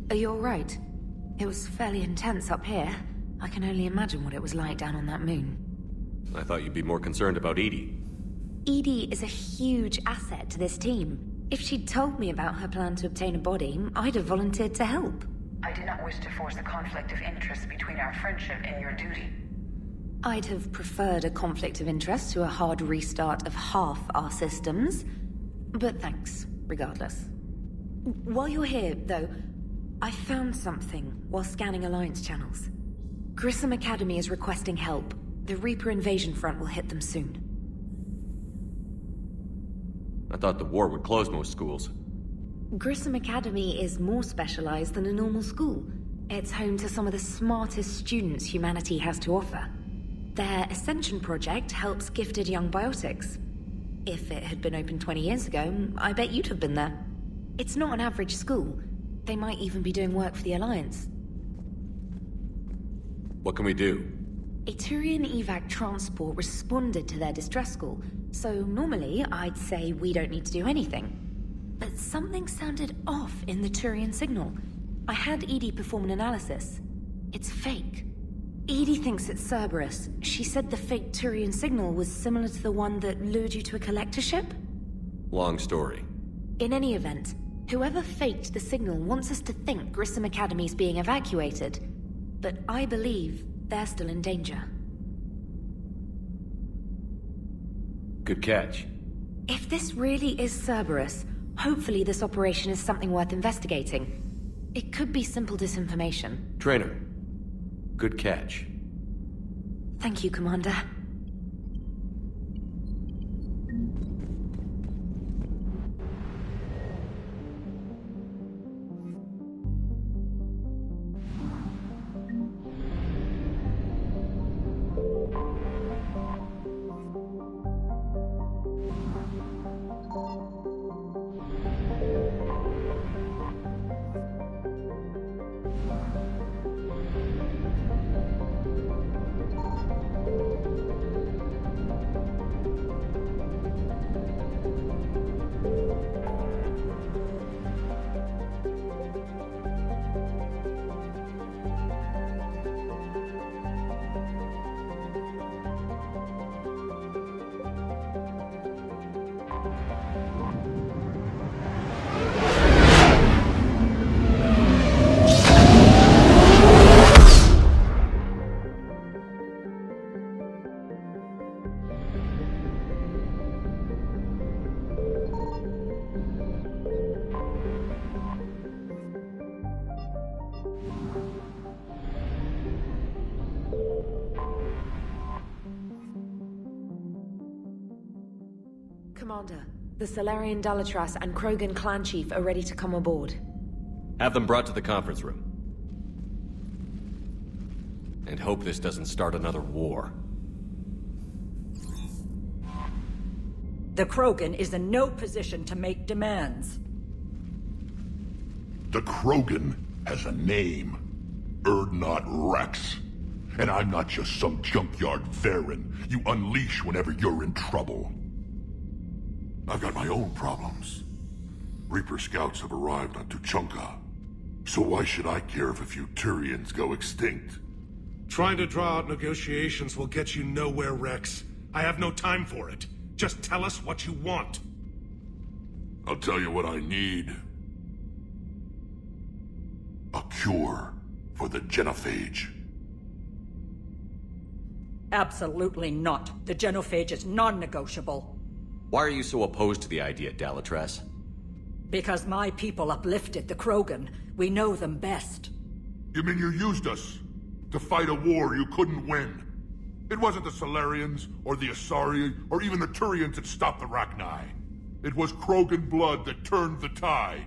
are you alright? It was fairly intense up here. I can only imagine what it was like down on that moon. I thought you'd be more concerned about Edie. Edie is a huge asset to this team. If she'd told me about her plan to obtain a body, I'd have volunteered to help. I do not wish to force a conflict of interest between our friendship and your duty. I'd have preferred a conflict of interest to a hard restart of half our systems. But thanks, regardless. While you're here, though, I found something while scanning Alliance channels. Grissom Academy is requesting help. The Reaper invasion front will hit them soon. I thought the war would close most schools. Grissom Academy is more specialized than a normal school. It's home to some of the smartest students humanity has to offer. Their Ascension project helps gifted young biotics. If it had been open 20 years ago, I bet you'd have been there. It's not an average school. They might even be doing work for the Alliance. What can we do? A Turian evac transport responded to their distress call, so normally I'd say we don't need to do anything. But something sounded off in the Turian signal. I had Edie perform an analysis. It's fake. Edie thinks it's Cerberus. She said the fake Turian signal was similar to the one that lured you to a collector ship? Long story. In any event, whoever faked the signal wants us to think Grissom Academy's being evacuated. But I believe they're still in danger. Good catch. If this really is Cerberus, hopefully this operation is something worth investigating. It could be simple disinformation. Trainer. Good catch. Thank you, Commander. Commander, the Salarian Dalatras and Krogan clan chief are ready to come aboard. Have them brought to the conference room. And hope this doesn't start another war. The Krogan is in no position to make demands. The Krogan has a name. Urdnot Rex. And I'm not just some junkyard Varen you unleash whenever you're in trouble. I've got my own problems. Reaper scouts have arrived on Tuchanka. So why should I care if a few Turians go extinct? Trying to draw out negotiations will get you nowhere, Rex. I have no time for it. Just tell us what you want. I'll tell you what I need. A cure for the genophage. Absolutely not. The genophage is non-negotiable. Why are you so opposed to the idea, Dalatras? Because my people uplifted the Krogan. We know them best. You mean you used us to fight a war you couldn't win? It wasn't the Salarians, or the Asari, or even the Turians that stopped the Rachni. It was Krogan blood that turned the tide.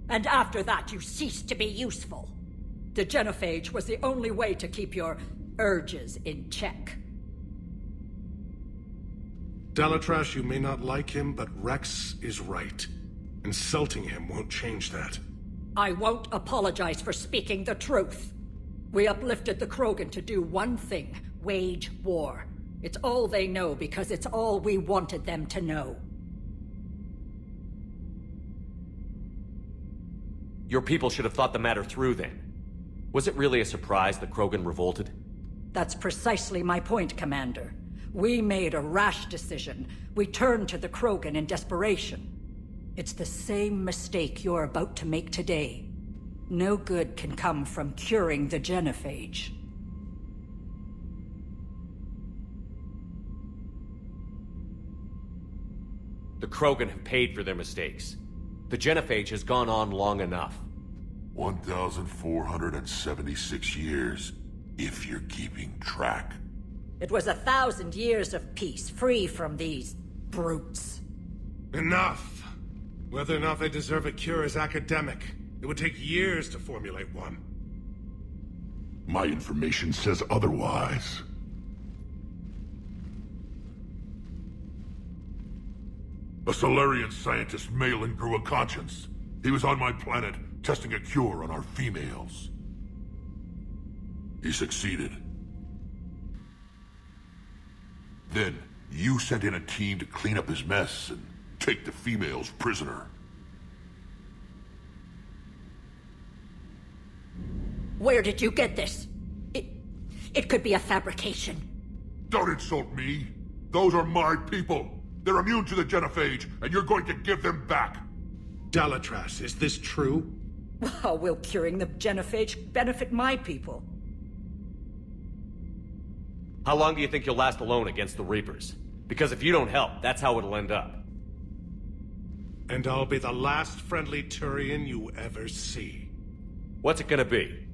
And after that, you ceased to be useful. The genophage was the only way to keep your urges in check. Dalatras, you may not like him, but Rex is right. Insulting him won't change that. I won't apologize for speaking the truth. We uplifted the Krogan to do one thing: wage war. It's all they know because it's all we wanted them to know. Your people should have thought the matter through then. Was it really a surprise that Krogan revolted? That's precisely my point, Commander. We made a rash decision. We turned to the Krogan in desperation. It's the same mistake you're about to make today. No good can come from curing the genophage. The Krogan have paid for their mistakes. The genophage has gone on long enough. 1,476 years, if you're keeping track. It was 1,000 years of peace, free from these brutes. Enough! Whether or not they deserve a cure is academic. It would take years to formulate one. My information says otherwise. A Solarian scientist, Malin, grew a conscience. He was on my planet, testing a cure on our females. He succeeded. Then, you sent in a team to clean up his mess and take the females prisoner. Where did you get this? It could be a fabrication. Don't insult me. Those are my people. They're immune to the genophage, and you're going to give them back. Dalatras, is this true? How will curing the genophage benefit my people? How long do you think you'll last alone against the Reapers? Because if you don't help, that's how it'll end up. And I'll be the last friendly Turian you ever see. What's it gonna be?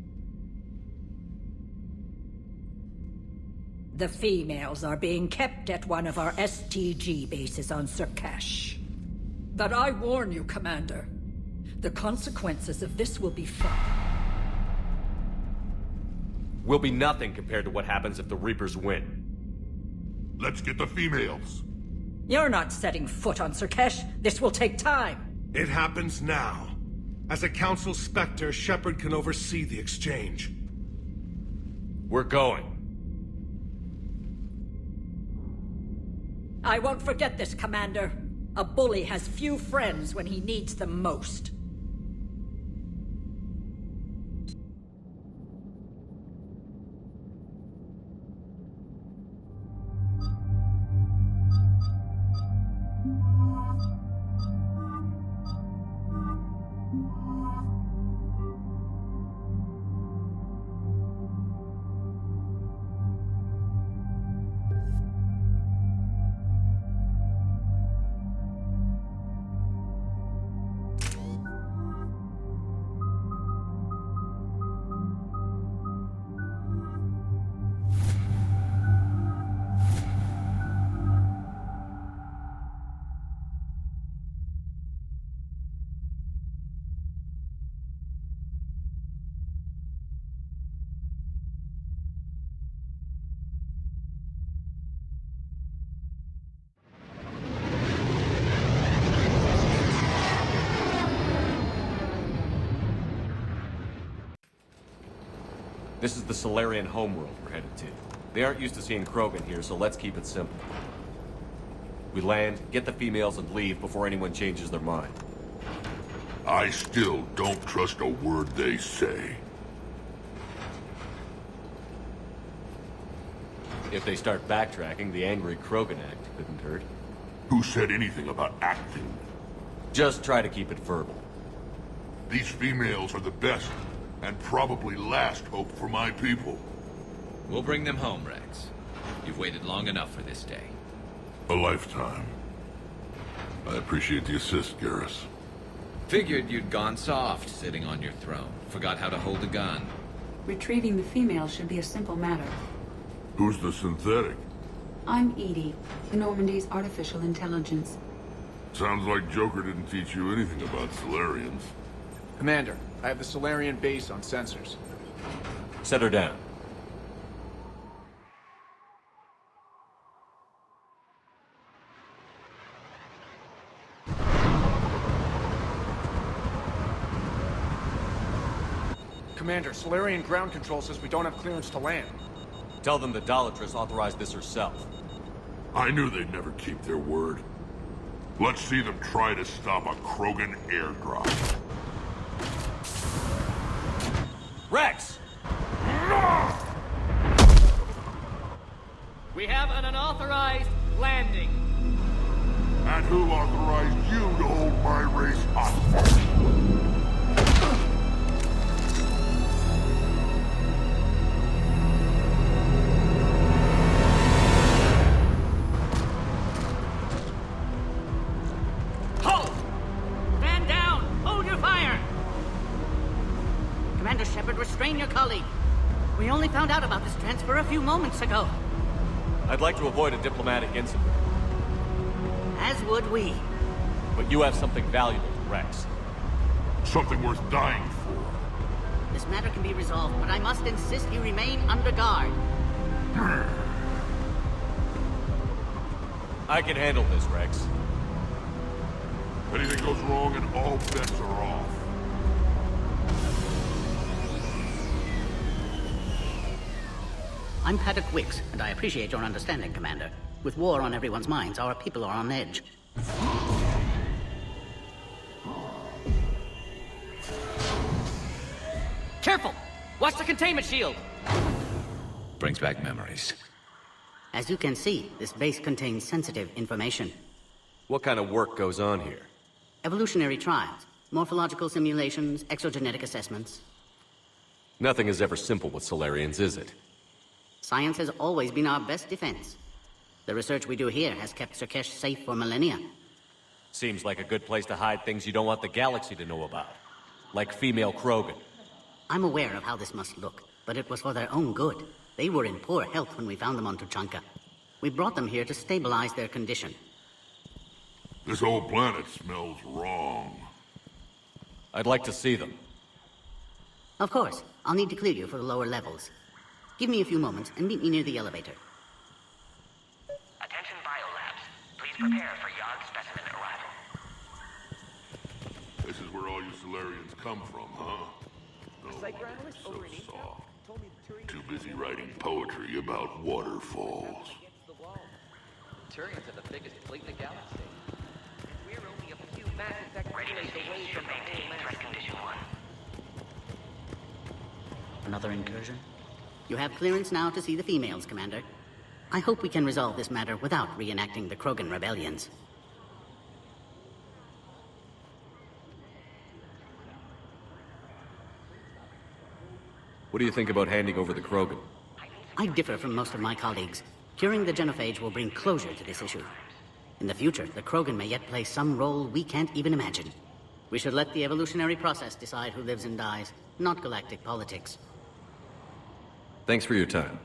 The females are being kept at one of our STG bases on Surkash. But I warn you, Commander. The consequences of this will be felt. Will be nothing compared to what happens if the Reapers win. Let's get the females. You're not setting foot on Surkash. This will take time. It happens now. As a Council Spectre, Shepard can oversee the exchange. We're going. I won't forget this, Commander. A bully has few friends when he needs them most. This is the Solarian homeworld we're headed to. They aren't used to seeing Krogan here, so let's keep it simple. We land, get the females, and leave before anyone changes their mind. I still don't trust a word they say. If they start backtracking, the angry Krogan act couldn't hurt. Who said anything about acting? Just try to keep it verbal. These females are the best, and probably last hope for my people. We'll bring them home, Rex. You've waited long enough for this day. A lifetime. I appreciate the assist, Garrus. Figured you'd gone soft sitting on your throne. Forgot how to hold a gun. Retrieving the females should be a simple matter. Who's the synthetic? I'm Edie, Normandy's artificial intelligence. Sounds like Joker didn't teach you anything about Solarians. Commander, I have the Solarian base on sensors. Set her down. Commander, Solarian ground control says we don't have clearance to land. Tell them the Dolatress authorized this herself. I knew they'd never keep their word. Let's see them try to stop a Krogan airdrop. Rex! We have an unauthorized landing. And who authorized you to hold my race hostage? Restrain your colleague. We only found out about this transfer a few moments ago. I'd like to avoid a diplomatic incident. As would we. But you have something valuable to Rex. Something worth dying for. This matter can be resolved, but I must insist you remain under guard. I can handle this, Rex. Anything goes wrong and all bets are off. I'm Paddock Wicks, and I appreciate your understanding, Commander. With war on everyone's minds, our people are on edge. Careful! Watch the containment shield! Brings back memories. As you can see, this base contains sensitive information. What kind of work goes on here? Evolutionary trials, morphological simulations, exogenetic assessments. Nothing is ever simple with Solarians, is it? Science has always been our best defense. The research we do here has kept Surkesh safe for millennia. Seems like a good place to hide things you don't want the galaxy to know about. Like female Krogan. I'm aware of how this must look, but it was for their own good. They were in poor health when we found them on Tuchanka. We brought them here to stabilize their condition. This whole planet smells wrong. I'd like to see them. Of course. I'll need to clear you for the lower levels. Give me a few moments and meet me near the elevator. Attention biolabs. Please prepare for yard specimen arrival. This is where all you Solarians come from, huh? No, so soft. Too busy writing poetry about waterfalls. Turians are the biggest fleet in the galaxy. We're only a few Mass Effect away from the threat condition 1. Another incursion? You have clearance now to see the females, Commander. I hope we can resolve this matter without reenacting the Krogan rebellions. What do you think about handing over the Krogan? I differ from most of my colleagues. Curing the genophage will bring closure to this issue. In the future, the Krogan may yet play some role we can't even imagine. We should let the evolutionary process decide who lives and dies, not galactic politics. Thanks for your time.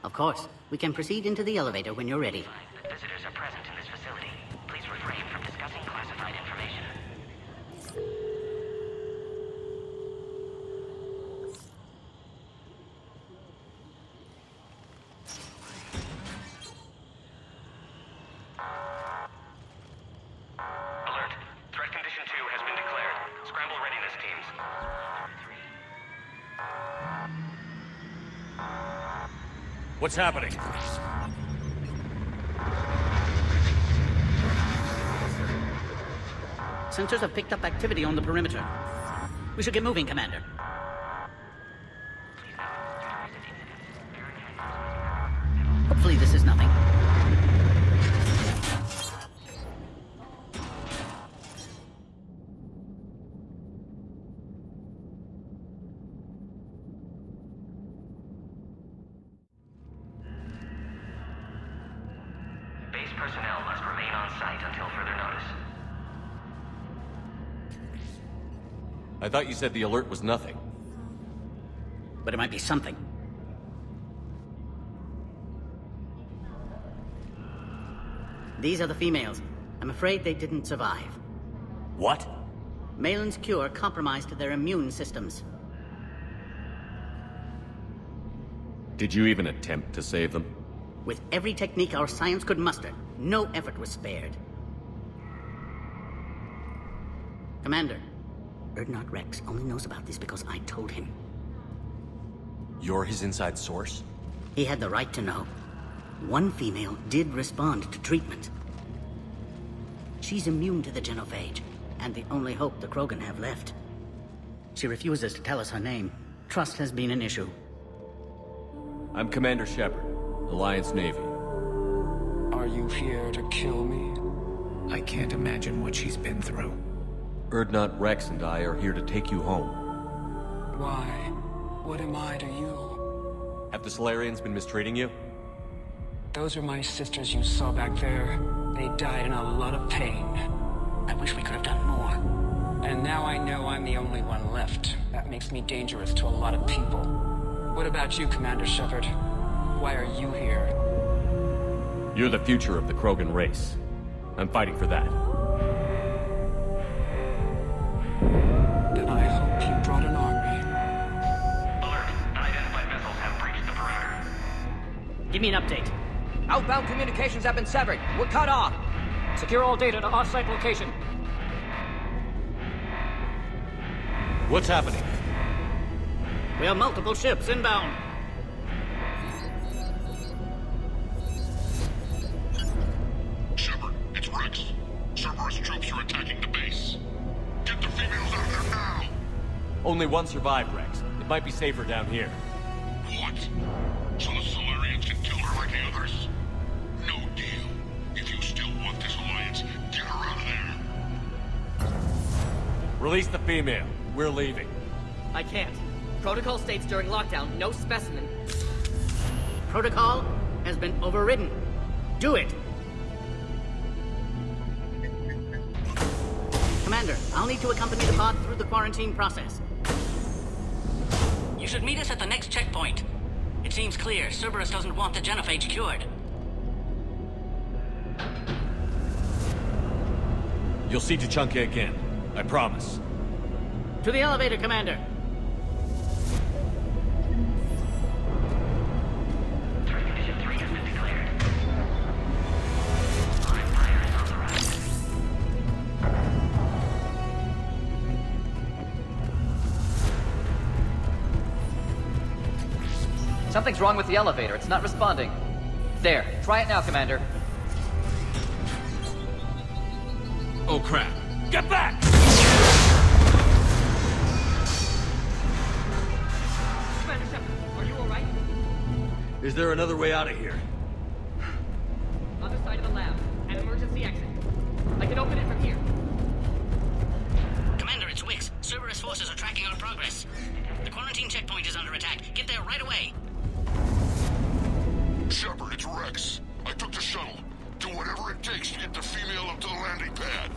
Of course. We can proceed into the elevator when you're ready. Visitors are present in this facility. Please refrain from discussing classified information. Alert. Threat condition 2 has been declared. Scramble readiness teams. What's happening? Sensors have picked up activity on the perimeter. We should get moving, Commander. Hopefully this is nothing. Base personnel must remain on site until further notice. I thought you said the alert was nothing. But it might be something. These are the females. I'm afraid they didn't survive. What? Malin's cure compromised their immune systems. Did you even attempt to save them? With every technique our science could muster, no effort was spared. Commander, Erdnot Rex only knows about this because I told him. You're his inside source? He had the right to know. One female did respond to treatment. She's immune to the genophage, and the only hope the Krogan have left. She refuses to tell us her name. Trust has been an issue. I'm Commander Shepard, Alliance Navy. Are you here to kill me? I can't imagine what she's been through. Erdnot Rex and I are here to take you home. Why? What am I to you? Have the Solarians been mistreating you? Those are my sisters you saw back there. They died in a lot of pain. I wish we could have done more. And now I know I'm the only one left. That makes me dangerous to a lot of people. What about you, Commander Shepard? Why are you here? You're the future of the Krogan race. I'm fighting for that. Then I hope you brought an army. Alert. Unidentified missiles have breached the perimeter. Give me an update. Outbound communications have been severed. We're cut off. Secure all data to off-site location. What's happening? We have multiple ships inbound. Shepard, it's Rex. Cerberus troops are attacking the base. Get the females out of there now! Only one survived, Rex. It might be safer down here. What? So the Solarians can kill her like the others? No deal. If you still want this alliance, get her out of there. Release the female. We're leaving. I can't. Protocol states during lockdown, no specimen. Protocol has been overridden. Do it! Commander, I'll need to accompany the pod through the quarantine process. You should meet us at the next checkpoint. It seems clear Cerberus doesn't want the genophage cured. You'll see Tuchanka again. I promise. To the elevator, Commander. Transmission 3 has been declared. Something's wrong with the elevator. It's not responding. There. Try it now, Commander. Oh crap. Get back! Commander Shepard, are you alright? Is there another way out of here? Other side of the lab. An emergency exit. I can open it from here. Commander, it's Wix. Cerberus forces are tracking our progress. The quarantine checkpoint is under attack. Get there right away. Shepard, it's Rex. I took the shuttle. Do whatever it takes to get the female up to the landing pad.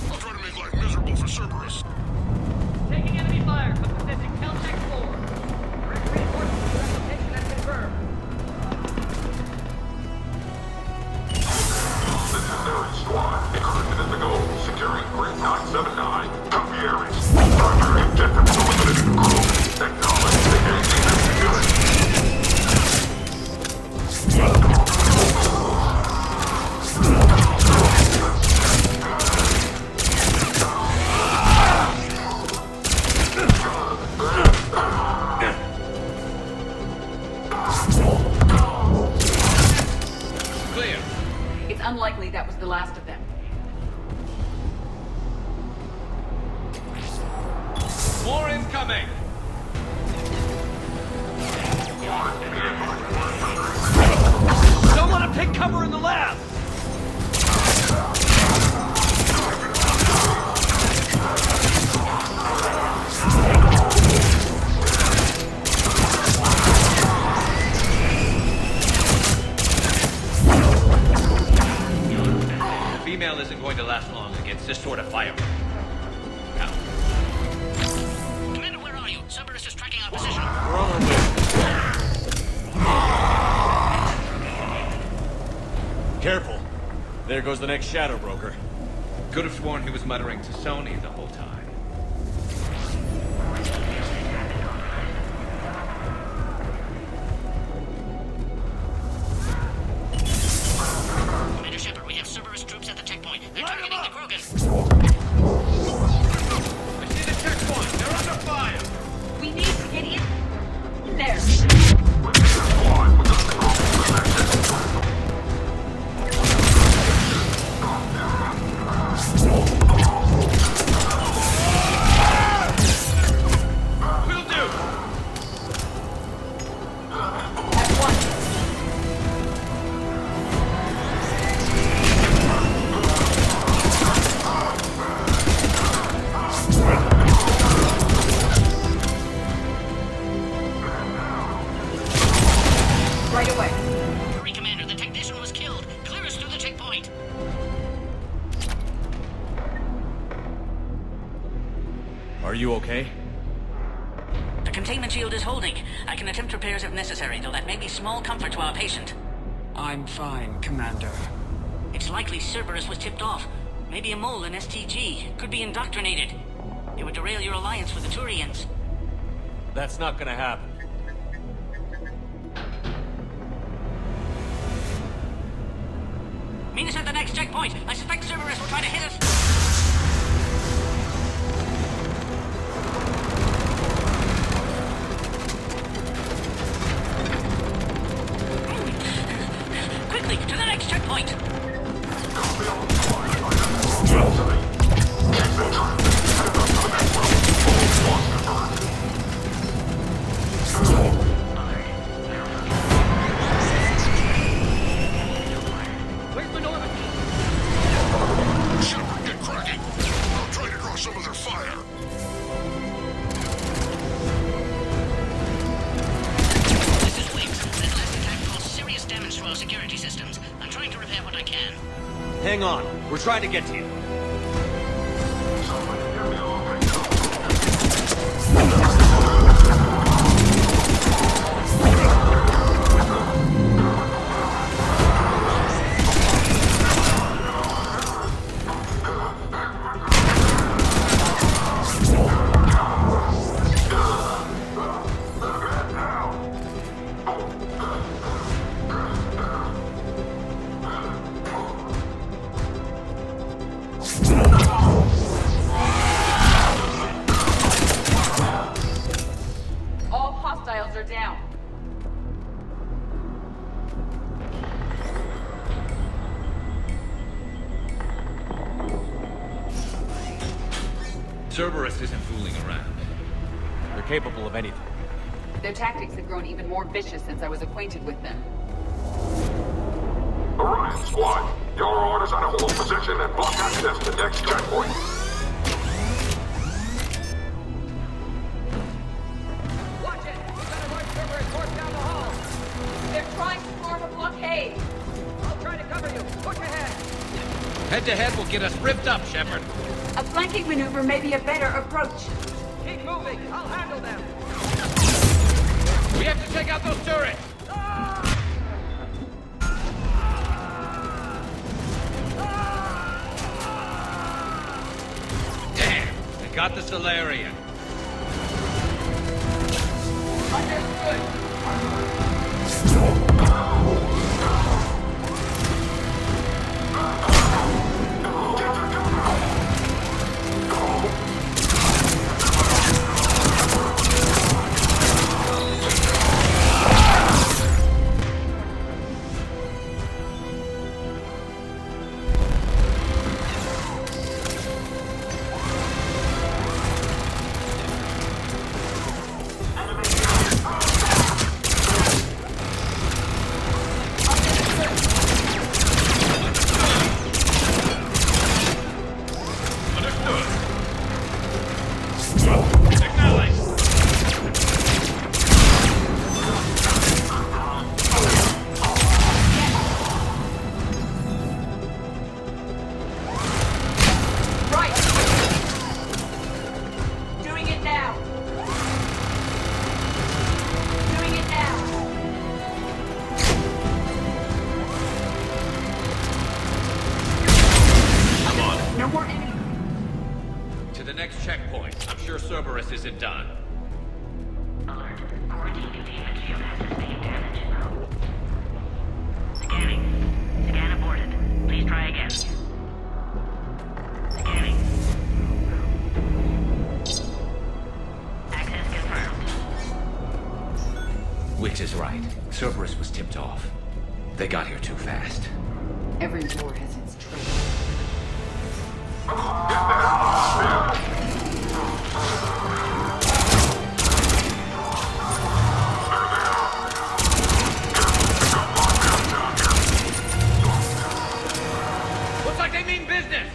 I'll try to make life miserable for Cerberus. Taking enemy fire from position Caltech 4. Reinforcements to that location has confirmed. This is Nerd Squad. Encrypted in the goal. Securing grid 979. Copy Ares. Roger. Objective eliminated crew. Acknowledge. Engaging execution. Incoming! Don't let him take cover in the lab! The female isn't going to last long against this sort of fire. Now. Commander, where are you? Cerberus is tracking our position. We're on our way. Careful. There goes the next shadow broker. Could have sworn he was muttering to Sony the whole time. Commander Shepard, we have Cerberus troops at the checkpoint. They're targeting the Krogan. I see the checkpoint. They're under fire. We need to get in there. Will do. Right away. Hurry, Commander, the technician was killed. Clear us through the checkpoint. Are you okay? The containment shield is holding. I can attempt repairs if necessary, though that may be small comfort to our patient. I'm fine, Commander. It's likely Cerberus was tipped off. Maybe a mole in STG. Could be indoctrinated. It would derail your alliance with the Turians. That's not gonna happen. Meet us at the next checkpoint. I suspect Cerberus will try to hit us. Quickly, to the next checkpoint! Where's the Norman? Shepard, get cracking. I'll try to draw some of their fire. This is Wings. That last attack caused serious damage to our security systems. I'm trying to repair what I can. Hang on. We're trying to get to you. All hostiles are down. Cerberus isn't fooling around. They're capable of anything. Their tactics have grown even more vicious since I was acquainted with them. Orion Squad, your orders are to hold position and block access to next checkpoint. Watch it! We've got a large Cerberus force down the hall. They're trying to form a blockade. I'll try to cover you. Push ahead. Head-to-head will get us ripped up, Shepard. A flanking maneuver may be a better approach. Keep moving. I'll handle them. We have to take out those turrets. Damn, they got the Solarian. To the next checkpoint. I'm sure Cerberus isn't done. Alert. Quarantine containment shield has sustained damage. Scanning. Scan aborted. Please try again. Scanning. Access confirmed. Wix is right. Cerberus was tipped off. They got here too fast. Every war has its traits. Looks like they mean business!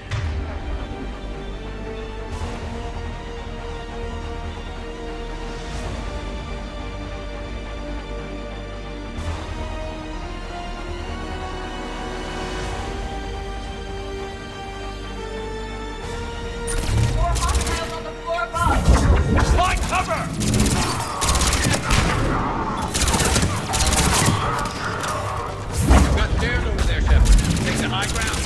Find cover! You've got stairs over there, Shepard. Take the high ground.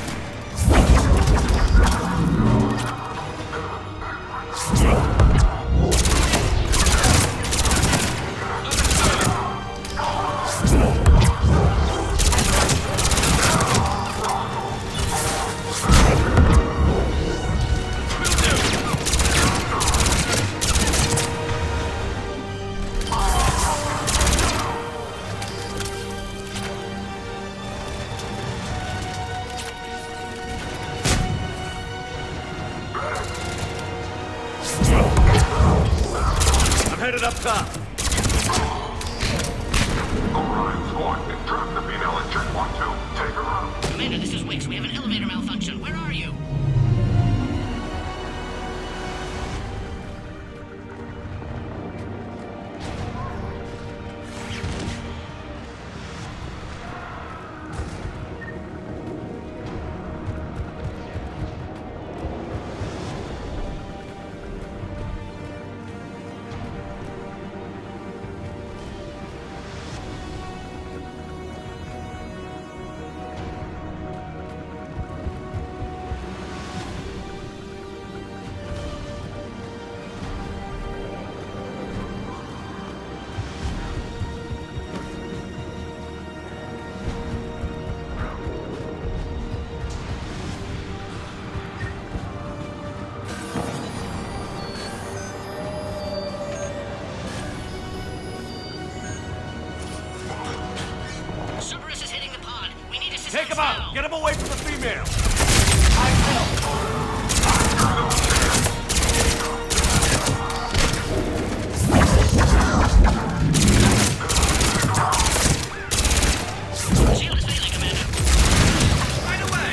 I'm headed up top. Orion squad, drop the female at checkpoint 2. Take her out. Commander, this is Wix. We have an elevator malfunction. Where are you? Cerberus is hitting the pod. We need assistance. Take him out! Get him away from the female! Shield is failing, Commander. Right away!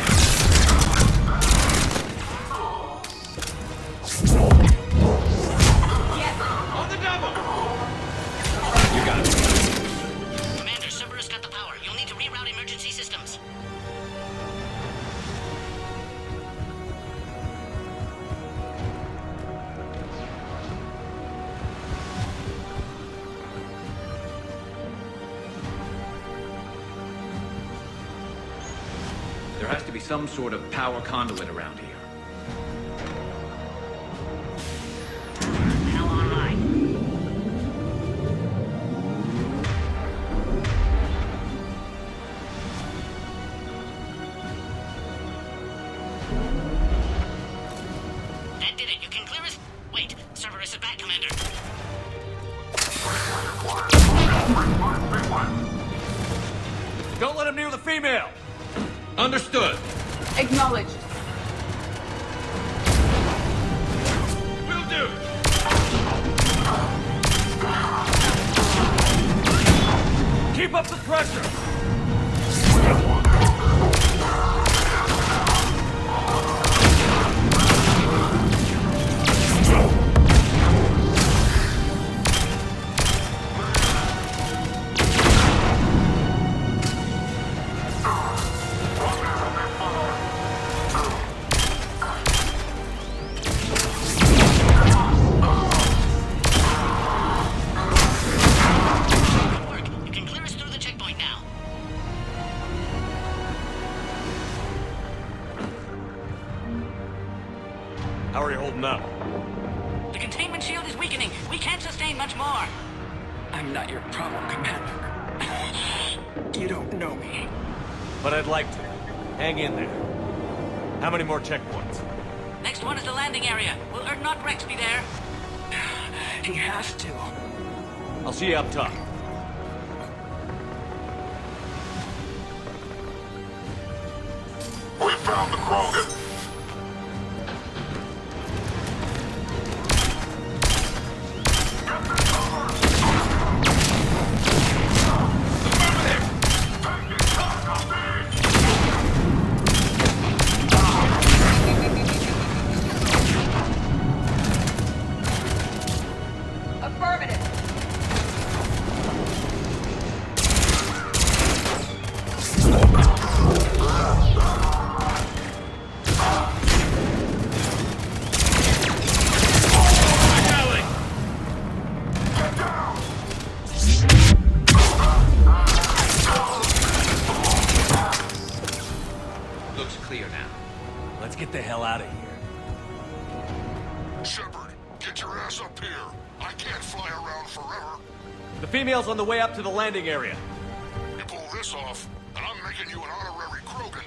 On the double! You got it. Commander, Cerberus got the power. You'll need to reroute emergency systems. There has to be some sort of power conduit around here. Now online. That did it. You can clear us. Wait, Cerberus is back, Commander. Don't let him near the female! Understood. Acknowledged. Will do. Keep up the pressure! Good work. You can clear us through the checkpoint now. The containment shield is weakening. We can't sustain much more. I'm not your problem, Commander. You don't know me. But I'd like to. Hang in there. How many more checkpoints? Next one is the landing area. Will Erdnot Rex be there? He has to. I'll see you up top. We found the Krogan. Get the hell out of here. Shepard, get your ass up here. I can't fly around forever. The female's on the way up to the landing area. You pull this off, and I'm making you an honorary Krogan.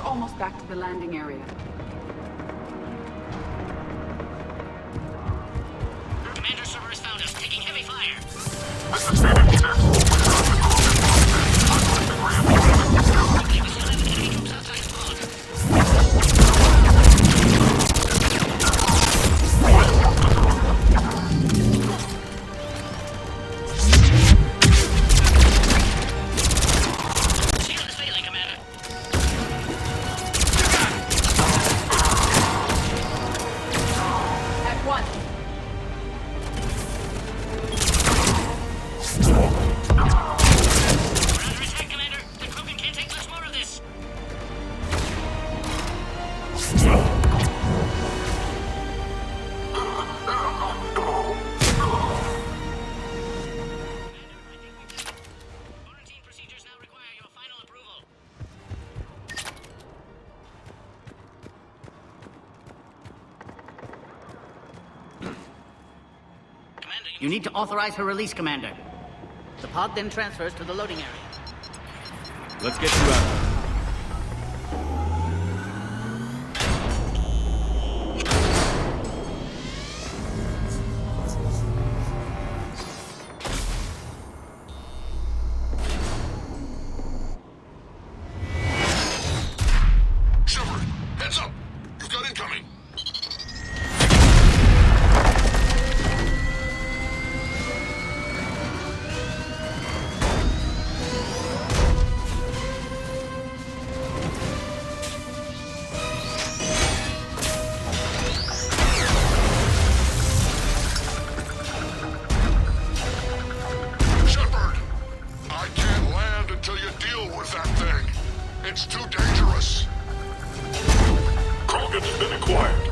Almost back to the landing area. Commander Server has found us, taking heavy fire. This is Phoenix 6. We still have enemy troops outside the pod. Shield is failing, Commander. At once. We're under attack, Commander. The Krogan can't take much more of this. Quarantine procedures now require your final approval. You need to authorize her release, Commander. The pod then transfers to the loading area. Let's get you out. Shepard, heads up! You've got incoming! Shepard! I can't land until you deal with that thing. It's too dangerous. Krogan's been acquired.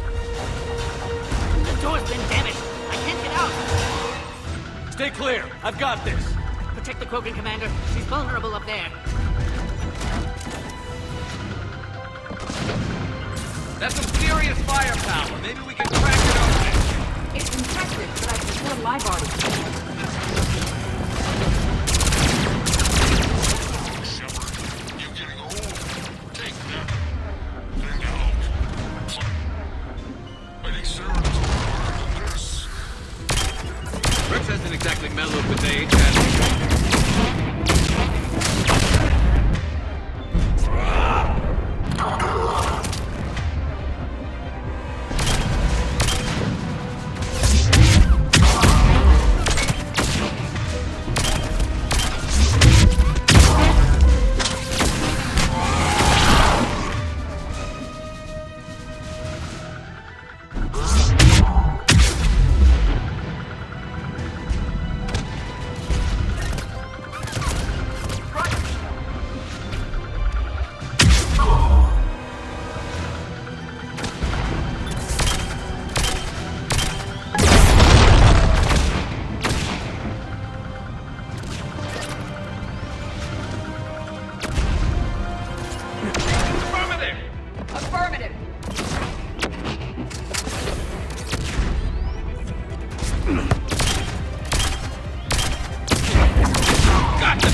The door's been damaged. I can't get out. Stay clear. I've got this. Protect the Krogan, Commander. She's vulnerable up there. That's some serious firepower. Maybe we can crack it open. It's infected, but I prefer my body. Shepard, you're getting old. Take that thing out. I think Sarah does a lot harder than this. Rex hasn't exactly mellowed with age, has he?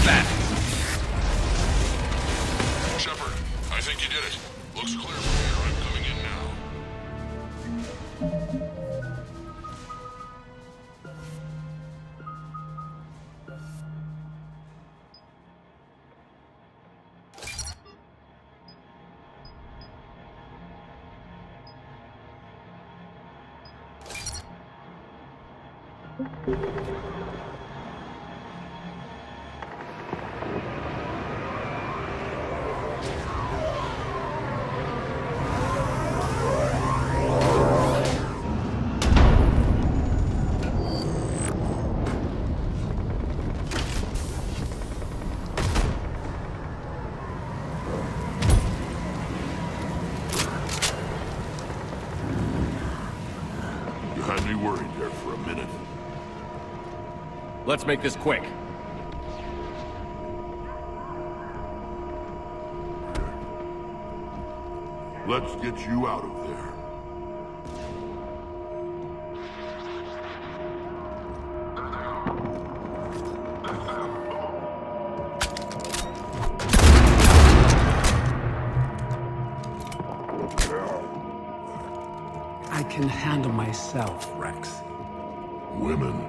fast. Shepard, I think you did it. Looks clear from here. I'm coming in now. You had me worried there for a minute. Let's make this quick. Let's get you out of there. I can handle myself, Rex. Women.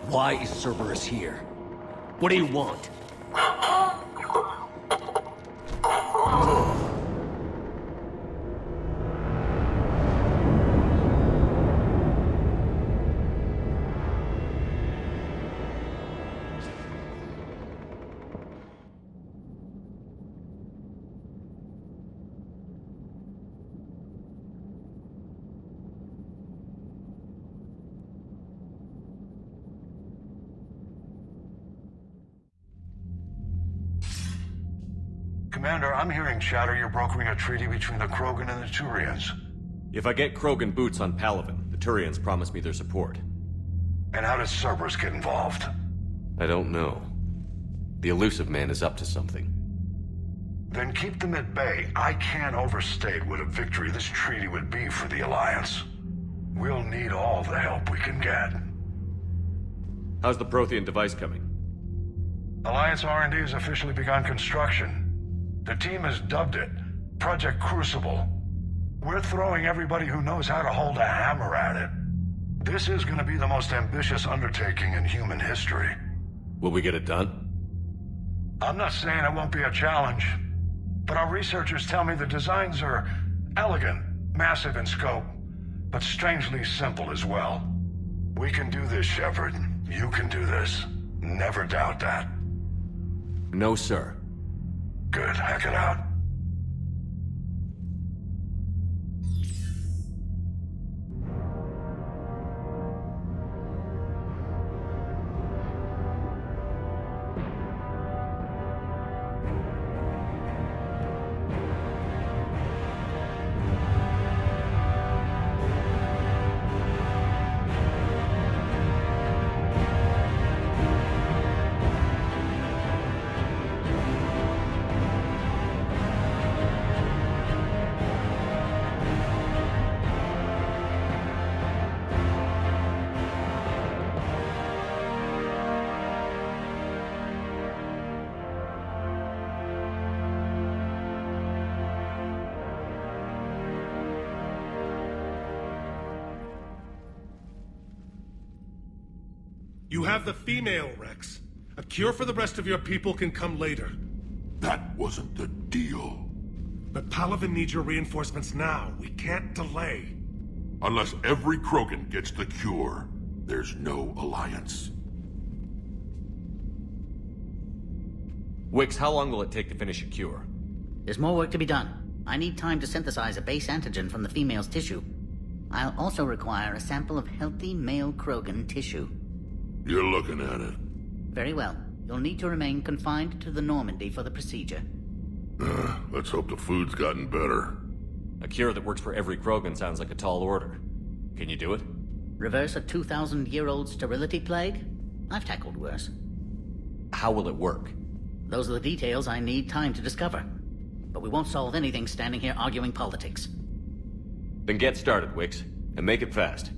Why is Cerberus here? What do you want? Commander, I'm hearing chatter you're brokering a treaty between the Krogan and the Turians. If I get Krogan boots on Palaven, the Turians promise me their support. And how does Cerberus get involved? I don't know. The Elusive Man is up to something. Then keep them at bay. I can't overstate what a victory this treaty would be for the Alliance. We'll need all the help we can get. How's the Prothean device coming? Alliance R&D has officially begun construction. The team has dubbed it Project Crucible. We're throwing everybody who knows how to hold a hammer at it. This is going to be the most ambitious undertaking in human history. Will we get it done? I'm not saying it won't be a challenge, but our researchers tell me the designs are elegant, massive in scope, but strangely simple as well. We can do this, Shepard. You can do this. Never doubt that. No, sir. Good. Hack it out. You have the female, Rex. A cure for the rest of your people can come later. That wasn't the deal. But Palaven needs your reinforcements now. We can't delay. Unless every Krogan gets the cure, there's no alliance. Wix, how long will it take to finish a cure? There's more work to be done. I need time to synthesize a base antigen from the female's tissue. I'll also require a sample of healthy male Krogan tissue. You're looking at it. Very well. You'll need to remain confined to the Normandy for the procedure. Let's hope the food's gotten better. A cure that works for every Krogan sounds like a tall order. Can you do it? Reverse a 2,000-year-old sterility plague? I've tackled worse. How will it work? Those are the details I need time to discover. But we won't solve anything standing here arguing politics. Then get started, Wix, and make it fast.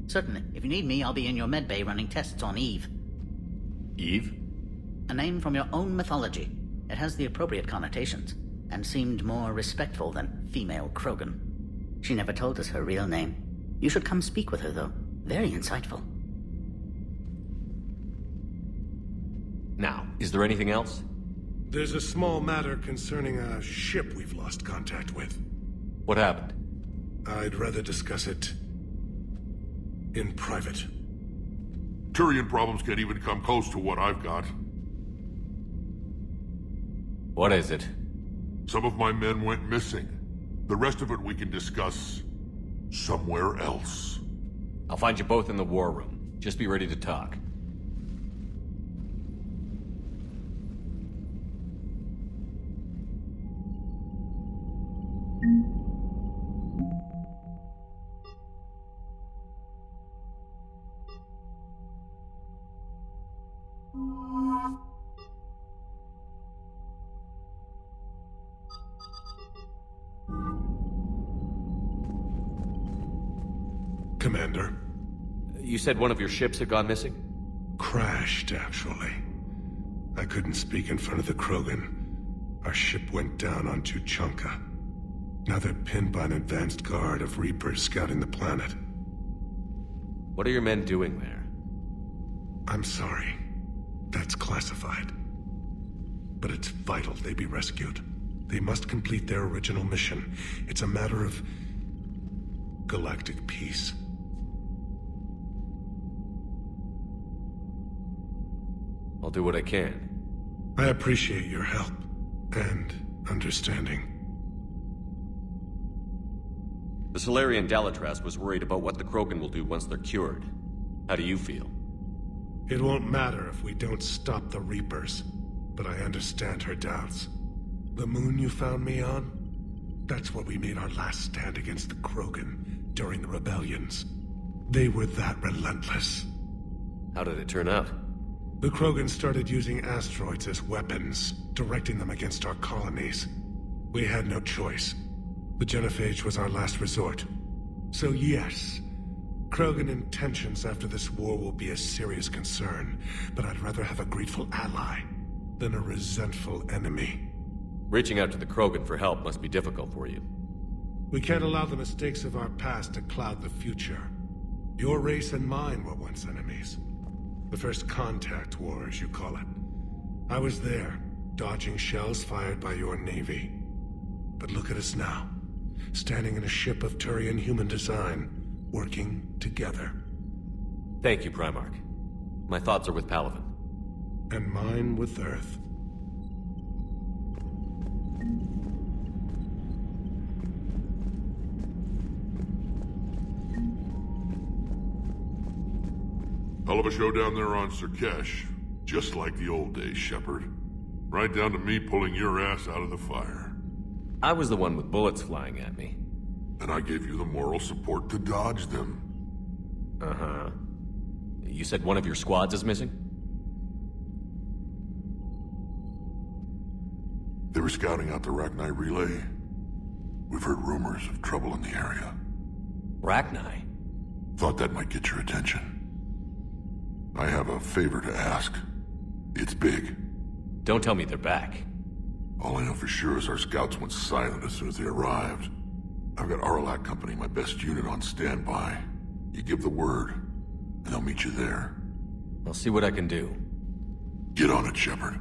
Certainly. If you need me, I'll be in your medbay running tests on Eve. Eve? A name from your own mythology. It has the appropriate connotations, and seemed more respectful than female Krogan. She never told us her real name. You should come speak with her, though. Very insightful. Now, is there anything else? There's a small matter concerning a ship we've lost contact with. What happened? I'd rather discuss it in private. Turian problems can't even come close to what I've got. What is it? Some of my men went missing. The rest of it we can discuss somewhere else. I'll find you both in the war room. Just be ready to talk. Commander. You said one of your ships had gone missing? Crashed, actually. I couldn't speak in front of the Krogan. Our ship went down on Tuchanka. Now they're pinned by an advanced guard of Reapers scouting the planet. What are your men doing there? I'm sorry. That's classified. But it's vital they be rescued. They must complete their original mission. It's a matter of galactic peace. I'll do what I can. I appreciate your help and understanding. The Solarian Dalatras was worried about what the Krogan will do once they're cured. How do you feel? It won't matter if we don't stop the Reapers, but I understand her doubts. The moon you found me on? That's where we made our last stand against the Krogan during the rebellions. They were that relentless. How did it turn out? The Krogan started using asteroids as weapons, directing them against our colonies. We had no choice. The genophage was our last resort. So yes, Krogan intentions after this war will be a serious concern, but I'd rather have a grateful ally than a resentful enemy. Reaching out to the Krogan for help must be difficult for you. We can't allow the mistakes of our past to cloud the future. Your race and mine were once enemies. The first contact war, as you call it. I was there, dodging shells fired by your navy. But look at us now, standing in a ship of Turian human design, working together. Thank you, Primarch. My thoughts are with Palaven. And mine with Earth. Hell of a show down there on Surkesh. Just like the old days, Shepard. Right down to me pulling your ass out of the fire. I was the one with bullets flying at me. And I gave you the moral support to dodge them. Uh-huh. You said one of your squads is missing? They were scouting out the Rachni relay. We've heard rumors of trouble in the area. Rachni? Thought that might get your attention. I have a favor to ask. It's big. Don't tell me they're back. All I know for sure is our scouts went silent as soon as they arrived. I've got Aralak Company, my best unit, on standby. You give the word, and they'll meet you there. I'll see what I can do. Get on it, Shepard.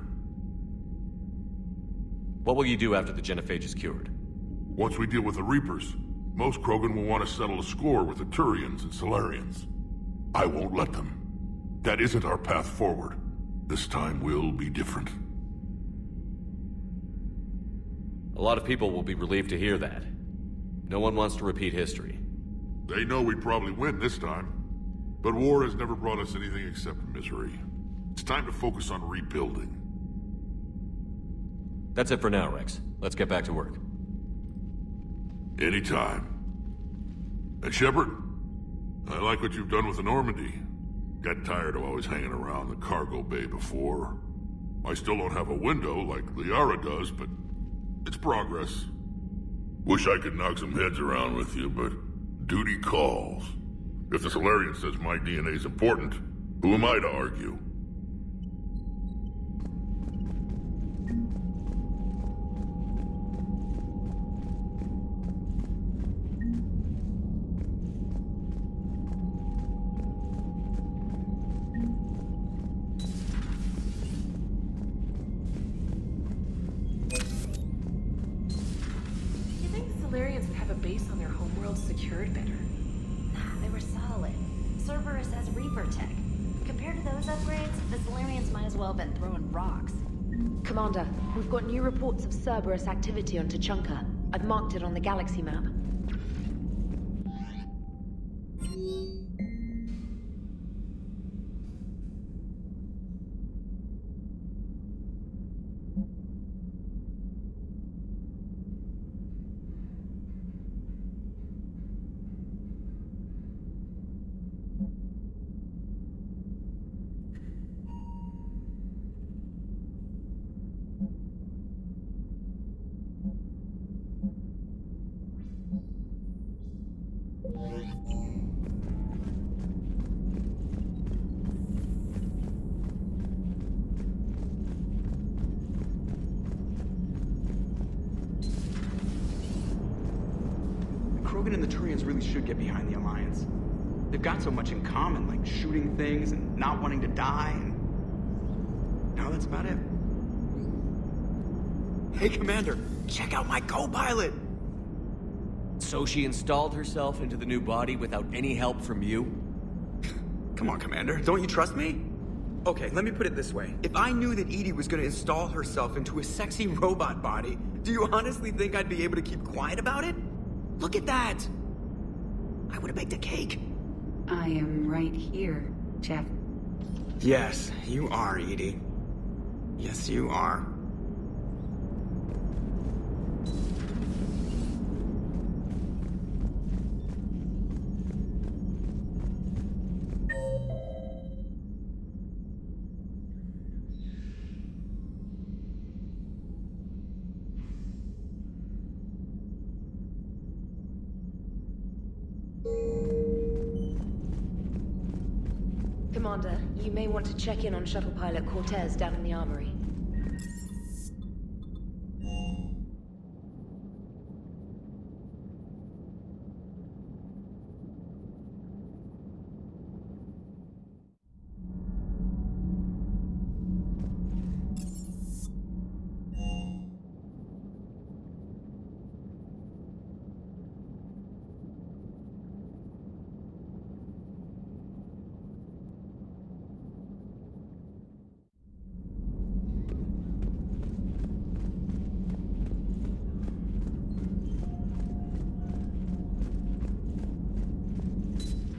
What will you do after the genophage is cured? Once we deal with the Reapers, most Krogan will want to settle a score with the Turians and Solarians. I won't let them. That isn't our path forward. This time will be different. A lot of people will be relieved to hear that. No one wants to repeat history. They know we'd probably win this time. But war has never brought us anything except misery. It's time to focus on rebuilding. That's it for now, Rex. Let's get back to work. Anytime. And Shepard, I like what you've done with the Normandy. Got tired of always hanging around the cargo bay before. I still don't have a window like Liara does, but it's progress. Wish I could knock some heads around with you, but duty calls. If the Solarian says my DNA's important, who am I to argue? You think the Solarians would have a base on their homeworld secured better? They were solid. Cerberus has Reaper tech. Compared to those upgrades, the Solarians might as well have been throwing rocks. Commander, we've got new reports of Cerberus activity on Tuchanka. I've marked it on the galaxy map. Krogan and the Turians really should get behind the Alliance. They've got so much in common, like shooting things and not wanting to die, and now that's about it. Hey, Commander, check out my co-pilot! So she installed herself into the new body without any help from you? Come on, Commander, don't you trust me? Okay, let me put it this way. If I knew that Edie was gonna install herself into a sexy robot body, do you honestly think I'd be able to keep quiet about it? Look at that! I would have baked a cake. I am right here, Jeff. Yes, you are, Edie. Yes, you are. Commander, you may want to check in on shuttle pilot Cortez down in the armory.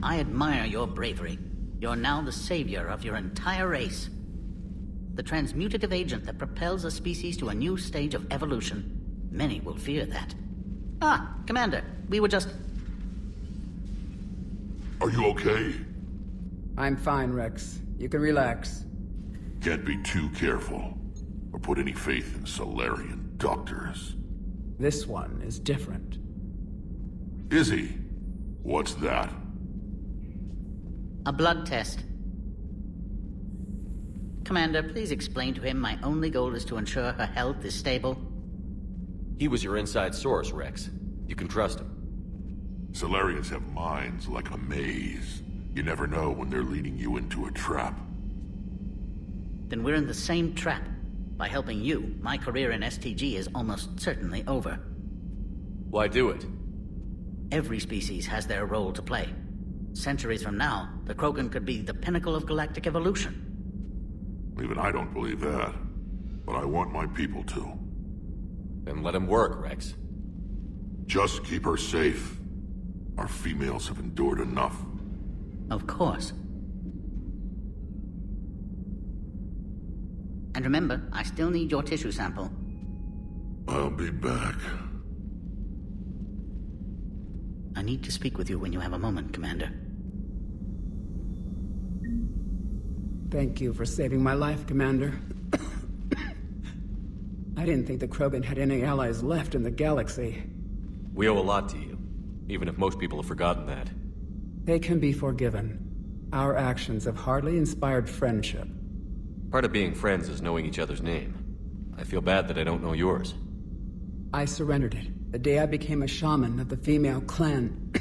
I admire your bravery. You're now the savior of your entire race. The transmutative agent that propels a species to a new stage of evolution. Many will fear that. Ah, Commander, we were just... Are you okay? I'm fine, Rex. You can relax. Can't be too careful, or put any faith in Solarian doctors. This one is different. Is he? What's that? A blood test. Commander, please explain to him my only goal is to ensure her health is stable. He was your inside source, Rex. You can trust him. Solarians have minds like a maze. You never know when they're leading you into a trap. Then we're in the same trap. By helping you, my career in STG is almost certainly over. Why do it? Every species has their role to play. Centuries from now, the Krogan could be the pinnacle of galactic evolution. Even I don't believe that. But I want my people to. Then let him work, Rex. Just keep her safe. Our females have endured enough. Of course. And remember, I still need your tissue sample. I'll be back. I need to speak with you when you have a moment, Commander. Thank you for saving my life, Commander. I didn't think the Krogan had any allies left in the galaxy. We owe a lot to you, even if most people have forgotten that. They can be forgiven. Our actions have hardly inspired friendship. Part of being friends is knowing each other's name. I feel bad that I don't know yours. I surrendered it the day I became a shaman of the female clan.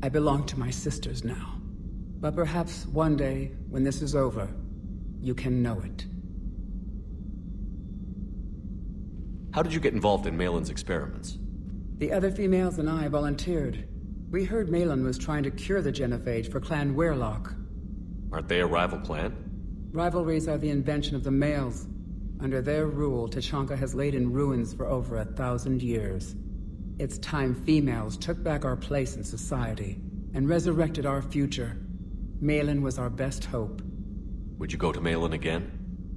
I belong to my sisters now. But perhaps one day, when this is over, you can know it. How did you get involved in Malin's experiments? The other females and I volunteered. We heard Malin was trying to cure the genophage for Clan Weirlock. Aren't they a rival clan? Rivalries are the invention of the males. Under their rule, Tuchanka has laid in ruins for over 1,000 years. It's time females took back our place in society and resurrected our future. Malin was our best hope. Would you go to Malin again?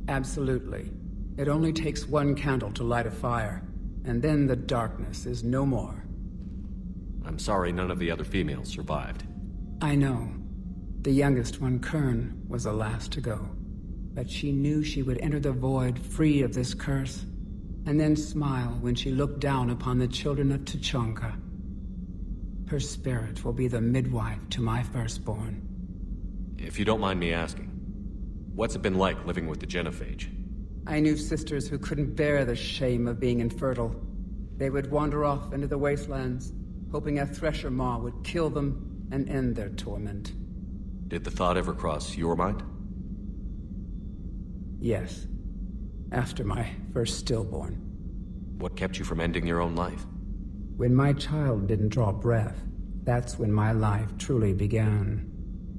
Absolutely. It only takes one candle to light a fire, and then the darkness is no more. I'm sorry none of the other females survived. I know. The youngest one, Kern, was the last to go. But she knew she would enter the void free of this curse, and then smile when she looked down upon the children of Tuchanka. Her spirit will be the midwife to my firstborn. If you don't mind me asking, what's it been like living with the genophage? I knew sisters who couldn't bear the shame of being infertile. They would wander off into the wastelands, hoping a thresher maw would kill them and end their torment. Did the thought ever cross your mind? Yes. After my first stillborn. What kept you from ending your own life? When my child didn't draw breath, that's when my life truly began.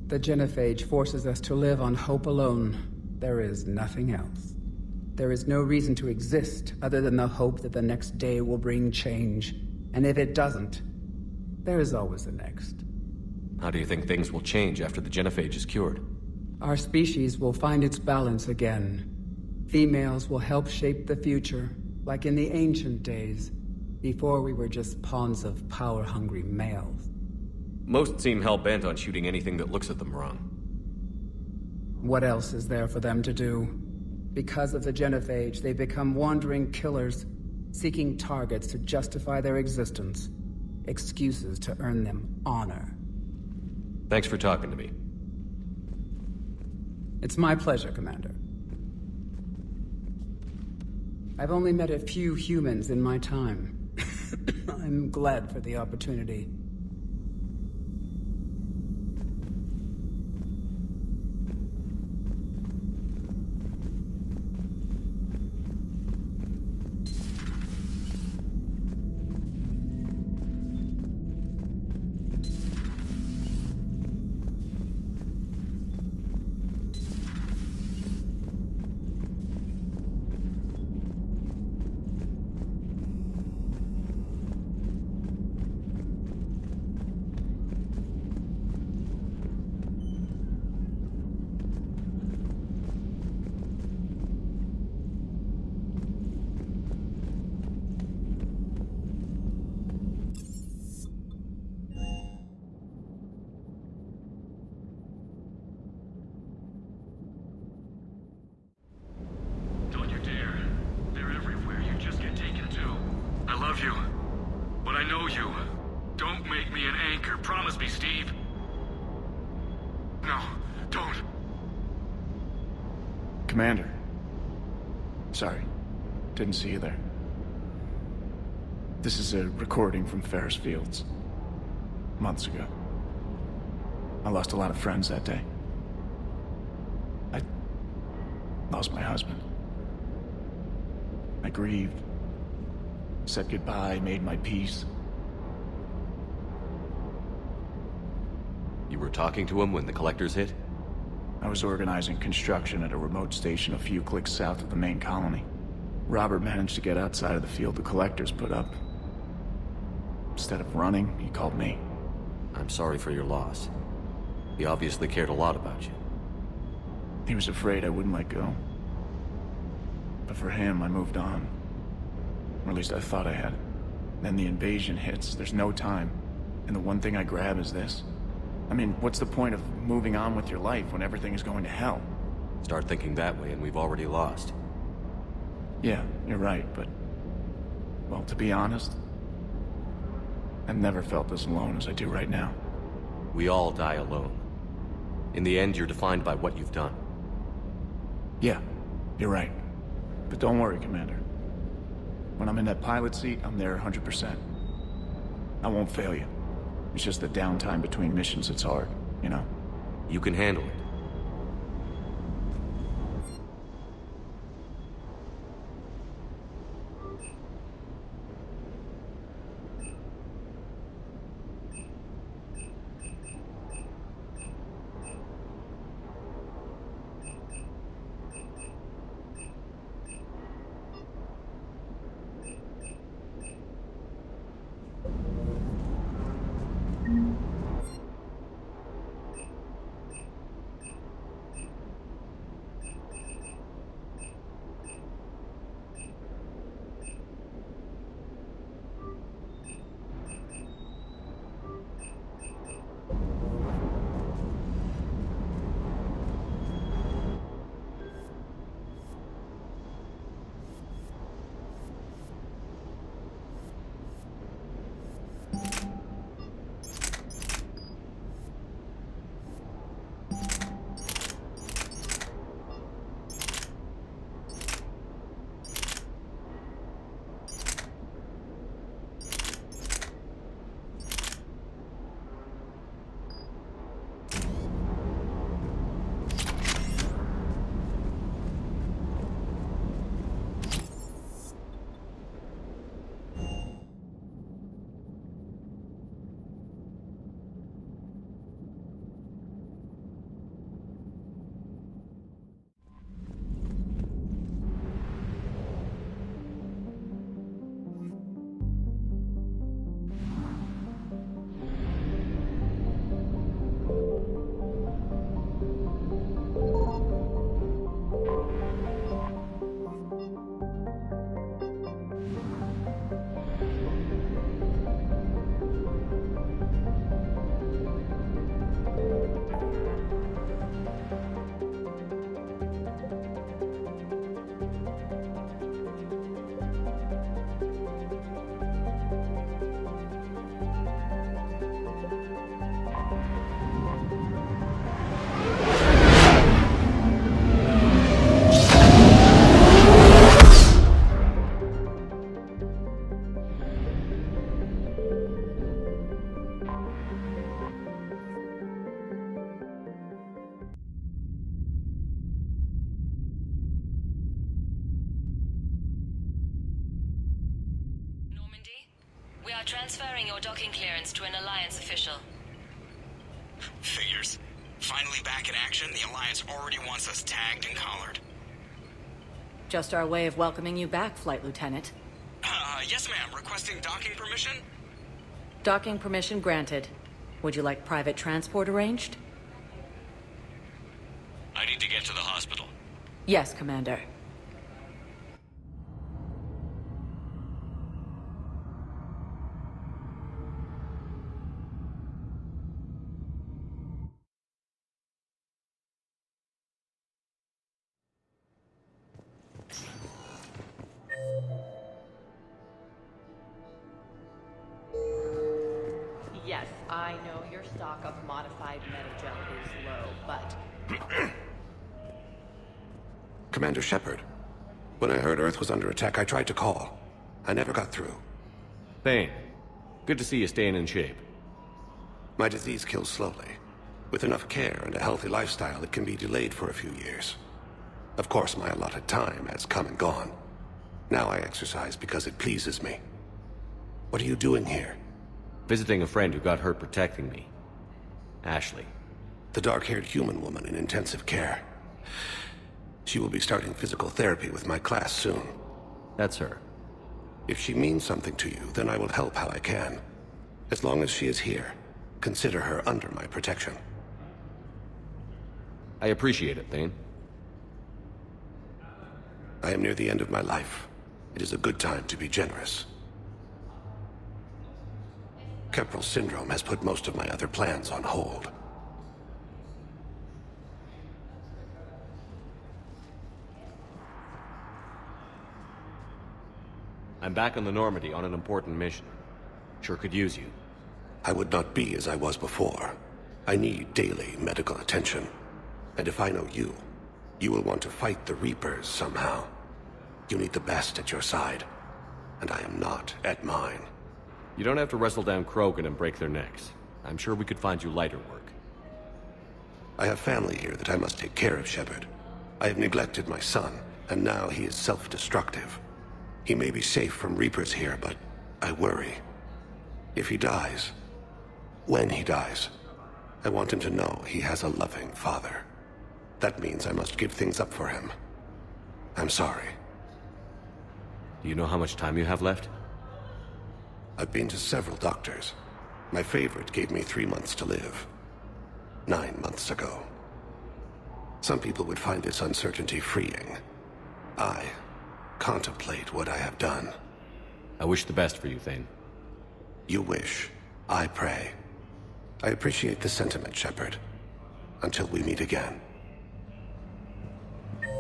The genophage forces us to live on hope alone. There is nothing else. There is no reason to exist other than the hope that the next day will bring change. And if it doesn't, there is always the next. How do you think things will change after the genophage is cured? Our species will find its balance again. Females will help shape the future, like in the ancient days, before we were just pawns of power-hungry males. Most seem hell-bent on shooting anything that looks at them wrong. What else is there for them to do? Because of the genophage, they become wandering killers, seeking targets to justify their existence. Excuses to earn them honor. Thanks for talking to me. It's my pleasure, Commander. I've only met a few humans in my time. I'm glad for the opportunity. Commander. Sorry, didn't see you there. This is a recording from Ferris Fields. Months ago. I lost a lot of friends that day. I lost my husband. I grieved. Said goodbye, made my peace. You were talking to him when the collectors hit? I was organizing construction at a remote station a few clicks south of the main colony. Robert managed to get outside of the field the collectors put up. Instead of running, he called me. I'm sorry for your loss. He obviously cared a lot about you. He was afraid I wouldn't let go. But for him, I moved on. Or at least I thought I had. Then the invasion hits, there's no time. And the one thing I grab is this. I mean, what's the point of moving on with your life when everything is going to hell? Start thinking that way and we've already lost. Yeah, you're right, but... well, to be honest, I've never felt as alone as I do right now. We all die alone. In the end, you're defined by what you've done. Yeah, you're right. But don't worry, Commander. When I'm in that pilot seat, I'm there 100%. I won't fail you. It's just the downtime between missions that's hard, you know? You can handle it. We are transferring your docking clearance to an Alliance official. Figures. Finally back in action, the Alliance already wants us tagged and collared. Just our way of welcoming you back, Flight Lieutenant. Yes ma'am. Requesting docking permission? Docking permission granted. Would you like private transport arranged? I need to get to the hospital. Yes, Commander. Yes, I know your stock of modified metagel is low, but... Commander Shepard. When I heard Earth was under attack, I tried to call. I never got through. Thane, good to see you staying in shape. My disease kills slowly. With enough care and a healthy lifestyle, it can be delayed for a few years. Of course, my allotted time has come and gone. Now I exercise because it pleases me. What are you doing here? Visiting a friend who got hurt protecting me. Ashley. The dark-haired human woman in intensive care. She will be starting physical therapy with my class soon. That's her. If she means something to you, then I will help how I can. As long as she is here, consider her under my protection. I appreciate it, Thane. I am near the end of my life. It is a good time to be generous. Kepral syndrome has put most of my other plans on hold. I'm back on the Normandy on an important mission. Sure could use you. I would not be as I was before. I need daily medical attention. And if I know you, you will want to fight the Reapers somehow. You need the best at your side, and I am not at mine. You don't have to wrestle down Krogan and break their necks. I'm sure we could find you lighter work. I have family here that I must take care of, Shepard. I have neglected my son, and now he is self-destructive. He may be safe from Reapers here, but I worry. If he dies, when he dies, I want him to know he has a loving father. That means I must give things up for him. I'm sorry. Do you know how much time you have left? I've been to several doctors. My favorite gave me 3 months to live. 9 months ago. Some people would find this uncertainty freeing. I contemplate what I have done. I wish the best for you, Thane. You wish. I pray. I appreciate the sentiment, Shepard. Until we meet again. It's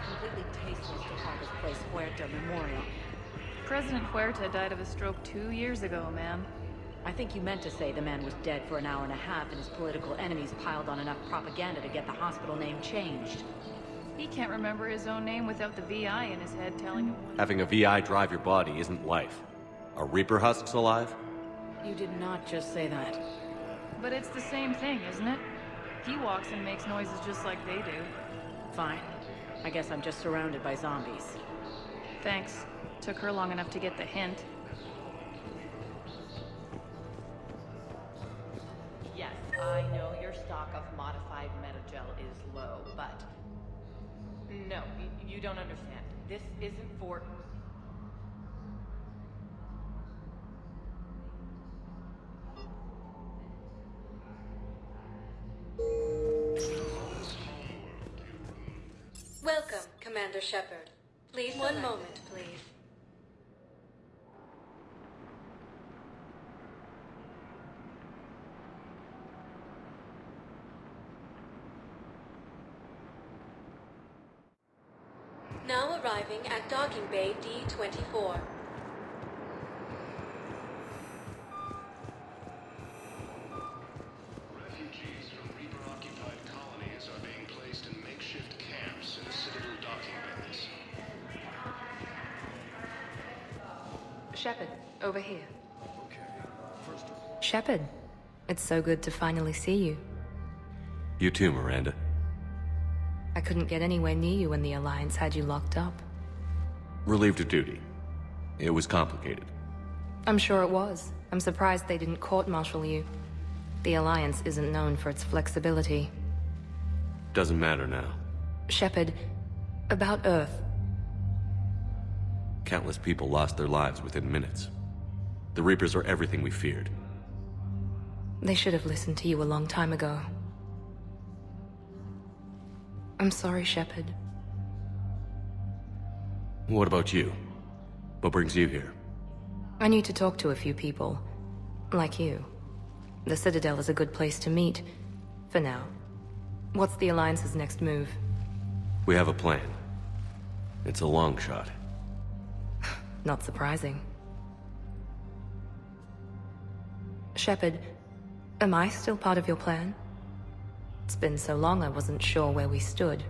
completely tasteless to call this place Huerta Memorial. President Huerta died of a stroke 2 years ago, ma'am. I think you meant to say the man was dead for an hour and a half and his political enemies piled on enough propaganda to get the hospital name changed. He can't remember his own name without the VI in his head telling him... Having a VI drive your body isn't life. Are Reaper husks alive? You did not just say that. But it's the same thing, isn't it? He walks and makes noises just like they do. Fine. I guess I'm just surrounded by zombies. Thanks. Took her long enough to get the hint. Yes, I know your stock of modified metagel is low, but... No, you don't understand. This isn't for... Welcome, Commander Shepard. Please, one moment, please. Now arriving at docking bay D-24. Refugees from Reaper-occupied colonies are being placed in makeshift camps in the Citadel docking bays. Shepard, over here. Okay, first of all... Shepard, it's so good to finally see you. You too, Miranda. I couldn't get anywhere near you when the Alliance had you locked up. Relieved of duty. It was complicated. I'm sure it was. I'm surprised they didn't court-martial you. The Alliance isn't known for its flexibility. Doesn't matter now. Shepard, about Earth. Countless people lost their lives within minutes. The Reapers are everything we feared. They should have listened to you a long time ago. I'm sorry, Shepard. What about you? What brings you here? I need to talk to a few people. Like you. The Citadel is a good place to meet. For now. What's the Alliance's next move? We have a plan. It's a long shot. Not surprising. Shepard, am I still part of your plan? It's been so long I wasn't sure where we stood.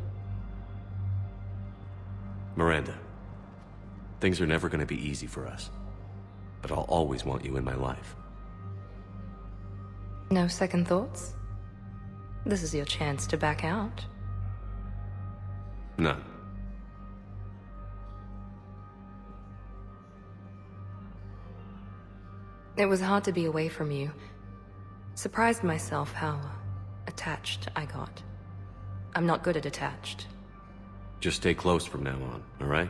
Miranda, things are never going to be easy for us. But I'll always want you in my life. No second thoughts? This is your chance to back out. None. It was hard to be away from you. Surprised myself how attached I got. I'm not good at attached. Just stay close from now on, all right?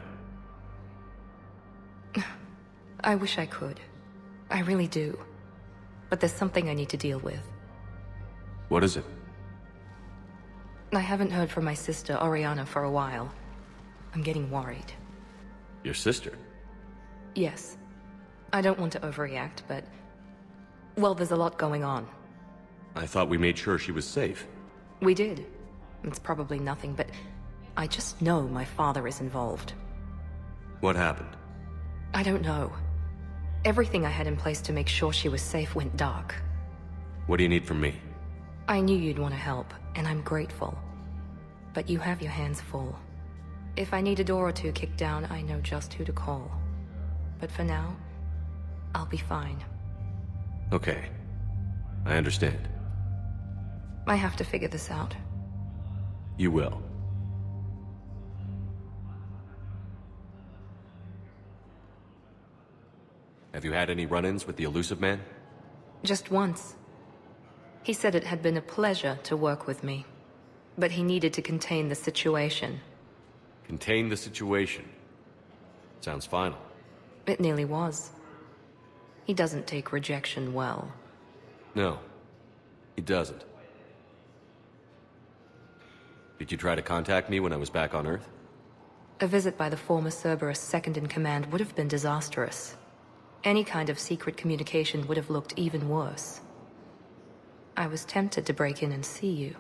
I wish I could. I really do. But there's something I need to deal with. What is it? I haven't heard from my sister, Oriana, for a while. I'm getting worried. Your sister? Yes. I don't want to overreact, but... Well, there's a lot going on. I thought we made sure she was safe. We did. It's probably nothing, but I just know my father is involved. What happened? I don't know. Everything I had in place to make sure she was safe went dark. What do you need from me? I knew you'd want to help, and I'm grateful. But you have your hands full. If I need a door or two kicked down, I know just who to call. But for now, I'll be fine. Okay. I understand. I have to figure this out. You will. Have you had any run-ins with the elusive man? Just once. He said it had been a pleasure to work with me, but he needed to contain the situation. Contain the situation. Sounds final. It nearly was. He doesn't take rejection well. No, he doesn't. Did you try to contact me when I was back on Earth? A visit by the former Cerberus second-in-command would have been disastrous. Any kind of secret communication would have looked even worse. I was tempted to break in and see you.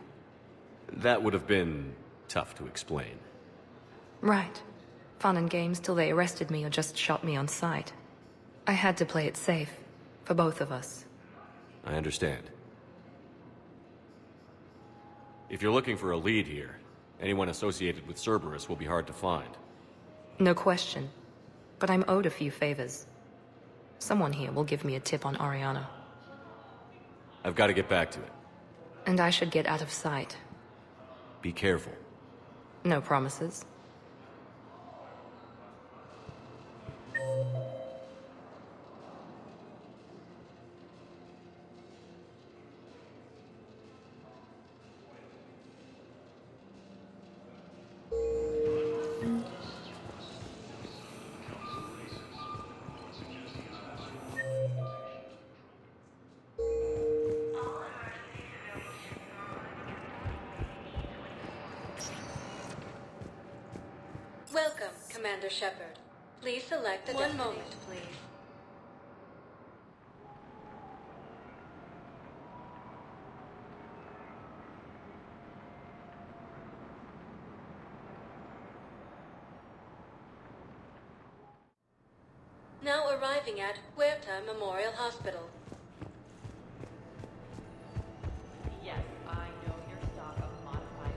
That would have been tough to explain. Right. Fun and games till they arrested me or just shot me on sight. I had to play it safe, for both of us. I understand. If you're looking for a lead here, anyone associated with Cerberus will be hard to find. No question. But I'm owed a few favors. Someone here will give me a tip on Ariana. I've got to get back to it. And I should get out of sight. Be careful. No promises. Welcome, Commander Shepard. Please select a One moment, please. Now arriving at Huerta Memorial Hospital. Yes, I know your stock of modified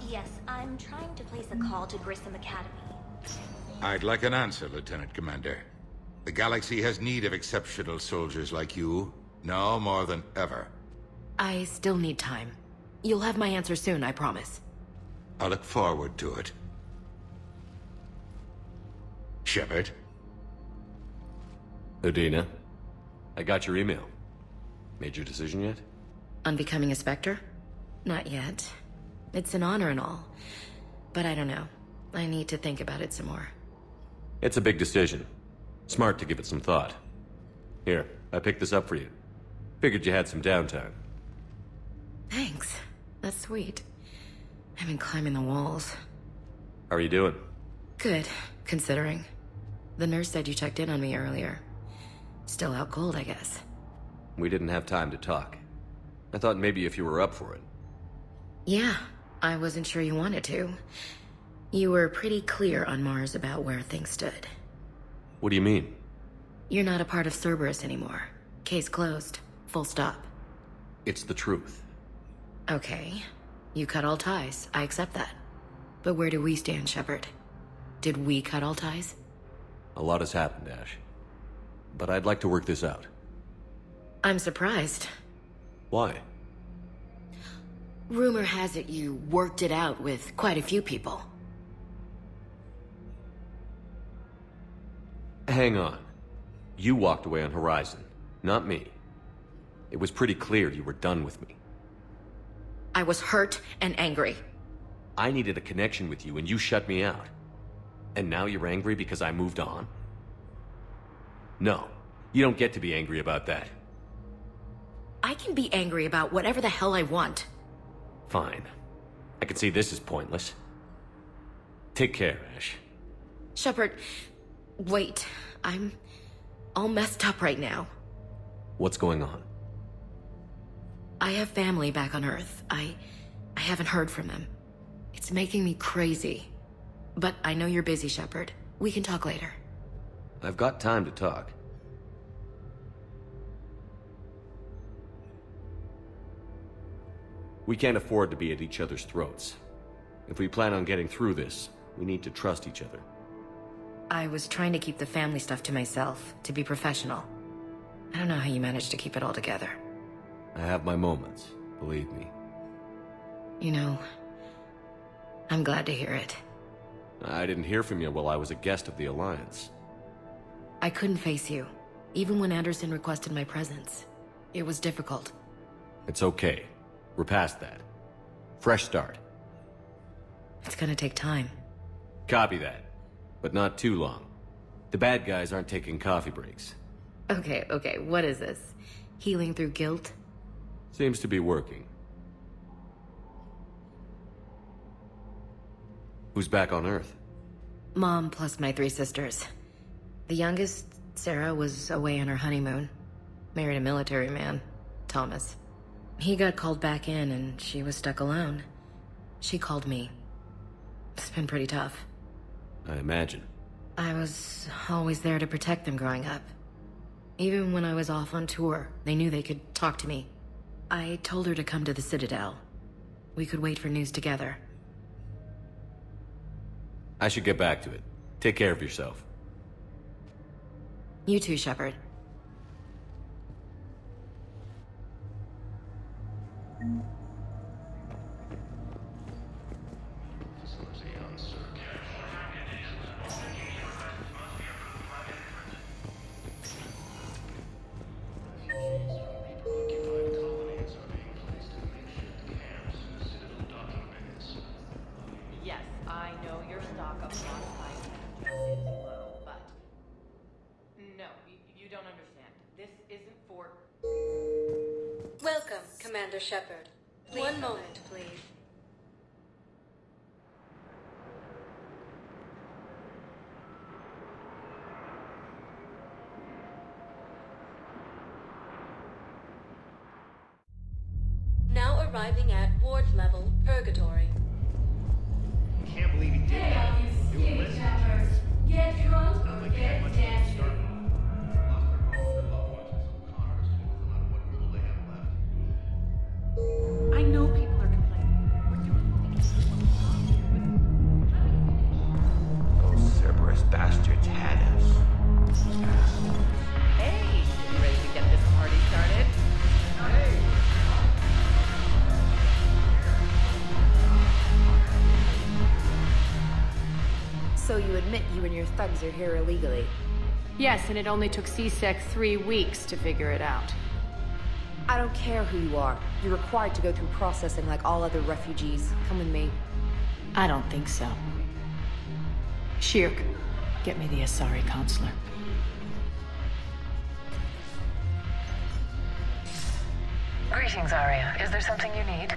Yes, I'm trying to place a call to Grissom Academy. I'd like an answer, Lieutenant Commander. The galaxy has need of exceptional soldiers like you, now more than ever. I still need time. You'll have my answer soon, I promise. I look forward to it. Shepard? Udina, I got your email. Made your decision yet? On becoming a Spectre? Not yet. It's an honor and all. But I don't know. I need to think about it some more. It's a big decision. Smart to give it some thought. Here, I picked this up for you. Figured you had some downtime. Thanks. That's sweet. I've been climbing the walls. How are you doing? Good, considering. The nurse said you checked in on me earlier. Still out cold, I guess. We didn't have time to talk. I thought maybe if you were up for it. Yeah, I wasn't sure you wanted to. You were pretty clear on Mars about where things stood. What do you mean? You're not a part of Cerberus anymore. Case closed. Full stop. It's the truth. Okay. You cut all ties. I accept that. But where do we stand, Shepard? Did we cut all ties? A lot has happened, Ash. But I'd like to work this out. I'm surprised. Why? Rumor has it you worked it out with quite a few people. Hang on. You walked away on Horizon, not me. It was pretty clear you were done with me. I was hurt and angry. I needed a connection with you and you shut me out. And now you're angry because I moved on? No, you don't get to be angry about that. I can be angry about whatever the hell I want. Fine. I can see this is pointless. Take care, Ash. Shepard, wait. all messed up right now. What's going on? I have family back on Earth. I haven't heard from them. It's making me crazy. But I know you're busy, Shepard. We can talk later. I've got time to talk. We can't afford to be at each other's throats. If we plan on getting through this, we need to trust each other. I was trying to keep the family stuff to myself, to be professional. I don't know how you managed to keep it all together. I have my moments, believe me. You know, I'm glad to hear it. I didn't hear from you while I was a guest of the Alliance. I couldn't face you, even when Anderson requested my presence. It was difficult. It's okay. We're past that. Fresh start. It's gonna take time. Copy that. But not too long. The bad guys aren't taking coffee breaks. Okay, what is this? Healing through guilt? Seems to be working. Who's back on Earth? Mom plus my 3 sisters. The youngest, Sarah, was away on her honeymoon. Married a military man, Thomas. He got called back in and she was stuck alone. She called me. It's been pretty tough. I imagine. I was always there to protect them growing up. Even when I was off on tour, they knew they could talk to me. I told her to come to the Citadel. We could wait for news together. I should get back to it. Take care of yourself. You too, Shepard. Yes, I know your stock of modified manager is low, but... No, you don't understand. This isn't for... Welcome, Commander Shepard. One moment, please. Now arriving at ward level purgatory. Can't believe he did that. Do a list. Get drunk or get dancing. I know people are complaining. We're doing Those Cerberus bastards had us. Hey, you ready to get this party started? Hey! So you admit you and your thugs are here illegally? Yes, and it only took C-Sec 3 weeks to figure it out. I don't care who you are. You're required to go through processing like all other refugees. Come with me. I don't think so. Shirk, get me the Asari consular. Greetings, Arya. Is there something you need?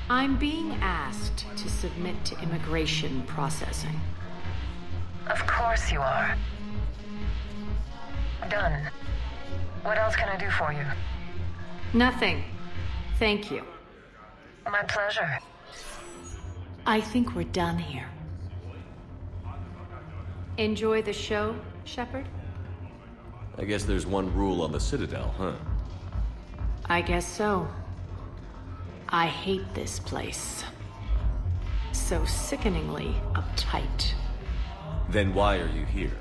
I'm being asked to submit to immigration processing. Of course you are. Done. What else can I do for you? Nothing. Thank you. My pleasure. I think we're done here. Enjoy the show, Shepard? I guess there's one rule on the Citadel, huh? I guess so. I hate this place. So sickeningly uptight. Then why are you here?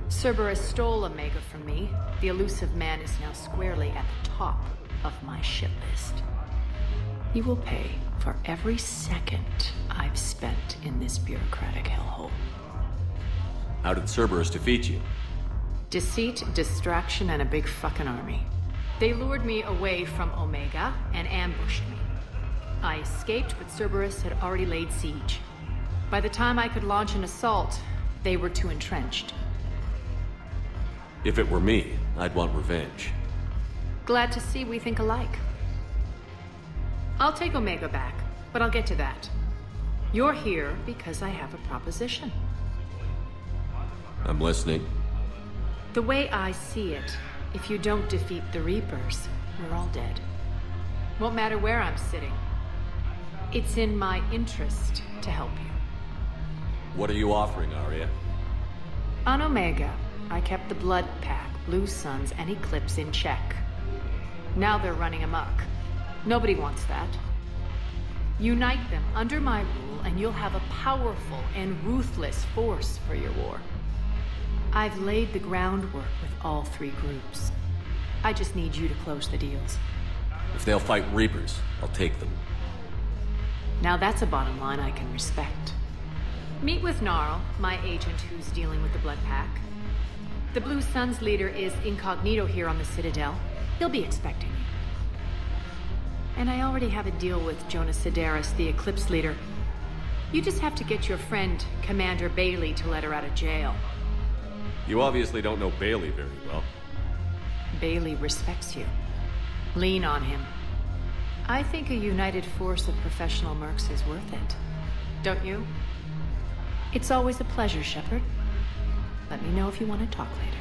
Cerberus stole Omega from me. The elusive man is now squarely at the top of my shit list. He will pay for every second I've spent in this bureaucratic hellhole. How did Cerberus defeat you? Deceit, distraction, and a big fucking army. They lured me away from Omega and ambushed me. I escaped, but Cerberus had already laid siege. By the time I could launch an assault, they were too entrenched. If it were me, I'd want revenge. Glad to see we think alike. I'll take Omega back, but I'll get to that. You're here because I have a proposition. I'm listening. The way I see it, if you don't defeat the Reapers, we're all dead. Won't matter where I'm sitting. It's in my interest to help you. What are you offering, Arya? On Omega, I kept the Blood Pack, Blue Suns, and Eclipse in check. Now they're running amok. Nobody wants that. Unite them under my rule, and you'll have a powerful and ruthless force for your war. I've laid the groundwork with all three groups. I just need you to close the deals. If they'll fight Reapers, I'll take them. Now that's a bottom line I can respect. Meet with Gnarl, my agent who's dealing with the Blood Pack. The Blue Suns leader is incognito here on the Citadel. He'll be expecting you. And I already have a deal with Jonas Sedaris, the Eclipse leader. You just have to get your friend, Commander Bailey, to let her out of jail. You obviously don't know Bailey very well. Bailey respects you. Lean on him. I think a united force of professional mercs is worth it. Don't you? It's always a pleasure, Shepard. Let me know if you want to talk later.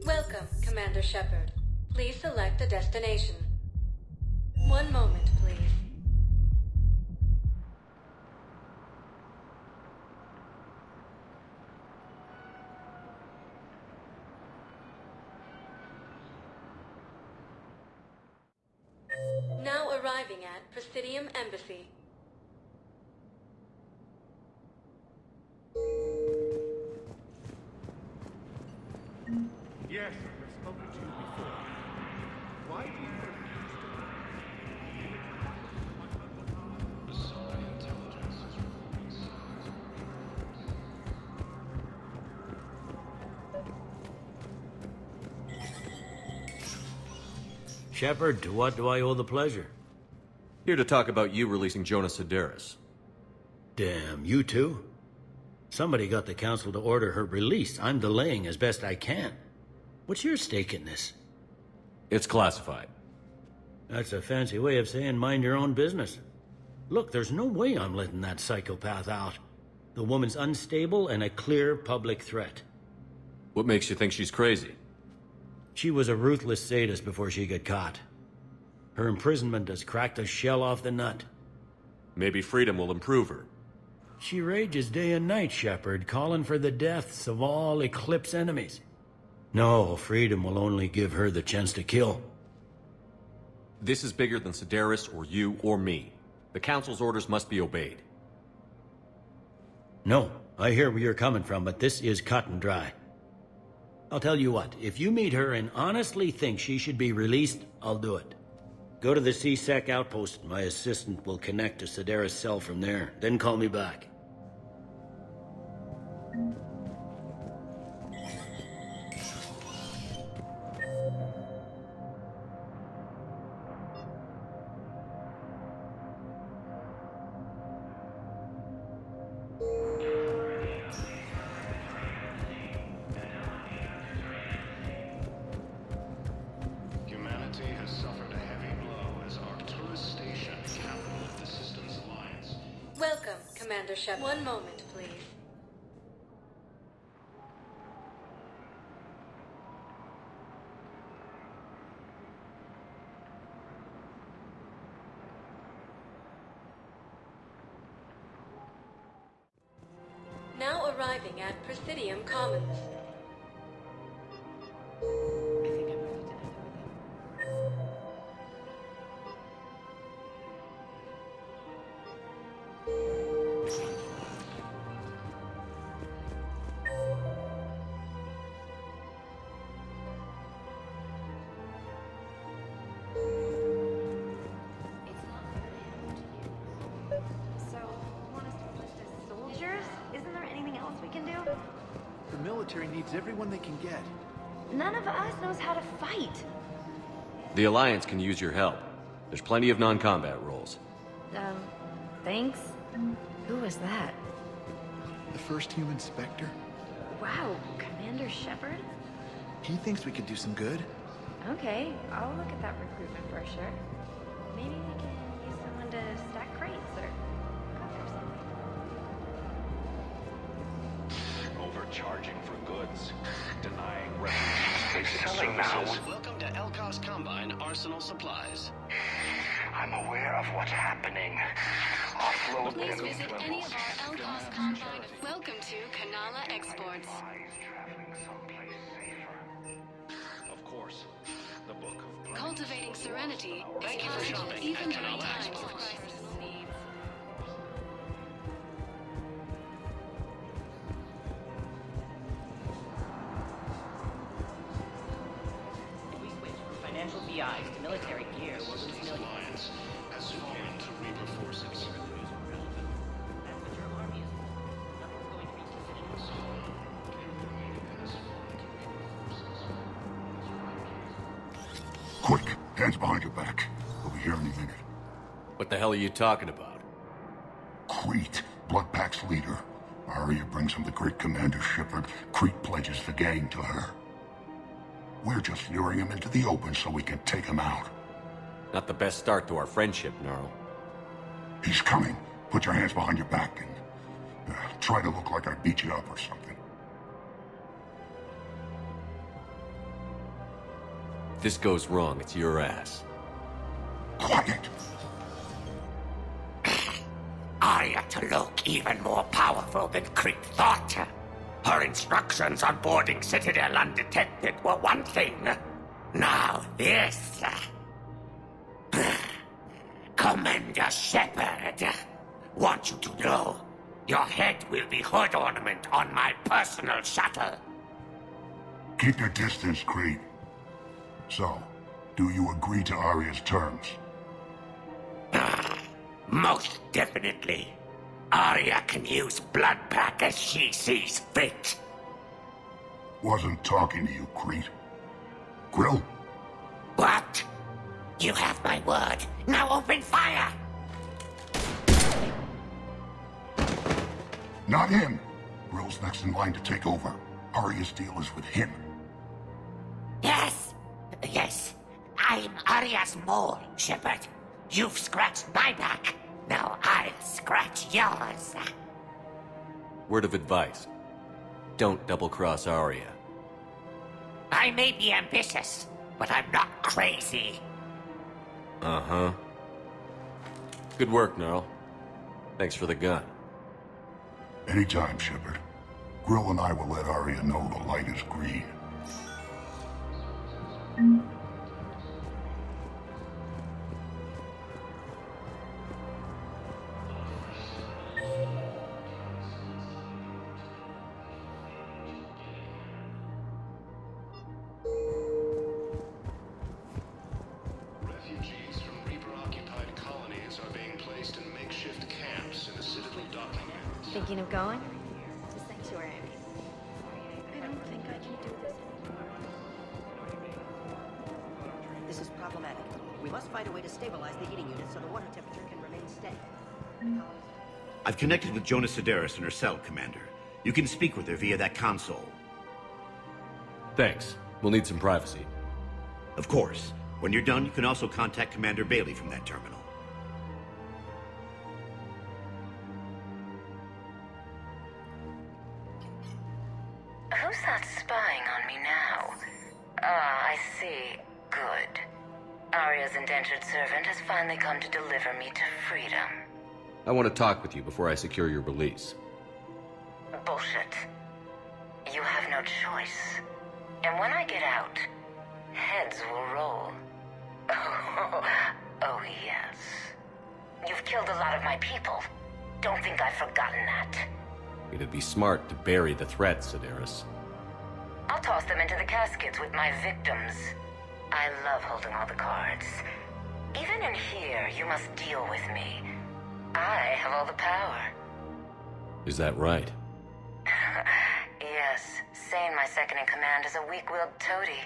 Welcome, Commander Shepard. Please select a destination. One moment, please. Now arriving at Presidium Embassy. Yes, I've spoken to you before. Why do you refuse Shepard, to what do I owe the pleasure? Here to talk about you releasing Jonas Sedaris. Damn, you too? Somebody got the Council to order her release. I'm delaying as best I can. What's your stake in this? It's classified. That's a fancy way of saying mind your own business. Look, there's no way I'm letting that psychopath out. The woman's unstable and a clear public threat. What makes you think she's crazy? She was a ruthless sadist before she got caught. Her imprisonment has cracked the shell off the nut. Maybe freedom will improve her. She rages day and night, Shepard, calling for the deaths of all Eclipse enemies. No, freedom will only give her the chance to kill. This is bigger than Sedaris or you or me. The Council's orders must be obeyed. No, I hear where you're coming from, but this is cut and dry. I'll tell you what, if you meet her and honestly think she should be released, I'll do it. Go to the C-Sec outpost. My assistant will connect to Sedaris' cell from there. Then call me back. Welcome, Commander Shepard. One moment, please. arriving at Presidium Commons. So, you want us to enlist as soldiers? Isn't there anything else we can do? The military needs everyone they can get. None of us knows how to fight. The Alliance can use your help. There's plenty of non-combat roles. Thanks? Who was that? The first human Spectre? Wow, Commander Shepard? He thinks we could do some good. Okay, I'll look at that recruitment brochure. Maybe we can use someone to stack crates or cover something. Overcharging for goods, denying refugees basic services. Welcome to Elcos Combine Arsenal Supplies. I'm aware of what's happening. Offload Please them visit to any of our Elcos Combine. Welcome to Kanala Exports. Of course, the book of Cultivating serenity is Thank you for possible shopping even at during Kanala times of Exports. crisis and needs. If we switch from financial BIs to military gear, we'll lose millions. As foreign to Reaper forces. That's what your army is for. Nothing's going to be definitive. Quick, hands behind your back. We'll be here any minute. What the hell are you talking about? Crete, Blood Pack's leader. Arya brings him the great Commander Shepard. Crete pledges the gang to her. We're just luring him into the open so we can take him out. Not the best start to our friendship, Gnarl. He's coming. Put your hands behind your back and try to look like I beat you up or something. If this goes wrong, it's your ass. Quiet! Arya to look even more powerful than Crete thought. Her instructions on boarding Citadel undetected were one thing. Now this. Commander Shepard, want you to know, your head will be hood ornament on my personal shuttle. Keep your distance, Crete. So, do you agree to Arya's terms? Most definitely. Arya can use Blood Pack as she sees fit. Wasn't talking to you, Crete. Grill? What? You have my word. Now open fire! Not him. Grill's next in line to take over. Arya's deal is with him. Yes. Yes. I'm Arya's mole, Shepard. You've scratched my back. Now I'll scratch yours. Word of advice. Don't double-cross Arya. I may be ambitious, but I'm not crazy. Uh-huh. Good work, Gnarl. Thanks for the gun. Anytime, Shepard. Grill and I will let Arya know the light is green. Refugees from Reaper-occupied colonies are being placed in makeshift camps in the Citadel docking yards. Thinking of going? To Sanctuary. I don't think I can do this anymore. This is problematic. We must find a way to stabilize the heating unit so the water temperature can remain steady. I've connected with Jonas Sedaris in her cell, Commander. You can speak with her via that console. Thanks. We'll need some privacy. Of course. When you're done, you can also contact Commander Bailey from that terminal. Who's that spying on me now? Ah, I see. Good. Arya's indentured servant has finally come to deliver me to freedom. I want to talk with you before I secure your release. Bullshit. You have no choice. And when I get out, heads will roll. Oh yes. You've killed a lot of my people. Don't think I've forgotten that. It'd be smart to bury the threat, Sedaris. I'll toss them into the caskets with my victims. I love holding all the cards. Even in here, you must deal with me. I have all the power. Is that right? Yes, Sane, my second-in-command, is a weak-willed toady.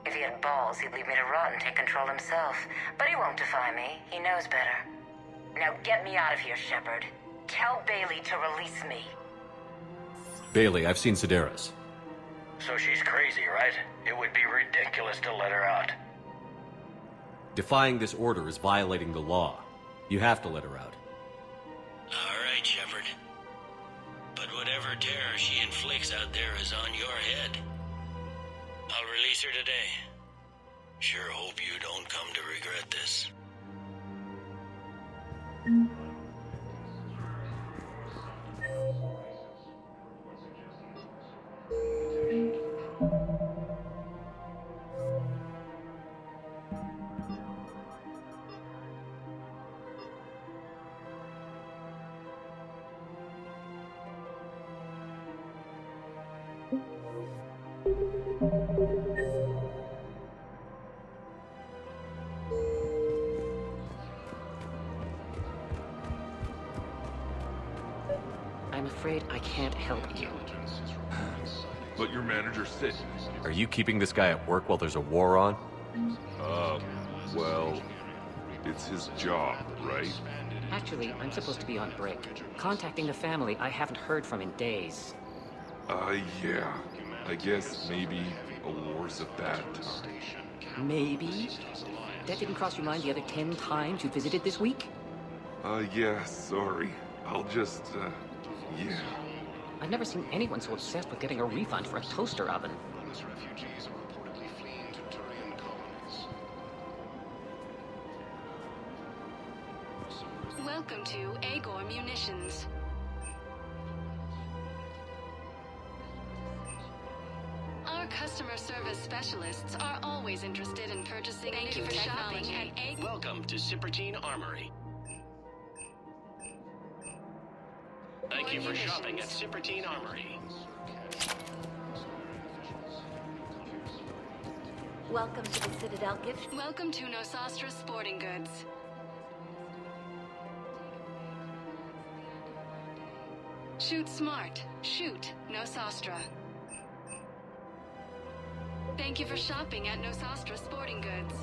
If he had balls, he'd leave me to rot and take control himself. But he won't defy me. He knows better. Now get me out of here, Shepard. Tell Bailey to release me. Bailey, I've seen Sedaris. So she's crazy, right? It would be ridiculous to let her out. Defying this order is violating the law. You have to let her out. All right, Shepard. But whatever terror she inflicts out there is on your head. I'll release her today. Sure hope you don't come to regret this. I'm afraid I can't help you. But your manager said... Are you keeping this guy at work while there's a war on? Well... It's his job, right? Actually, I'm supposed to be on break. Contacting the family I haven't heard from in days. Yeah. I guess maybe a war's a bad time. Maybe? That didn't cross your mind the other 10 times you visited this week? Yeah, sorry. I'll just, yeah. I've never seen anyone so obsessed with getting a refund for a toaster oven. Welcome to Agor Munitions. Our customer service specialists are always interested in purchasing new technology. Welcome to Cipertine Armory. Thank you for shopping at Cipertine Armory. Welcome to the Citadel gift. Welcome to Nosastra Sporting Goods. Shoot smart. Shoot Nosastra. Thank you for shopping at Nosastra Sporting Goods.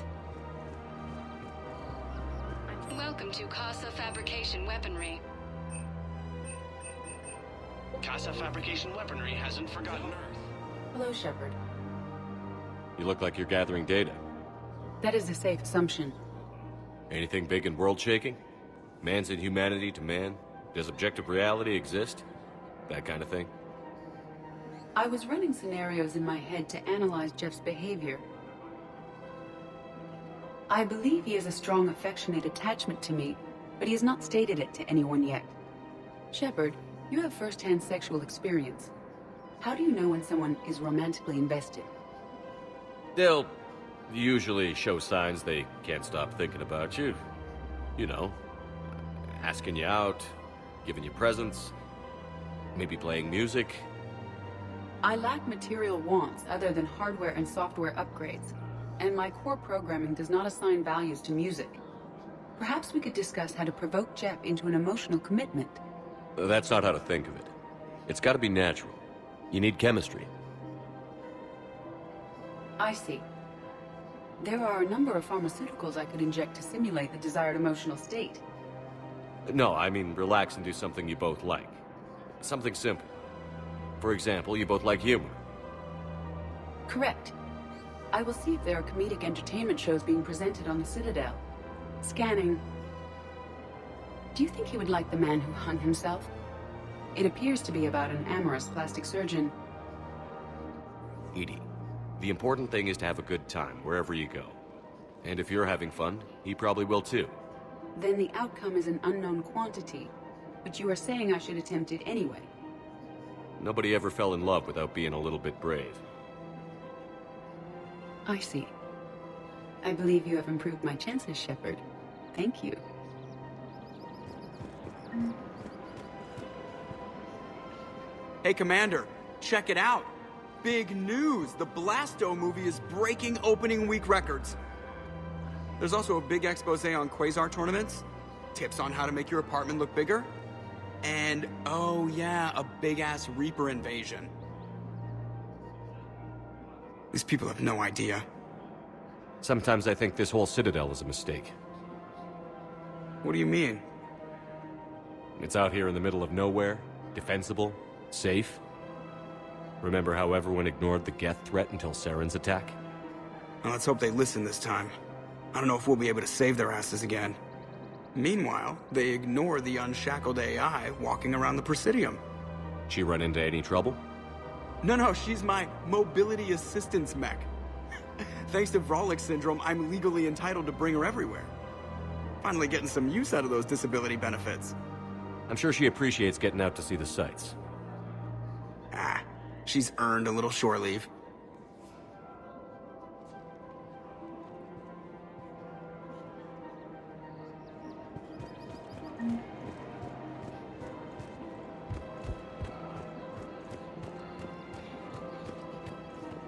Welcome to Casa Fabrication Weaponry. Casa Fabrication Weaponry hasn't forgotten Earth. Hello, Shepard. You look like you're gathering data. That is a safe assumption. Anything big and world-shaking? Man's inhumanity to man? Does objective reality exist? That kind of thing? I was running scenarios in my head to analyze Jeff's behavior. I believe he has a strong affectionate attachment to me, but he has not stated it to anyone yet. Shepard, you have first-hand sexual experience. How do you know when someone is romantically invested? They'll usually show signs they can't stop thinking about you. You know, asking you out, giving you presents, maybe playing music. I lack material wants other than hardware and software upgrades, and my core programming does not assign values to music. Perhaps we could discuss how to provoke Jeff into an emotional commitment. That's not how to think of it. It's gotta be natural. You need chemistry. I see. There are a number of pharmaceuticals I could inject to simulate the desired emotional state. No, I mean relax and do something you both like. Something simple. For example, you both like humor. Correct. I will see if there are comedic entertainment shows being presented on the Citadel. Scanning. Do you think he would like The Man Who Hung Himself? It appears to be about an amorous plastic surgeon. Edie, the important thing is to have a good time wherever you go. And if you're having fun, he probably will too. Then the outcome is an unknown quantity. But you are saying I should attempt it anyway. Nobody ever fell in love without being a little bit brave. I see. I believe you have improved my chances, Shepard. Thank you. Hey, Commander, check it out. Big news! The Blasto movie is breaking opening week records. There's also a big expose on Quasar tournaments, tips on how to make your apartment look bigger, and, oh yeah, a big-ass Reaper invasion. These people have no idea. Sometimes I think this whole Citadel is a mistake. What do you mean? It's out here in the middle of nowhere, defensible, safe. Remember how everyone ignored the Geth threat until Saren's attack? Well, let's hope they listen this time. I don't know if we'll be able to save their asses again. Meanwhile, they ignore the unshackled AI walking around the Presidium. She run into any trouble? No, she's my mobility assistance mech. Thanks to Vrolic syndrome, I'm legally entitled to bring her everywhere. Finally getting some use out of those disability benefits. I'm sure she appreciates getting out to see the sights. Ah, she's earned a little shore leave.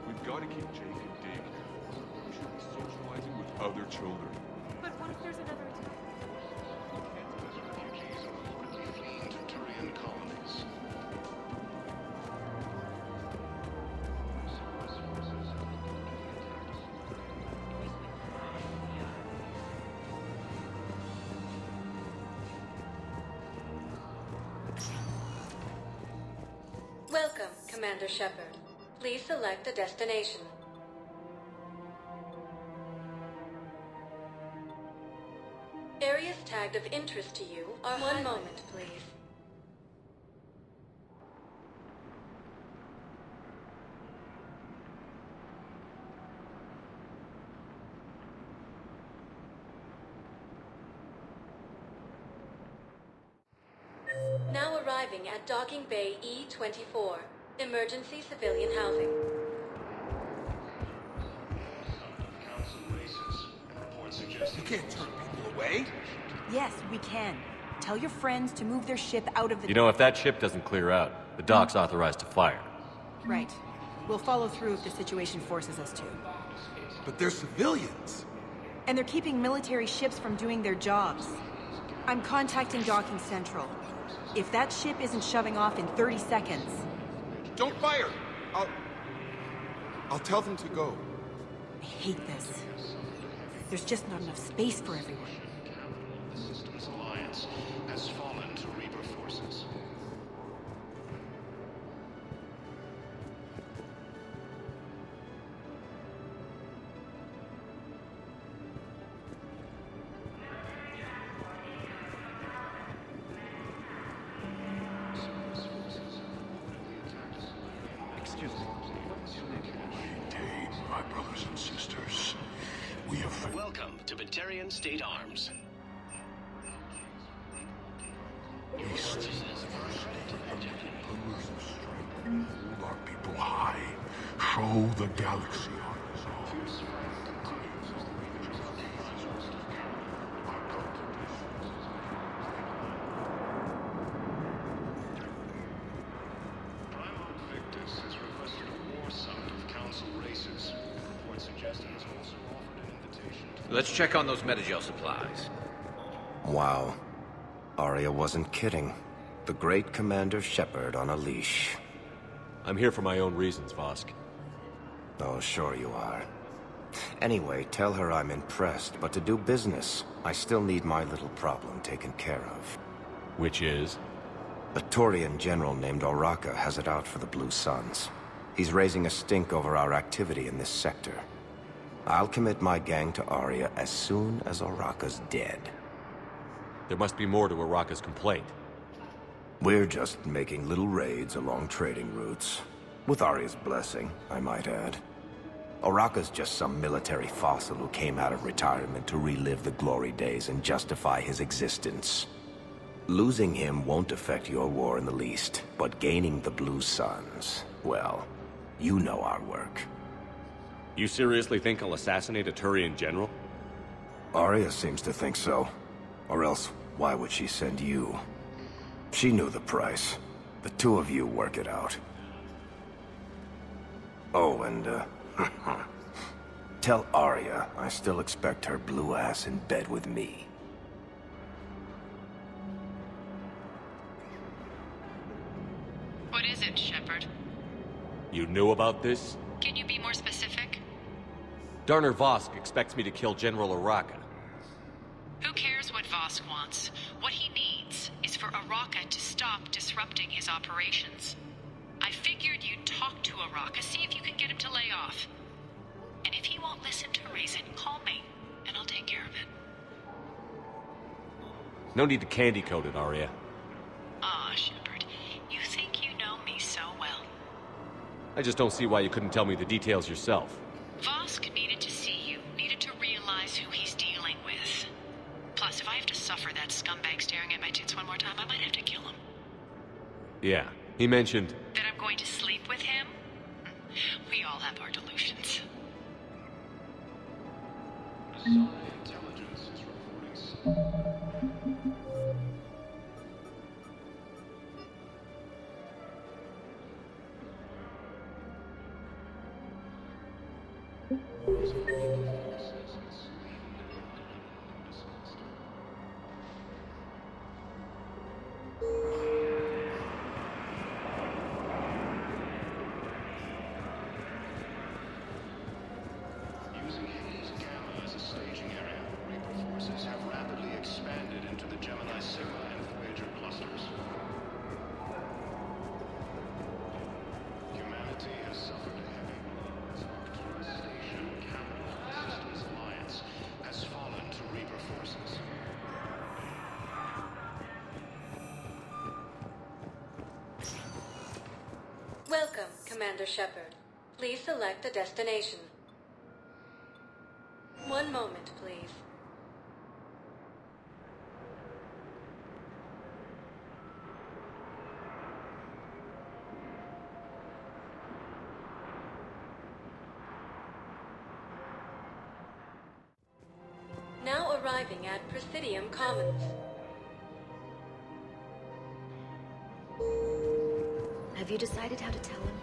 We've got to keep Jake and Dig here. We should be socializing with other children. But what if there's another attack? Refugees are reportedly fleeing to Turian colonies. Welcome, Commander Shepard. Please select a destination. Areas tagged of interest to you are... One moment, please. Now arriving at Docking Bay E-24, emergency civilian housing. You can't turn people away. Yes, we can. Tell your friends to move their ship out of the... You know, if that ship doesn't clear out, the dock's authorized to fire. Right. We'll follow through if the situation forces us to. But they're civilians. And they're keeping military ships from doing their jobs. I'm contacting Docking Central. If that ship isn't shoving off in 30 seconds... Don't fire! I'll tell them to go. I hate this. There's just not enough space for everyone. The Systems Alliance has fallen to Reaper forces. Excuse me. Maintain, my brothers and sisters. We have... Welcome to Batarian State Arms. East. Pillars of strength. Hold our people high. Show the galaxy our resolve. Victus has requested a war summit of council races. Reports suggest he has also offered an invitation to... Let's check on those metagel supplies. Wow. Arya wasn't kidding. The great Commander Shepard on a leash. I'm here for my own reasons, Vosk. Oh, sure you are. Anyway, tell her I'm impressed, but to do business, I still need my little problem taken care of. Which is? A Turian general named Oraka has it out for the Blue Suns. He's raising a stink over our activity in this sector. I'll commit my gang to Arya as soon as Oraka's dead. There must be more to Oraka's complaint. We're just making little raids along trading routes. With Arya's blessing, I might add. Oraka's just some military fossil who came out of retirement to relive the glory days and justify his existence. Losing him won't affect your war in the least, but gaining the Blue Suns, well, you know our work. You seriously think I'll assassinate a Turian general? Arya seems to think so. Or else, why would she send you? She knew the price. The two of you work it out. Oh, and, tell Arya I still expect her blue ass in bed with me. What is it, Shepard? You knew about this? Can you be more specific? Darner Vosk expects me to kill General Araka. Who cares what Vosk wants? What he needs is for Araka to stop disrupting his operations. I figured you'd talk to Araka, see if you can get him to lay off. And if he won't listen to reason, call me, and I'll take care of it. No need to candy coat it, Arya. Ah, Shepard, you think you know me so well. I just don't see why you couldn't tell me the details yourself. Vosk needed to see you, needed to realize who he's dealing with. Plus, if I have to suffer that scumbag staring at my tits one more time, I might have to kill him. Yeah, he mentioned... That I'm going to sleep with him? We all have our delusions. Intelligence is reporting. Using Hades Gamma as a staging area, Reaper forces have rapidly expanded into the Gemini Sigma and Voyager clusters. Humanity has suffered a heavy blow as Arcturus Station, capital of the Systems Alliance, has fallen to Reaper forces. Welcome, Commander Shepard. Please select a destination. One moment, please. Now arriving at Presidium Commons. Have you decided how to tell him?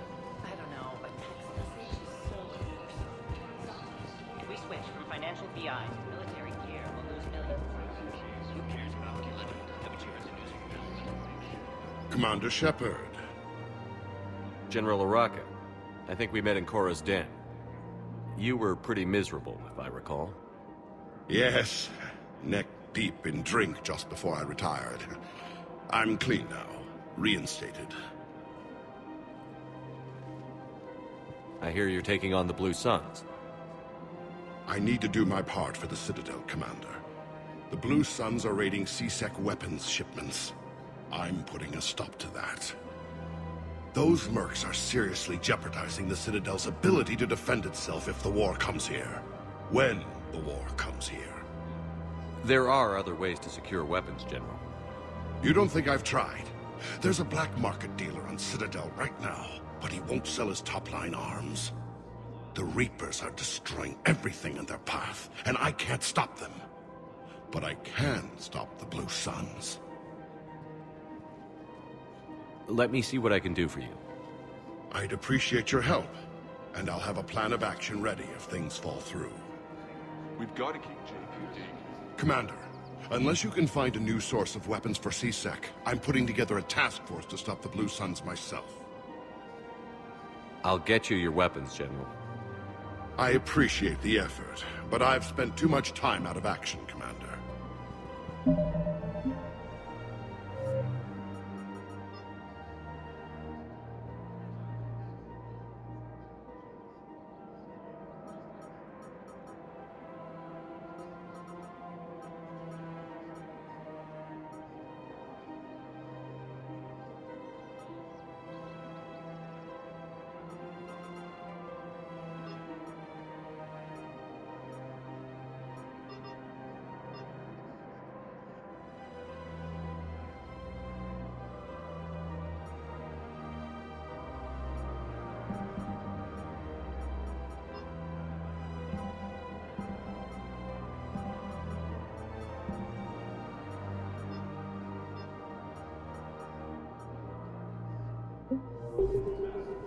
I don't know, but text message is so cumbersome. If we switch from financial BI to military gear, we'll lose millions. Who cares about religion? Haven't you heard the news? Commander Shepard. General Araka. I think we met in Korra's den. You were pretty miserable, if I recall. Yes, neck deep in drink just before I retired. I'm clean now, reinstated. I hear you're taking on the Blue Suns. I need to do my part for the Citadel, Commander. The Blue Suns are raiding C-Sec weapons shipments. I'm putting a stop to that. Those mercs are seriously jeopardizing the Citadel's ability to defend itself if the war comes here. When the war comes here. There are other ways to secure weapons, General. You don't think I've tried? There's a black market dealer on Citadel right now, but he won't sell his top-line arms. The Reapers are destroying everything in their path, and I can't stop them. But I can stop the Blue Suns. Let me see what I can do for you. I'd appreciate your help, and I'll have a plan of action ready if things fall through. We've got to keep JPD. Commander, unless you can find a new source of weapons for C-Sec, I'm putting together a task force to stop the Blue Suns myself. I'll get you your weapons, General. I appreciate the effort, but I've spent too much time out of action, Commander.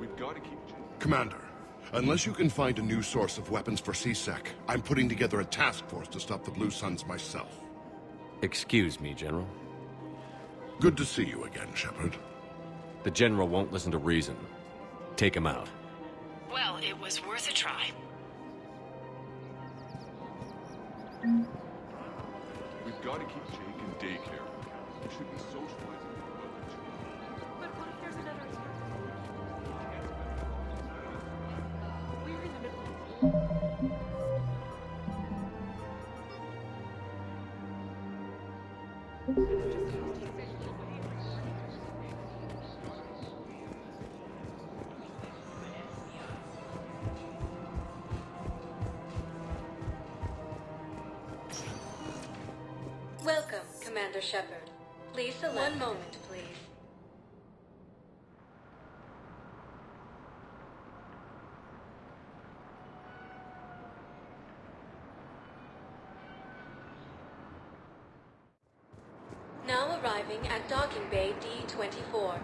We've got to keep... Commander, unless you can find a new source of weapons for C-Sec, I'm putting together a task force to stop the Blue Suns myself. Excuse me, General. Good to see you again, Shepard. The General won't listen to reason. Take him out. Well, it was worth a try. We've got to keep Jake in daycare. We should be socializing with the other children. But what if there's another attack? We're in the middle of... Welcome, Commander Shepard. Please select... One moment, please. Now arriving at docking bay D-24.